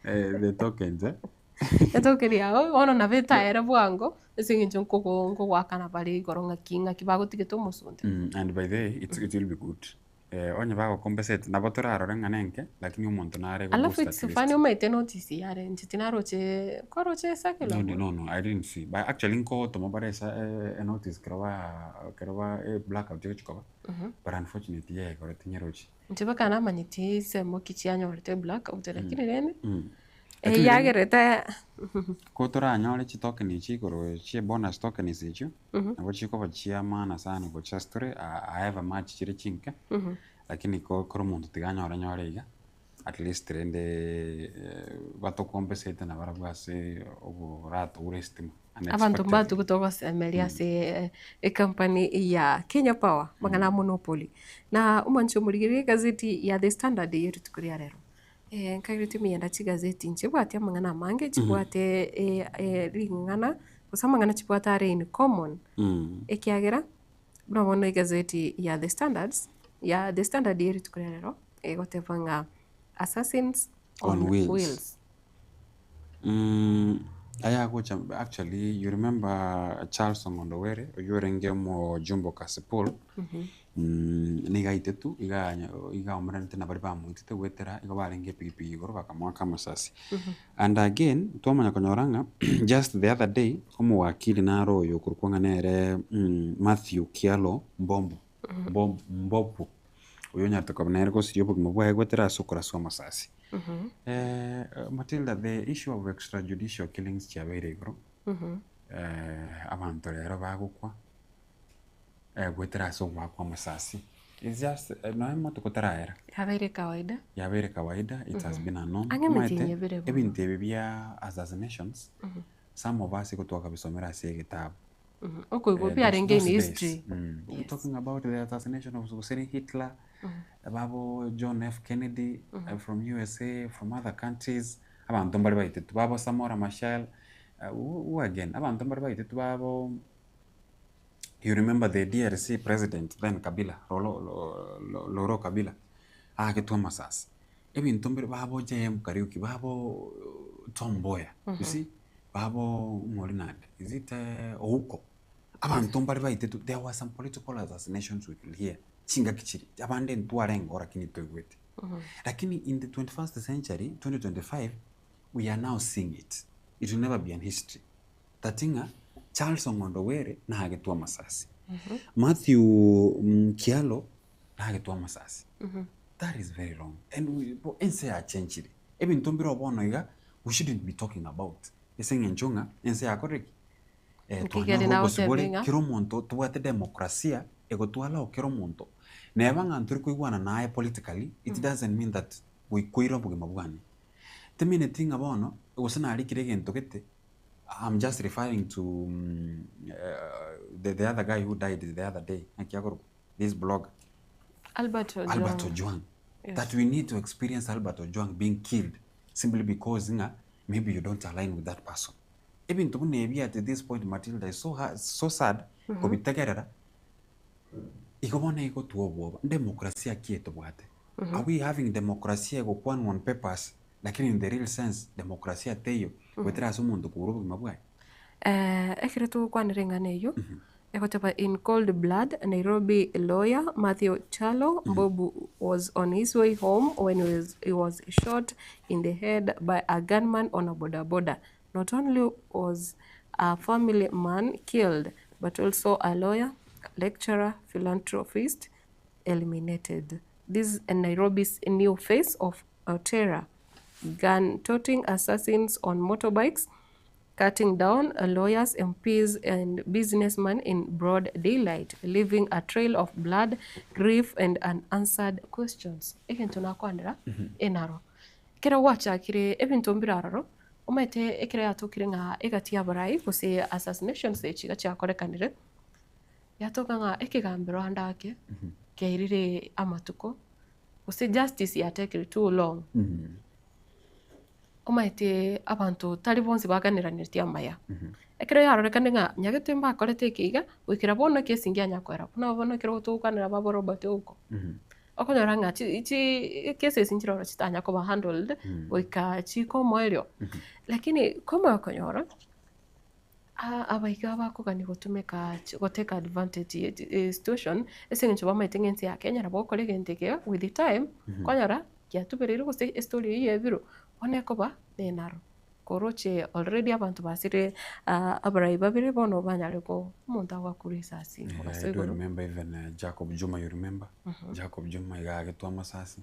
the tokens etokeri yao wono na betaera bwango esinginjo nko wakana bali goronga kinga kibago tigeto musunde and by the way it will be good onye bago compensate na botora arora nenke lakini umuntu nare go alafu sifani umaite notice yare nchitina roche koroche sakelo no I didn't see but actually nko to mobaresa a notice krawa blackout yochikoba but unfortunately yeah ko tinyerochi ntiba na manyiti semo kichianyo orete blackout lakini rene yagereta ko tora nyore chi token ichi koro chi bonus token ichi nabo chi ko bachia mana sana ko chastore I have a match chiri chinke lakini ko mundu tiganyora nyore iga at least rende bato compensate na barabase obo rato urestim abantu mbatu kutoka Melia se company ya Kenya Power magana monopoly na umancho murigire gazeti ya The Standard yetu tukuria rero nkagiriti miyenda chigazeti nchibwate mangana mange chibwate ringana kusa mangana chibwate are in common ekiagera brabona gazeti ya The Standard yetu tukuria rero gotevanga assassins on wheels. Aya gocha actually you remember Charles Ongondowere yorenge mo Jumbo Kasipul niga itetu iga omrante na bari bamwitite wetera iga barenge pipi goro bakamwaka masasi and again twamanya konyoranga just the other day omo wakili na royo kurkwanga nere Matthew Kialo Mbombo uyo nyarta kabnere ko siyo bugmo bwa wetera sokora so masasi Matilda, the issue of extrajudicial killings chabere gro abantu rero bagukwa gwetera so wakwa masasi it's just no emoto kotaraera yabere kawaida it has been a norm ebinte bibia assassinations some of us kutoka bisomera se gitabu pia renge in history talking about the assassination of Hitler babo John F. Kennedy from USA, from other countries abantu mbari baitetu babo Samora Machel who again abantu mbari baitetu babo you remember the DRC president then Kabila Loro Kabila aketwa masasi ebintu mbari babo JM Kariuki babo Tom Mboya you see babo Morinade is it Ouko abantu mbari baitetu there were some political assassinations we could hear chinga kichiri abande ntwarengo lakini twegwete lakini in the 21st century 2025 we are now seeing it will never be an history tatinga Charles Ongondowere na hagetwa masasi Matthew Kialo na hagetwa masasi that is very wrong and we ense a change it even tombiro bono iga we shouldn't be talking about esenga nchonga ense a correct kiro monto tuwate demokrasia ego tuala okero monto neba nganturi kuigwana nae politically it doesn't mean that we kuiro buge mabwane the minute thing abono usana ali kirege ntokete I'm just referring to the other guy who died the other day akiagoro this blogger Albert Ojwang yes. That we need to experience Albert Ojwang being killed simply because maybe you don't align with that person even to nebi at this point Matilda is so sad kubitegerera ikobona iko tuobo demokrasia kieto bwate are we having democracy go kwan on papers lakini in the real sense demokrasia teyo wetera sumuntu kurubu mabwa ekretu kwanrenga neyo ekoteba in cold blood Nairobi lawyer Matthew Chalo Mbobu was on his way home when he was shot in the head by a gunman on a boda. Not only was a family man killed but also a lawyer, lecturer, philanthropist eliminated. This is Nairobi's new face of terror. Gun-toting assassins on motorbikes, cutting down lawyers, MPs, and businessmen in broad daylight, leaving a trail of blood, grief, and unanswered questions. Eken tunakwandira enaro. Kira wacha kire ebintu mbirararo. Umaite ekire yatukire nga egatia barai kuse assassinations echiga chakorekanire. Yatoka nga ekigambiro handake keirire amatuko. Kuse justice yatekire too long. omaete abantu tari bonsi baganiranirtie amaya ekero yarorekane ng'a nyagetemba akorete ikiiga gwikira bono kesingi anyakwera buna bono ekero tugukanira babo Robert uko okonyora ng'a ichi cases nchiroro chitanya kuba handled goika chiko moerio lakini koma okonyora abaiga bakugani gutumika guteka advantage situation esinge bamaite ngensi ya Kenya nabo kore genteke with the time konyora kiatubirire guse story iyi ebiro oneko ba nenaro koroche already abantu basire abarai babiri bono banyare ko umuntu agwakurisa asi I do remember even Jacob Juma, you remember? Jacob Juma igagetwa masasi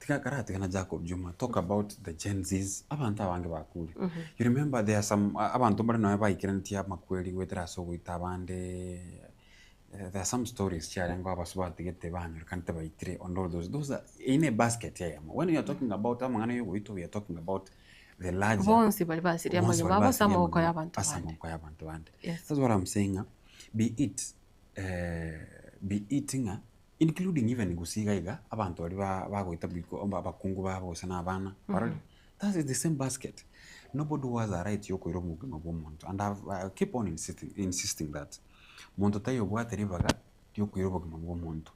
karate kana Jacob Juma talk about the Gen Zs abantu abange bakuri you remember there are some abantu bari nawe bayikirantia makweli wetera so witabande there are some stories sharing ngo abasubategete banyu kante bayitire on all those are in a basket here when you are talking about amangana yo wito we are talking about the larger bonsi bali basiri amanyuma abasamoko y'abantu bande that's what I'm saying be it including even gusiga iga abantu bari bagwita biko abakungu babo sana abana that is the same basket. Nobody was a right yoko iro mugima bw'omuntu and I keep on insisting that muntu tayo bwateri baga yoko iro mugima bw'omuntu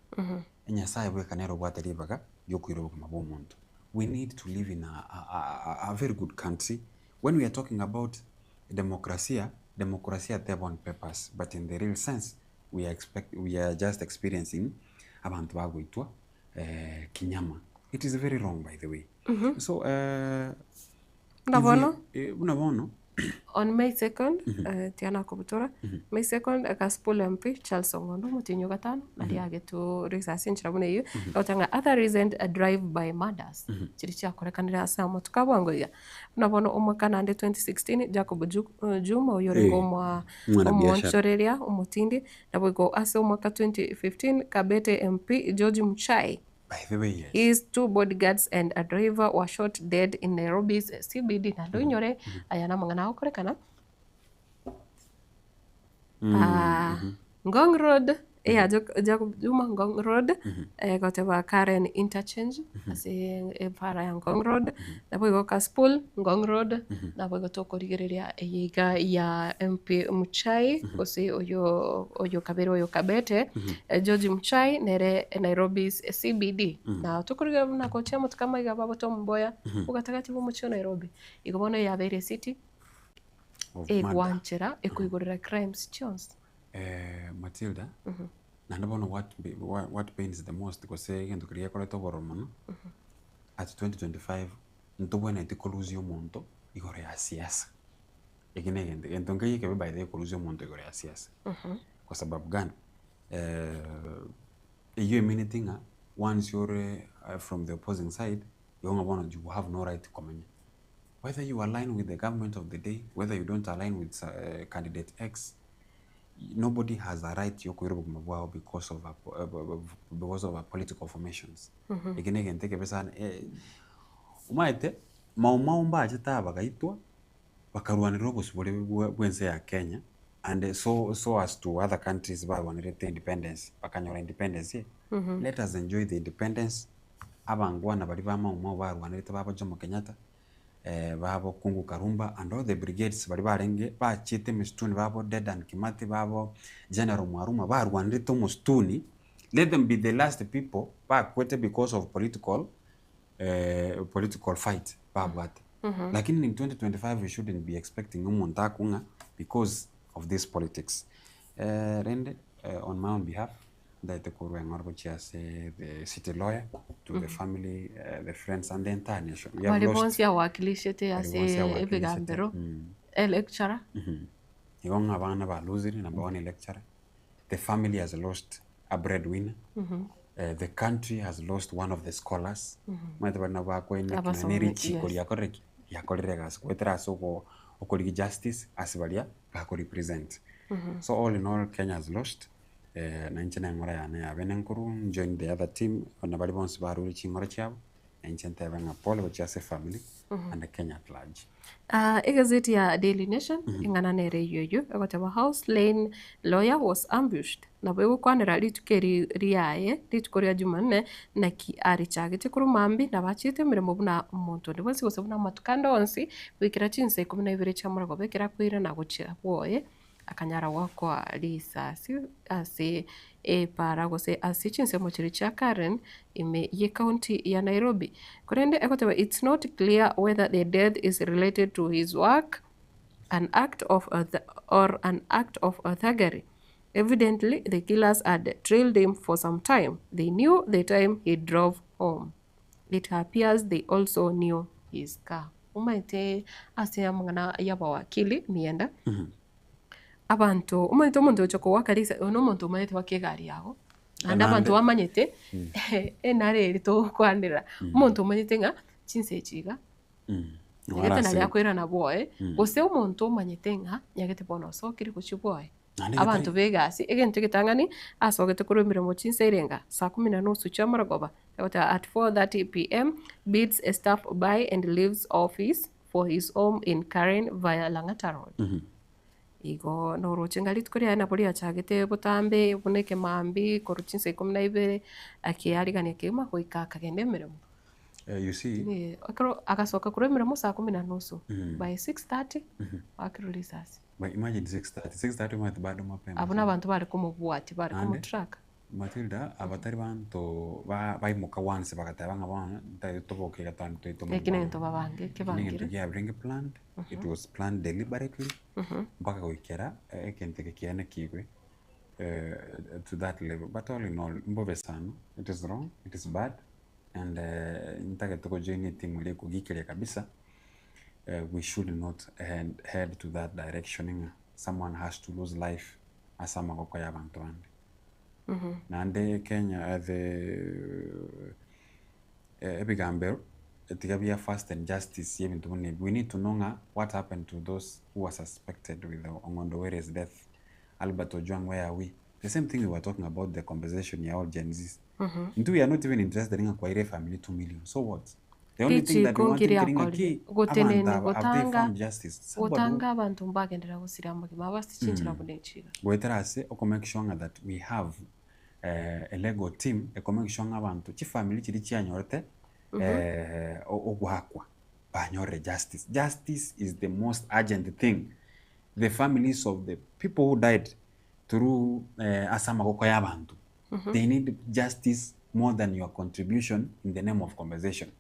enyasaye bwe kanero bwateri baga yoko iro mugima bw'omuntu. We need to live in a very good country. When we are talking about democracy have on papers, but in the real sense we are just experiencing abantu bagwitwa kinyama. It is very wrong, by the way. So unabono on May 2nd Tiana Kobutora May 2nd Gospel MP Charles Ongondo mutinyo gatano nali agetu research nchirabune iyo otanga other recent drive-by murders chiri cyakorekanira asamo tukabwangoya unabono umwaka 2016 Jacob Juma uyorengo omwanchoreria umutindi nabwo ase umwaka 2015 Kabete MP George Muchai. By the way, yes. His two bodyguards and a driver were shot dead in Nairobi's CBD. Na ndonyore ayana mangana okorekana. Ngong Road, Jacob Juma Ngong Road, goteba Karen Interchange, ase para ya Ngong Road, nabo go Kaspul Ngong Road, nabo go tokorigereria yiga ya MP Muchai, ose oyo Kabere oyo Kabete, George Muchai nere Nairobi's CBD. Na tokoriga na kocha mutu kama iga babo Tomboya, ugatagatifu mucho Nairobi. Igobona ya Very City. Wanchera ekuigorera crimes chance. Matilda, na ndabona what pains the most because ngendo kriya kole to boromano at 2025 ntobona itikoluzi omuntu igore ya siasa ikinegende entonga yike by the koluzi omuntu igore ya siasa kwa sababu gani you meaning once you're from the opposing side you have no right to comment whether you align with the government of the day, whether you don't align with candidate X. Nobody has a right to because of political formations. Again, take a person. Umaite mau mbaje ta bagaitwa bakaruanira gusubore bwense ya Kenya and so as to other countries bawanirete independence bakanyora independence. Let us enjoy the independence. Abangwana bali ba mau baruanirete baba Jomo Kenyatta. Babo Kungu Karumba and all the brigades bari barenge bachite mistuni babo Dead and Kimathi babo General Mwaruma barwanirito mustuni. Let them be the last people bakwete because of political fight babwate. Lakini in 2025 we shouldn't be expecting umuntu akunga because of this politics. Rende on my own behalf that the city lawyer to the family, the friends and the entire nation. We have lost. A lecturer. Number one lecturer. The family has lost a breadwinner. The country has lost one of the scholars. Justice as represent. So all in all, Kenya has lost. Join the other team on the Balibons Baru Chingora Chiao and Chentavanga Polo, which is a family. and the Kenya at large. Egazeti ya Daily Nation ing'ananere yoyo egoteba House Lane lawyer was ambushed na bwego kwanera litukeri riaye litukoria Jumanne na ki ari chagete kuru mambi na bachite mirimo buna omonto ndi bose gose buna matukanda onsi wikira chinse 12 cha murago bekira kwira na guchira boye akanyara wakwa risasi ase para gose ase chinse mochiri cha Karen ime ye county ya Nairobi kurende ekoteba it's not clear whether the death is related to his work an act of thuggery. Evidently the killers had trailed him for some time. They knew the time he drove home. It appears they also knew his car. Umaite ase amangana yaba wakili nienda abantu umuntu omuntu choko wakalisa ono muntu umaite wakegari yago anda abantu wamanyete enare rito kwandira umuntu umanyete nga chinse chiga ngete na yakwera na boy gose umuntu umanyete nga nyagete bono sokiri kuchiboy abantu begasi egento gitangani asogete kurumira mu chinse irenga saa 10:30 cha maragoba at 4:30 p.m. bids a staff by and leaves office for his home in Karen via Langata Road. Igo no ruchinga litkoria na polia chagete butambe buneke mambi koruchinse 12 akiarigania kema hoika kagende miremo. You see akasoka kuremera mu saa 10:30 by 6:30 akirulisasi. But imagine 6:30 mwati bado mapema. Abuna abantu bari kumubwati bari kumutrack. Matilda abatari bantu baimuka once bakatabanga bana toboke gatanu toitomo. Ekine nto babange kebangira. Yeah, bring a plan. It was planned deliberately. Baka goikera ekenteke kiana kigwe to that level. But all in all, mbove sana. It is wrong. It is bad. And nitaka tuko join team ile kugikelia kabisa. We should not head to that direction. Someone has to lose life asama kwa ya bantu bandi. Nande Kenya ebigambero etigabia fast and justice yebintu bune. We need to know what happened to those who were suspected with the Ongondo Were's death. Albert Ojwang, where are we? The same thing we were talking about the conversation ya all Gen Zs. We are not even interested in acquiring family 2 million. So what? The only thing that we want to bring a key have they found justice. Gotanga abantu mbagendera gusiramba mabasi chinjira bunechiga. Gweterase oko make sure that we have a legal team eko make sure abantu chi family chiri chianyorete ogwakwa banyore justice. Justice is the most urgent thing. The families of the people who died through asama koko yabantu. They need justice more than your contribution in the name of conversation.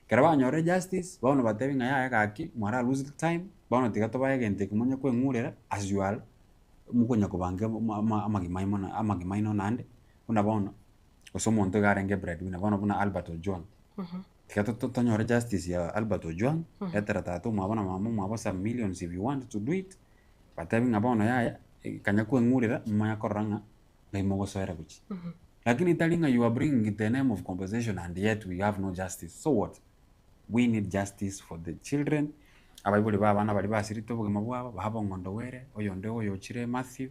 Karaba nyore justice, baono batebi ngaya kaki, mwara lose time, baono tigato baye gente kumonya kwe ngurera as usual. Mukonya kubange amagimaino nande. Una baono osomo onto garenge breadwinner, baono buna Albert Ojwang. Tigato to nyore justice ya Albert Ojwang, etera tato mwabona mamu mwabasa millions if you want to do it. Batebi ngabaono ya kanya kwe ngurera mmanya koranga ngaimogo soera kuchi. Lakini talinga you are bringing the name of conversation and yet we have no justice. So what? We need justice for the children. Abaibuli bana bali basirito bugema bwabo bahaba Ngondo Were oyonde oyochire Matthew.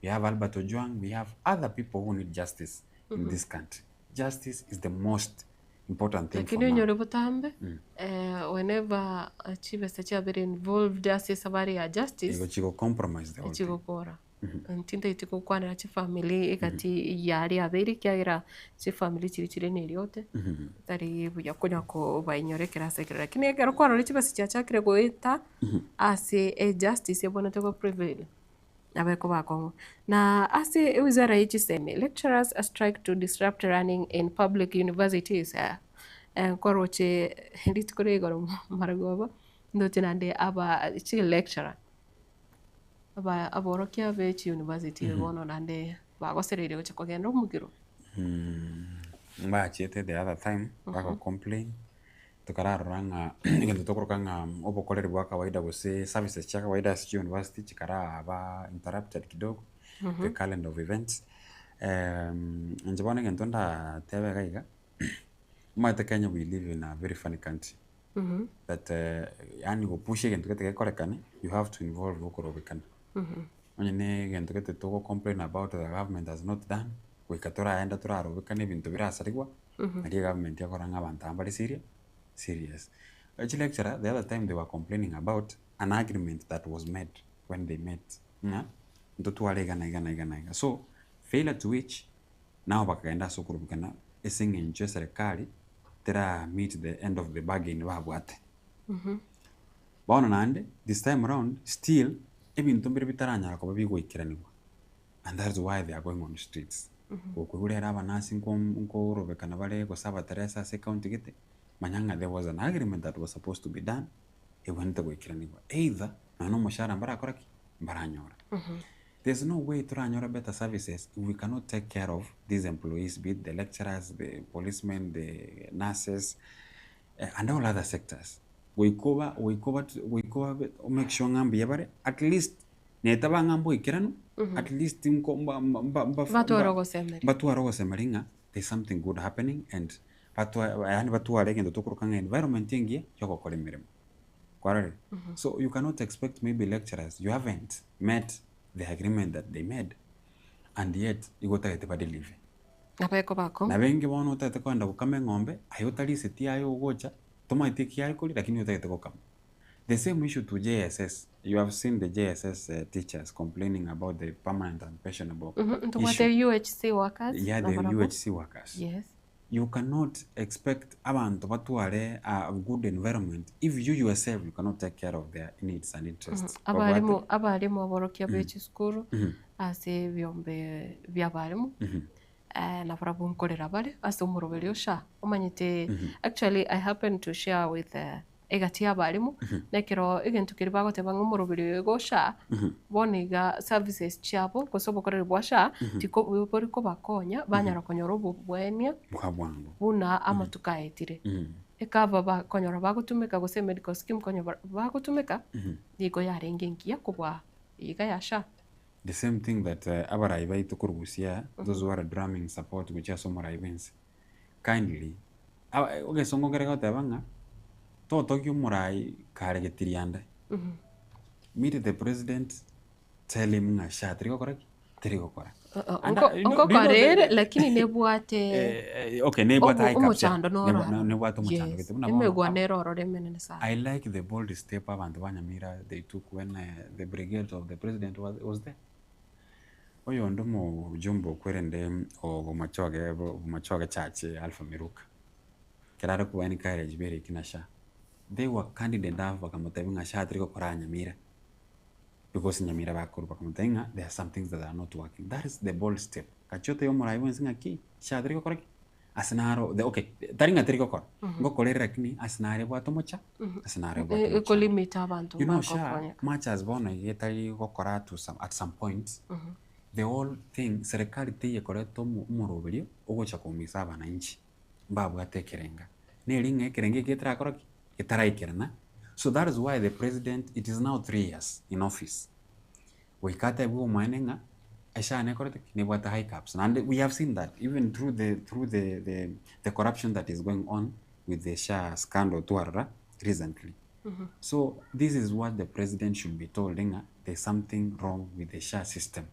We have Albert Ojwang. We have other people who need justice in this country. Justice is the most important thing for now. Butambe, whenever chief is very involved justice abari ya justice. Igo compromise the whole thing. Igo kora. Ntinda itiko kwanira chi family ikati yari aberi kyagira chi family chiri neryote tari buya kunya ko bainyorekera sekera lakini egero kwaro lichi basi cyakire goita ase a justice ebona to prevail abeko bako na ase wizara yichi seme lecturers are strike to disrupt running in public universities kwaro che nditikore igoro maragoba ndote nande aba chi lecturer aba aborokia bechi university bono nande bagoserere gocha kugenda umugiro chete the other time bako complain tukararanga ngendo tokorokanga obokorere bwa kawaida gose services cha kawaida si university chikara aba interrupted kidogo the calendar of events njabona ngento nda tebe gaiga mate Kenya we live in a very funny country that yani go push ngento kete korekane you have to involve okorobekana Onyene gento kete toko complain about the government has not done. Wikatora enda turaro wikane bintu birasarigwa. Nari government yakoranga abantu ambali serious. Actually, lecturer, the other time they were complaining about an agreement that was made when they met. So, failure to which, now bakaenda sokuru bukana, esing enjoy serikali, tera meet the end of the bargain wabwate. Baona nande, this time around, still, ebintu mbere bitaranyara ko babigo ikiraniwa. And that's why they are going on the streets. Kukurera abanasi nko robekana bale ko saba Teresa se county gete. Manyanga, there was an agreement that was supposed to be done. It went to go ikiraniwa. Either no moshara mbara koraki mbaranyora. There's no way to run better services if we cannot take care of these employees, be it the lecturers, the policemen, the nurses, and all other sectors. We cover make sure ngambi yabare at least netaba ngambo ikiranu at least batu arogo semeringa there's something good happening and batu arege ndotokurukanga environment ingi yoko kole mirimo kwarare. So you cannot expect maybe lecturers, you haven't met the agreement that they made, and yet you go to deliver. Na bengi bono utate kwenda kukame ng'ombe ayotali seti ayo gocha toma itiki alcohol lakini utate kukama. The same issue to JSS. You have seen the JSS teachers complaining about the permanent and pensionable issue. The UHC workers. Yeah, the UHC workers. Yes. You cannot expect abantu batuare a good environment if you yourself you cannot take care of their needs and interests. Abarimu aborokia bechi skuru ase byombe byabarimu na farabu nkorera bale ase umurobelio sha umanyite. Actually I happened to share with egati abarimu nekero igentu kiribago tebanga umurobelio ego sha boniga services chabo kosobo korera bwasha tiko bori ko bakonya banyara konyoro bwenia buna amatukaetire ekava bakonyora bagutumika gose medical scheme konyora bagutumika digo yarengengia kubwa iga yasha. The same thing that abaraiba itukurugusia those who are drumming support which are some events kindly ogesongo gerega tabanga toto kyumurai karegetirianda meet the president, tell him nga shatriko koraki triko kora onko korere lakini nebwate okay nebwate ai umuchando nebwate umuchando kituna imegwa neroro remenene sana. I like the bold step abantu banyamira they took when the brigade of the president was there. Oyo ndomo jumbo kwerende o machoge chache Alpha Miruka kerara kuwa ni courage bere kinasha they were candid enough bakamutabinga shatriko kora nyamira because nyamira bakuru bakamutenga there are some things that are not working. That is the bold step kachote yo mura ibo nsinga ki shatriko kora asinaro the okay taringa triko kora ngokolera kini asinare bwato mocha asinare bwato ko limit abantu bakonya much as bona yetari gokora to some at some point the whole thing serikali tiye koreto umurobelio ogocha kumisa abananchi babu atekerenga nelinga ekerenge ketra koraki etaraikirana. So that is why the president, it is now 3 years in office. We can't have mining high caps. And we have seen that even through the corruption that is going on with the SHA scandal recently. So this is what the president should be told. There's something wrong with the SHA system.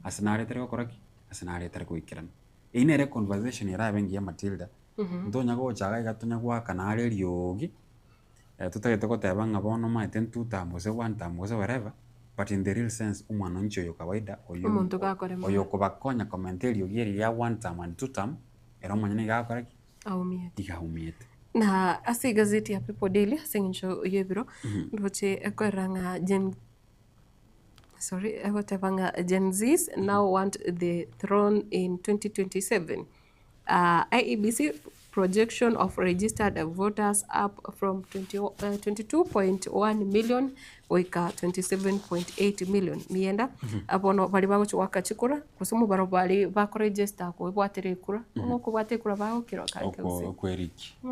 Asinare tereko koraki, asinare tereko ikiran. Inere conversation irabengi ya Matilda. Ntonya go chaga gatonya kwa kanale ryogi. Tutagete ko tabanga bono ma 10 2 times 1 times whatever, but in the real sense umwananchi yo kawaida oyo kubakonya commentary ogeri ya 1 time and 2 time era mwanyene gakora ki aumiete na ase gazeti ya People Daily singisho yebiro ndoche ekoranga Gen Z's now want the throne in 2027. IEBC projection of registered voters up from 22.1 million wika 27.8 million mienda abono bali bago wakachikura kusumu baro bali bako register ko bwatire kura ngo bwate kura bago kiro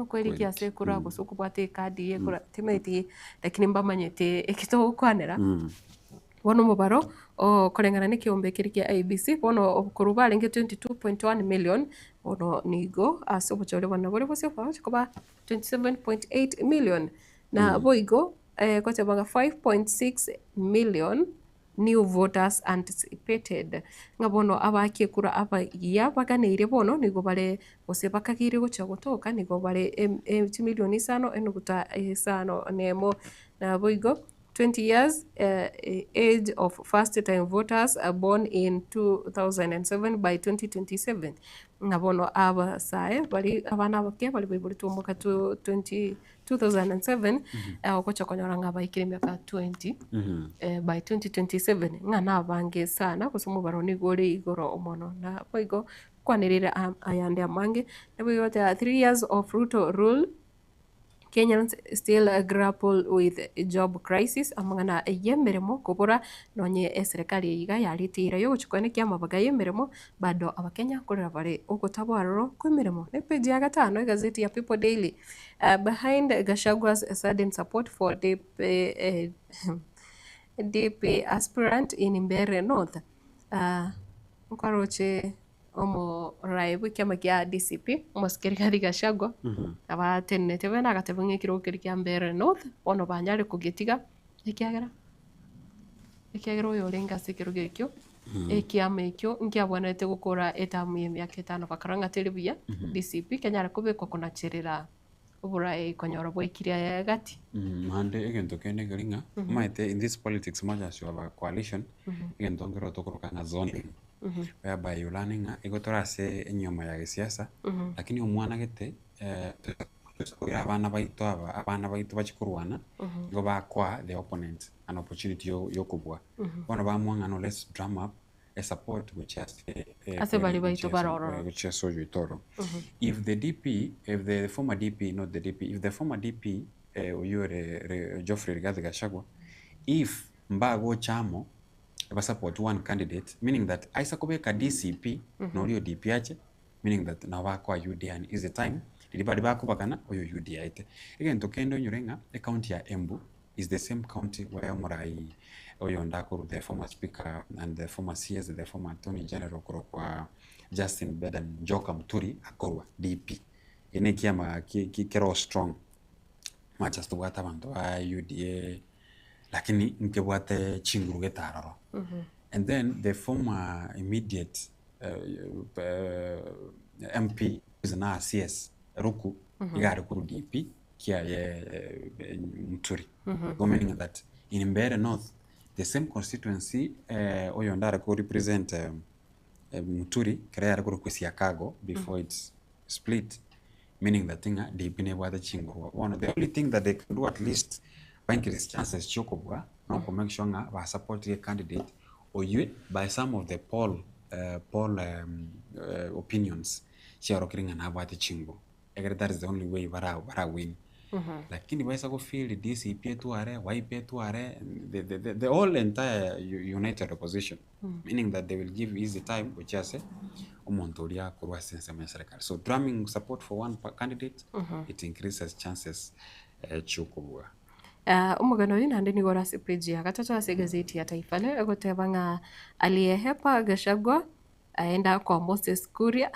kweriki ase kura kusuku bwate kadi ye kura timeti lakini mbamanyete ekito kwanera wono mubaro o kolengana ne kiombe kiriki IEBC wono kurubale nge 22.1 million wono nigo aso chole wana bole bose kwa chikoba 27.8 million na boigo kote banga 5.6 million new voters anticipated ngabono abakie kura aba ya baganire bono nigo bare ose bakagire gocha gotoka nigo bare milioni 5 enuguta 5 nemo na boigo 20 years age of first time voters are born in 2007 by 2027 ngabono aba sae bari abana bake bari biburi tumbuka 2007 okocha konyora ngaba ikire miaka 20 by 2027 ngana bange sana kusumu baroni gore igoro omono na boigo kwanirira ayande amange nabo yota 3 years of Ruto rule Kenyans still grapple with a job crisis amangana yemeremo kubura nonye serikali yiga yaritira yo guchukwane kya mabaga yemeremo bado abakenya kurira bare ugotabwaroro kwemeremo ne page ya gatano gazeti ya People Daily behind Gachagwa's sudden support for DP aspirant in Mbeere North nkwaroche omo raibu kiama kia DCP musikirikari Gachagua abatenete bena agatebunge kirokeri kia Mbeere North ono banyare kugitiga ikiagera uyo lenga sikiro gekyo ekiama ekyo nkiabonete gukora etamu y'emyaka 5 bakaranga telebia DCP kenyara kubekwa kunacherera ubura konyora boikiria gati mande egento kene garinga maite in this politics maja shwa coalition egento ngero tokoroka na zoning whereby you learning igotora se enyoma ya siasa lakini omwana gete abana baitu bachikurwana ngo bakwa the opponent an opportunity yo kubwa bona bamwanga no let's drum up a support which has asebali baitu baroro which is so toro if the former DP not the DP if the former DP Geoffrey Rigathi Gachagua if mbago chamo eba support one candidate meaning that aisakobeka DCP no lio DP ache meaning that na bakwa UDA is the time libadi bakubakana oyo UDA ite again tokendo nyurenga the county ya Embu is the same county where Murai oyo ndakuru the former speaker and the former CS the former attorney general kwa Justin Beden Joka Muturi akorwa DP ene kiama kero strong much to wata bantu UDA lakini nkebwate chinguru getararo and then the former immediate MP is now CS Ruku igari kuru DP kia Muturi meaning that in Mbeere North the same constituency oyo ndara ko represent Muturi krea kuru kwesiakago before it's split meaning that thing DP ne bwate chinguru one of the only thing that they could do at least increase chances chokobwa no to make sure nga support a candidate or you by some of the poll opinions share okiringa na bwate chingo egere that is the only way bara win lakini baisa go feel DCP tuare YP tuare the all entire united opposition meaning that they will give easy time which is umontoria kurwa sense ya serikali so drumming support for one candidate it increases chances chokobwa umugano ina ndini gora page ya gatatu ase gazeti ya Taifa Leo gotebanga aliyehepa Gachagua aenda kwa Moses Kuria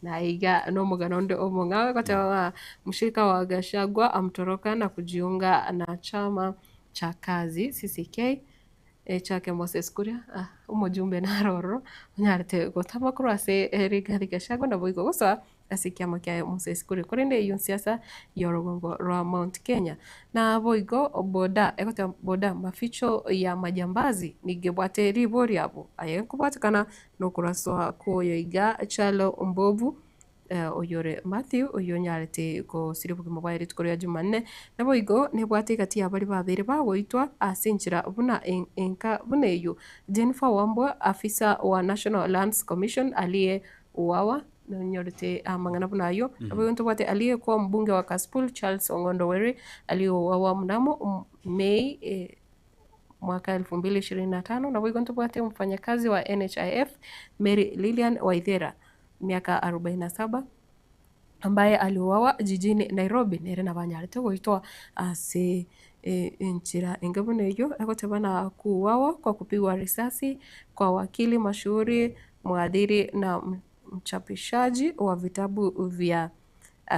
na iga no mugano ndo omonga gotebanga mshirika wa Gachagua amtoroka na kujiunga na chama cha kazi CCK chake Moses Kuria umujumbe na roro nyarete gotamakuru ase Rigathi Gachagua na boigo gosa asikiama kia Moses Kuria korende iyo siasa yorogongo rwa Mount Kenya na boigo boda ekota boda maficho ya majambazi nigebwate ribori abo ayenkubatikana no kuraswa ko yoiga Chalo Mbovu oyore Matthew oyonyarete ko siribuke mobile tukoria Jumanne na boigo ne bwate kati ya bari babere bagoitwa asinchira buna enka buneyo Jennifer Wambua afisa wa National Lands Commission aliye uwawa na nyorete amangana bunayo abonto bwate aliye kwa mbunge wa Kasipul Charles Ongondo Were aliye uwawa mnamo Mei mwaka 2025 na boigo ntobwate mfanyakazi wa NHIF Mary Lilian Waithera miaka 47 ambaye aliuawa jijini Nairobi nere na banyarete goitwa ase nchira engabuneyo akotebana kuuawa kwa kupigwa risasi kwa wakili mashuhuri mwadhiri na mchapishaji wa vitabu vya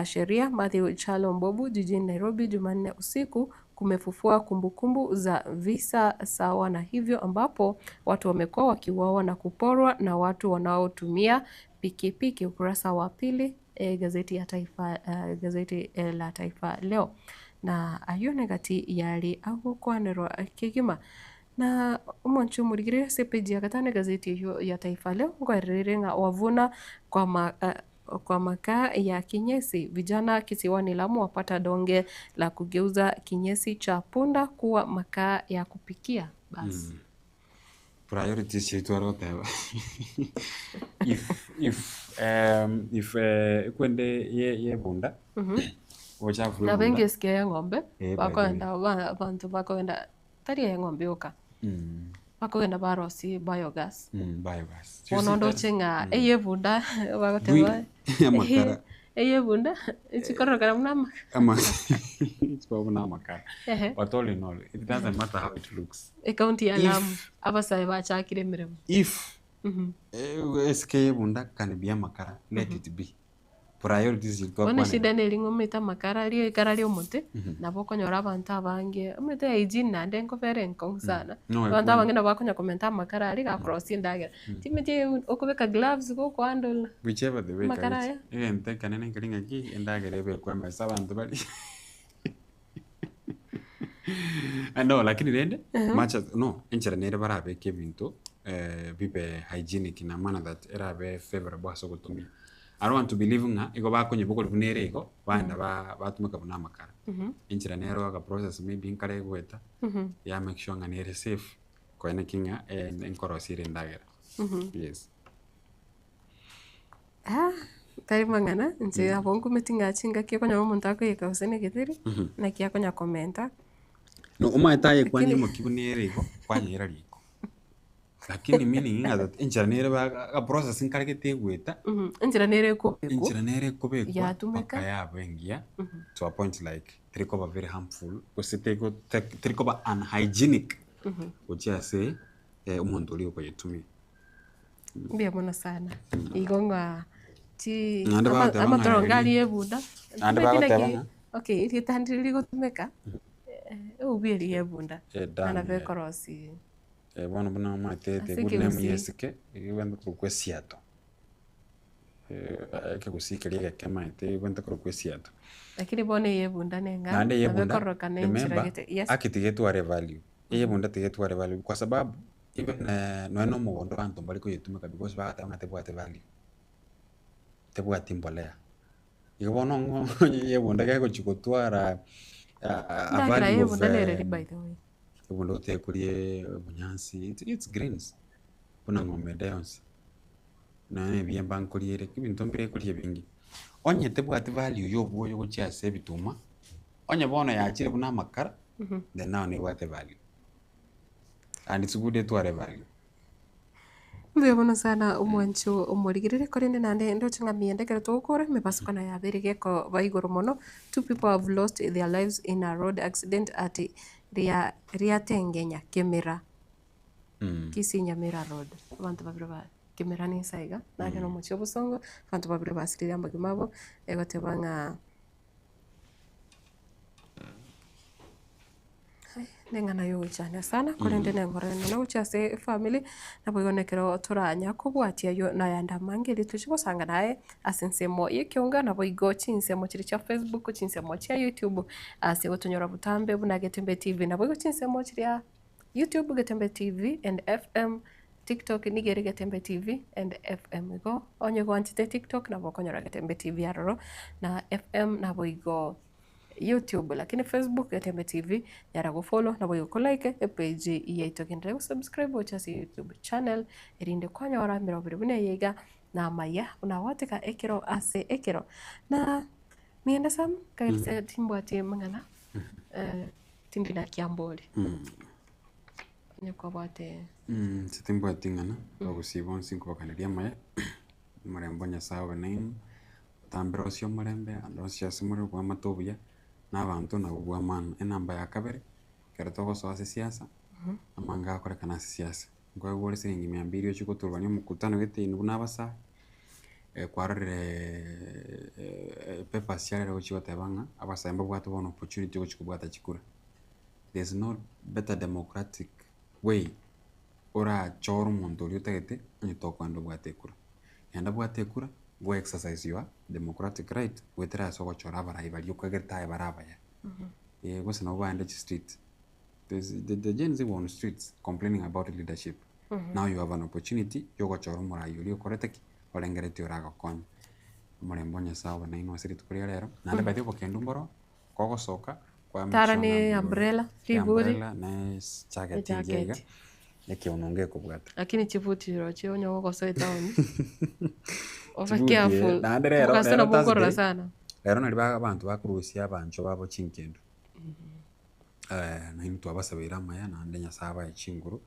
sheria Matthew Chalo Mbovu jijini Nairobi Jumanne usiku kumefufua kumbukumbu za visa sawa na hivyo, ambapo watu wamekuwa wakiuawa na kuporwa na watu wanaotumia pikipiki. Ukurasa wa pili gazeti la Taifa Leo. Na ayone gati yali agukwanirwa kigima na umonchu murigire sepeji akatane gazeti hiyo ya Taifa Leo ngwarire nga wavuna kwa makaa ya kinyesi. Vijana kisiwani Lamu wapata donge la kugeuza kinyesi cha punda kuwa makaa ya kupikia. Basi priorities yetu aroteba if kwende ye bunda wachafu na bengi sikia ng'ombe bakwenda abantu bakwenda tari ya ng'ombe uka bakwenda barosi biogas wonondo chenga eye bunda bagoteba amakara eye bunda chikorogara mnama it's probably not makara but all in all it doesn't matter how it looks county ya Lamu abasai bachakire mirimo if SK bunda can be makara let it be priorities yitwa kwana shida ne lingometa makara lio ikara lio muti nabo konyora abantu abange umete hygiene na ndengo fere nkong sana abantu abange nabo bakonya komenta makara ali ga cross ndaga timete okubeka gloves go handle whichever the way makara ente kanene ngiringa ki ndaga rebe kwa mesa abantu bali no lakini rende macha no enchera nere barabe kebinto bibe hygienic na mana that erabe favorable so kutumia I don't want to believe nga iko bakonye boko bunere iko banda batumika buna makara inchira nero ga process maybe inkare gweta ya make sure nga nere safe ko ene kinga enkorosire ndagera yes tari mangana nje abongo metinga chinga kiko nya umuntu akoyeka usene githiri na kiako nya komenta no umaetaye kwanye mukibunere iko kwanyera liko lakini meaning that engineer ba process nkareke gweta engineer ko beko ya bengia to a point like trikoba very harmful kusiteko trikoba unhygienic ucha say umuntu uli ko yetumi mbia bona sana igonga ti ama torongali ebuda okay ili tandili gotumeka ubiri ebunda ana vekorosi bueno buna matete buna muyesike ibanda kukwesiato ke kusikelia kama ite ibanda kukwesiato lakini bone yebunda nenga nande yebunda nemba akitigetu are value yebunda tigetu are value kwa sababu even no mugondo bantu bali ko yetumika because bagata ngate bwate value tebwate mbolea ibono yebunda ke ko chikotwara value yebunda lere by the way ubundo tekuriye bunyansi it's greens kuna ngombe dayons na ne biyamba nkuriye kibintu mbere kuriye bingi onye tebwati value yobo yo kuchase bituma onye bona yakire buna makara then now ne what value and it's good to have value mbere bona sana umwancho umurigirire korende nande ndo chinga miende kare tokore me pasukana ya berige ko baigoro mono. 2 people have lost their lives in a road accident at Riatengenya Kemera Kisinyamira Road. Abantu babiri ba Kemera ni saiga na kano mucho busongo abantu babiri basirira mbagimabo egotebanga nenga nayo cyane sana korende nengorene no cyase family nabuyonekero turanya kubwatia yo na yanda mangeli tuchibosanga naye asensemo yikyonga nabo igo chinsemo kiri cha Facebook chinsemo cha YouTube ase gotonyora butambe buna Getembe TV nabo igo chinsemo kiri ya YouTube Getembe TV and FM TikTok ni Getembe TV and FM go onye go antite TikTok nabo konyora Getembe TV aroro na FM nabo igo YouTube lakini Facebook Getembe TV yarago follow na boyo like page yetu kendere subscribe wacha YouTube channel irinde kwanyora mirobire bune yega na maya unawateka ekero ase ekero na mienda sam kaise timbo ati mangana timbina kiamboli nyako bate timbo ati ngana bagusibon 5 bakanaria maya murembonya sawa name tambrosio murembe andosio simuri kwa matobuya n'abantu nabugwa man enamba ya kabere keretogo so ase siasa amanga akore kana siasa ngwa wole sengi 200 yo chikoturwa mukutano gete inu nabasa kwarere pepa siara ro chikotebanga abasemba bwatu bona opportunity yo chikubwata chikura there's no better democratic way ora choro muntu uri utagete nyitoko ando bwatekura yanda bwatekura go exercise your democratic right wetera soko chora bara ibali ukageta baraba ya go sana wande street the Gen Z on streets complaining about leadership. Now you have an opportunity yogo choro mura yuri koreteki olengereti oraga kon murembonya sawa na ino siri tukuri rero nande badi bokendo mboro kogo soka kwa tarani umbrella fiburi na jacket yega yake unonge kubwata lakini chivutiro chio nyogo soita oni ofakiafu ukasana bukora sana rero nali abantu bakurusia abancho babo chinkendo na imtu abasabira maya na ndenya saba echinguru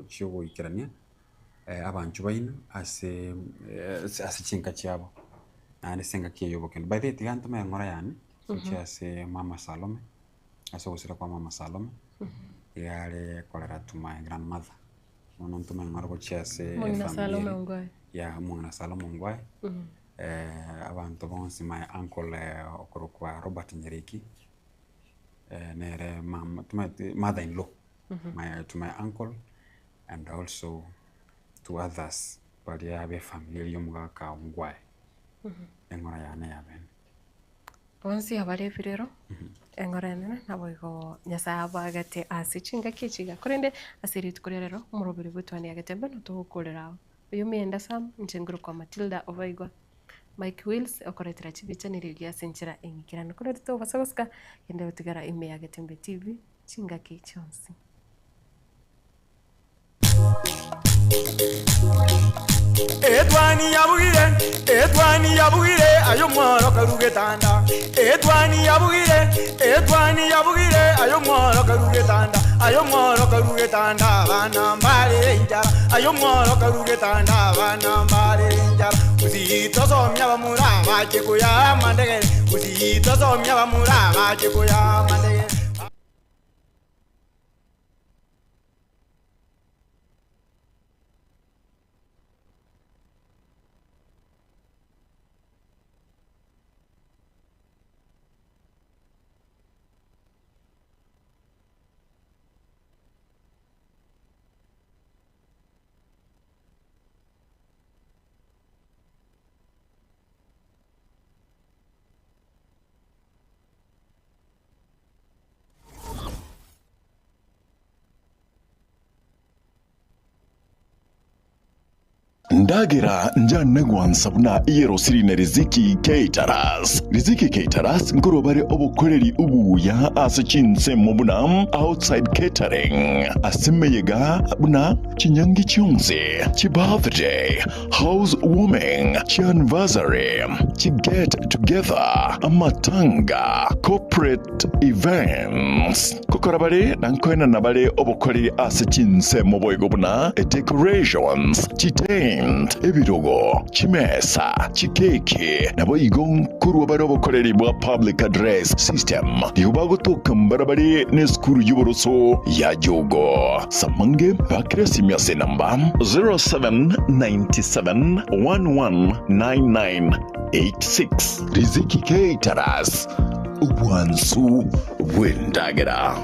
cyo ikirania abantu bayina ase chinka cyabo ane senga kiyobokendo by the tiganta me ngora yani ase mama Salome aso gusira kwa mama Salome yale kolera to my grandmother ono ntuma ngora ko ase mwana Salome Ongwae ya mwana Salome Ongwae abantu bonsi my uncle okorokwa Robert Nyereki nere mama to my mother-in-law to my uncle and also to others but ya be family yomuga ka Ongwae engora yana yaben bonsi abale firero engora nene naboigo nyasa abagate asichinga kichiga kurende asiri tukurero murobiri butwani agatembe no tukolera uyu mienda sam nchenguru kwa Matilda Ovaigwa Mike Wills okoretera chibicha nirigia senchira engikirana kurere to basabaska yende utigara ime agatembe TV chinga kichonsi Edwani yabugire ayo mworo karugetanda Edwani yabugire ayo mworo karugetanda bana mbale njara ayo mworo karugetanda bana mbale njara uzito somya bamura baje kuya mandegere uzito somya bamura baje kuya mandegere Ndagira njana gwansabuna iyero sirine Riziki Caterers nkoro bare obukoreri ubuya asichinse mubuna outside catering asemeyega abuna chinyangi chionze chi birthday house warming chi anniversary chi get together amatanga corporate events kokora bare nankoena nabale obukoreri asichinse muboygo buna decorations chi ebirogo chimesa chikeke nabo igon kuru barobo koreri bwa public address system diubago to kambarabari ne skuru yuboroso ya jogo samange bakresi miase namba 0797119986 Riziki Caterers ubwansu bwendagera.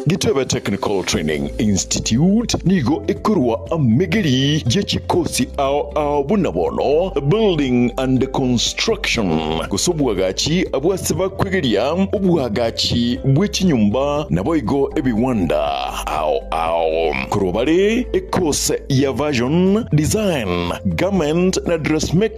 Gitebe Technical Training Institute nigo ekurwa amegeri jechikosi ao bunabono building and construction kusubwagachi abwasiba kwegeria ubwagachi bw'ikinyumba naboigo ebiwanda ao kurobare ekose ya version design garment na dressmaking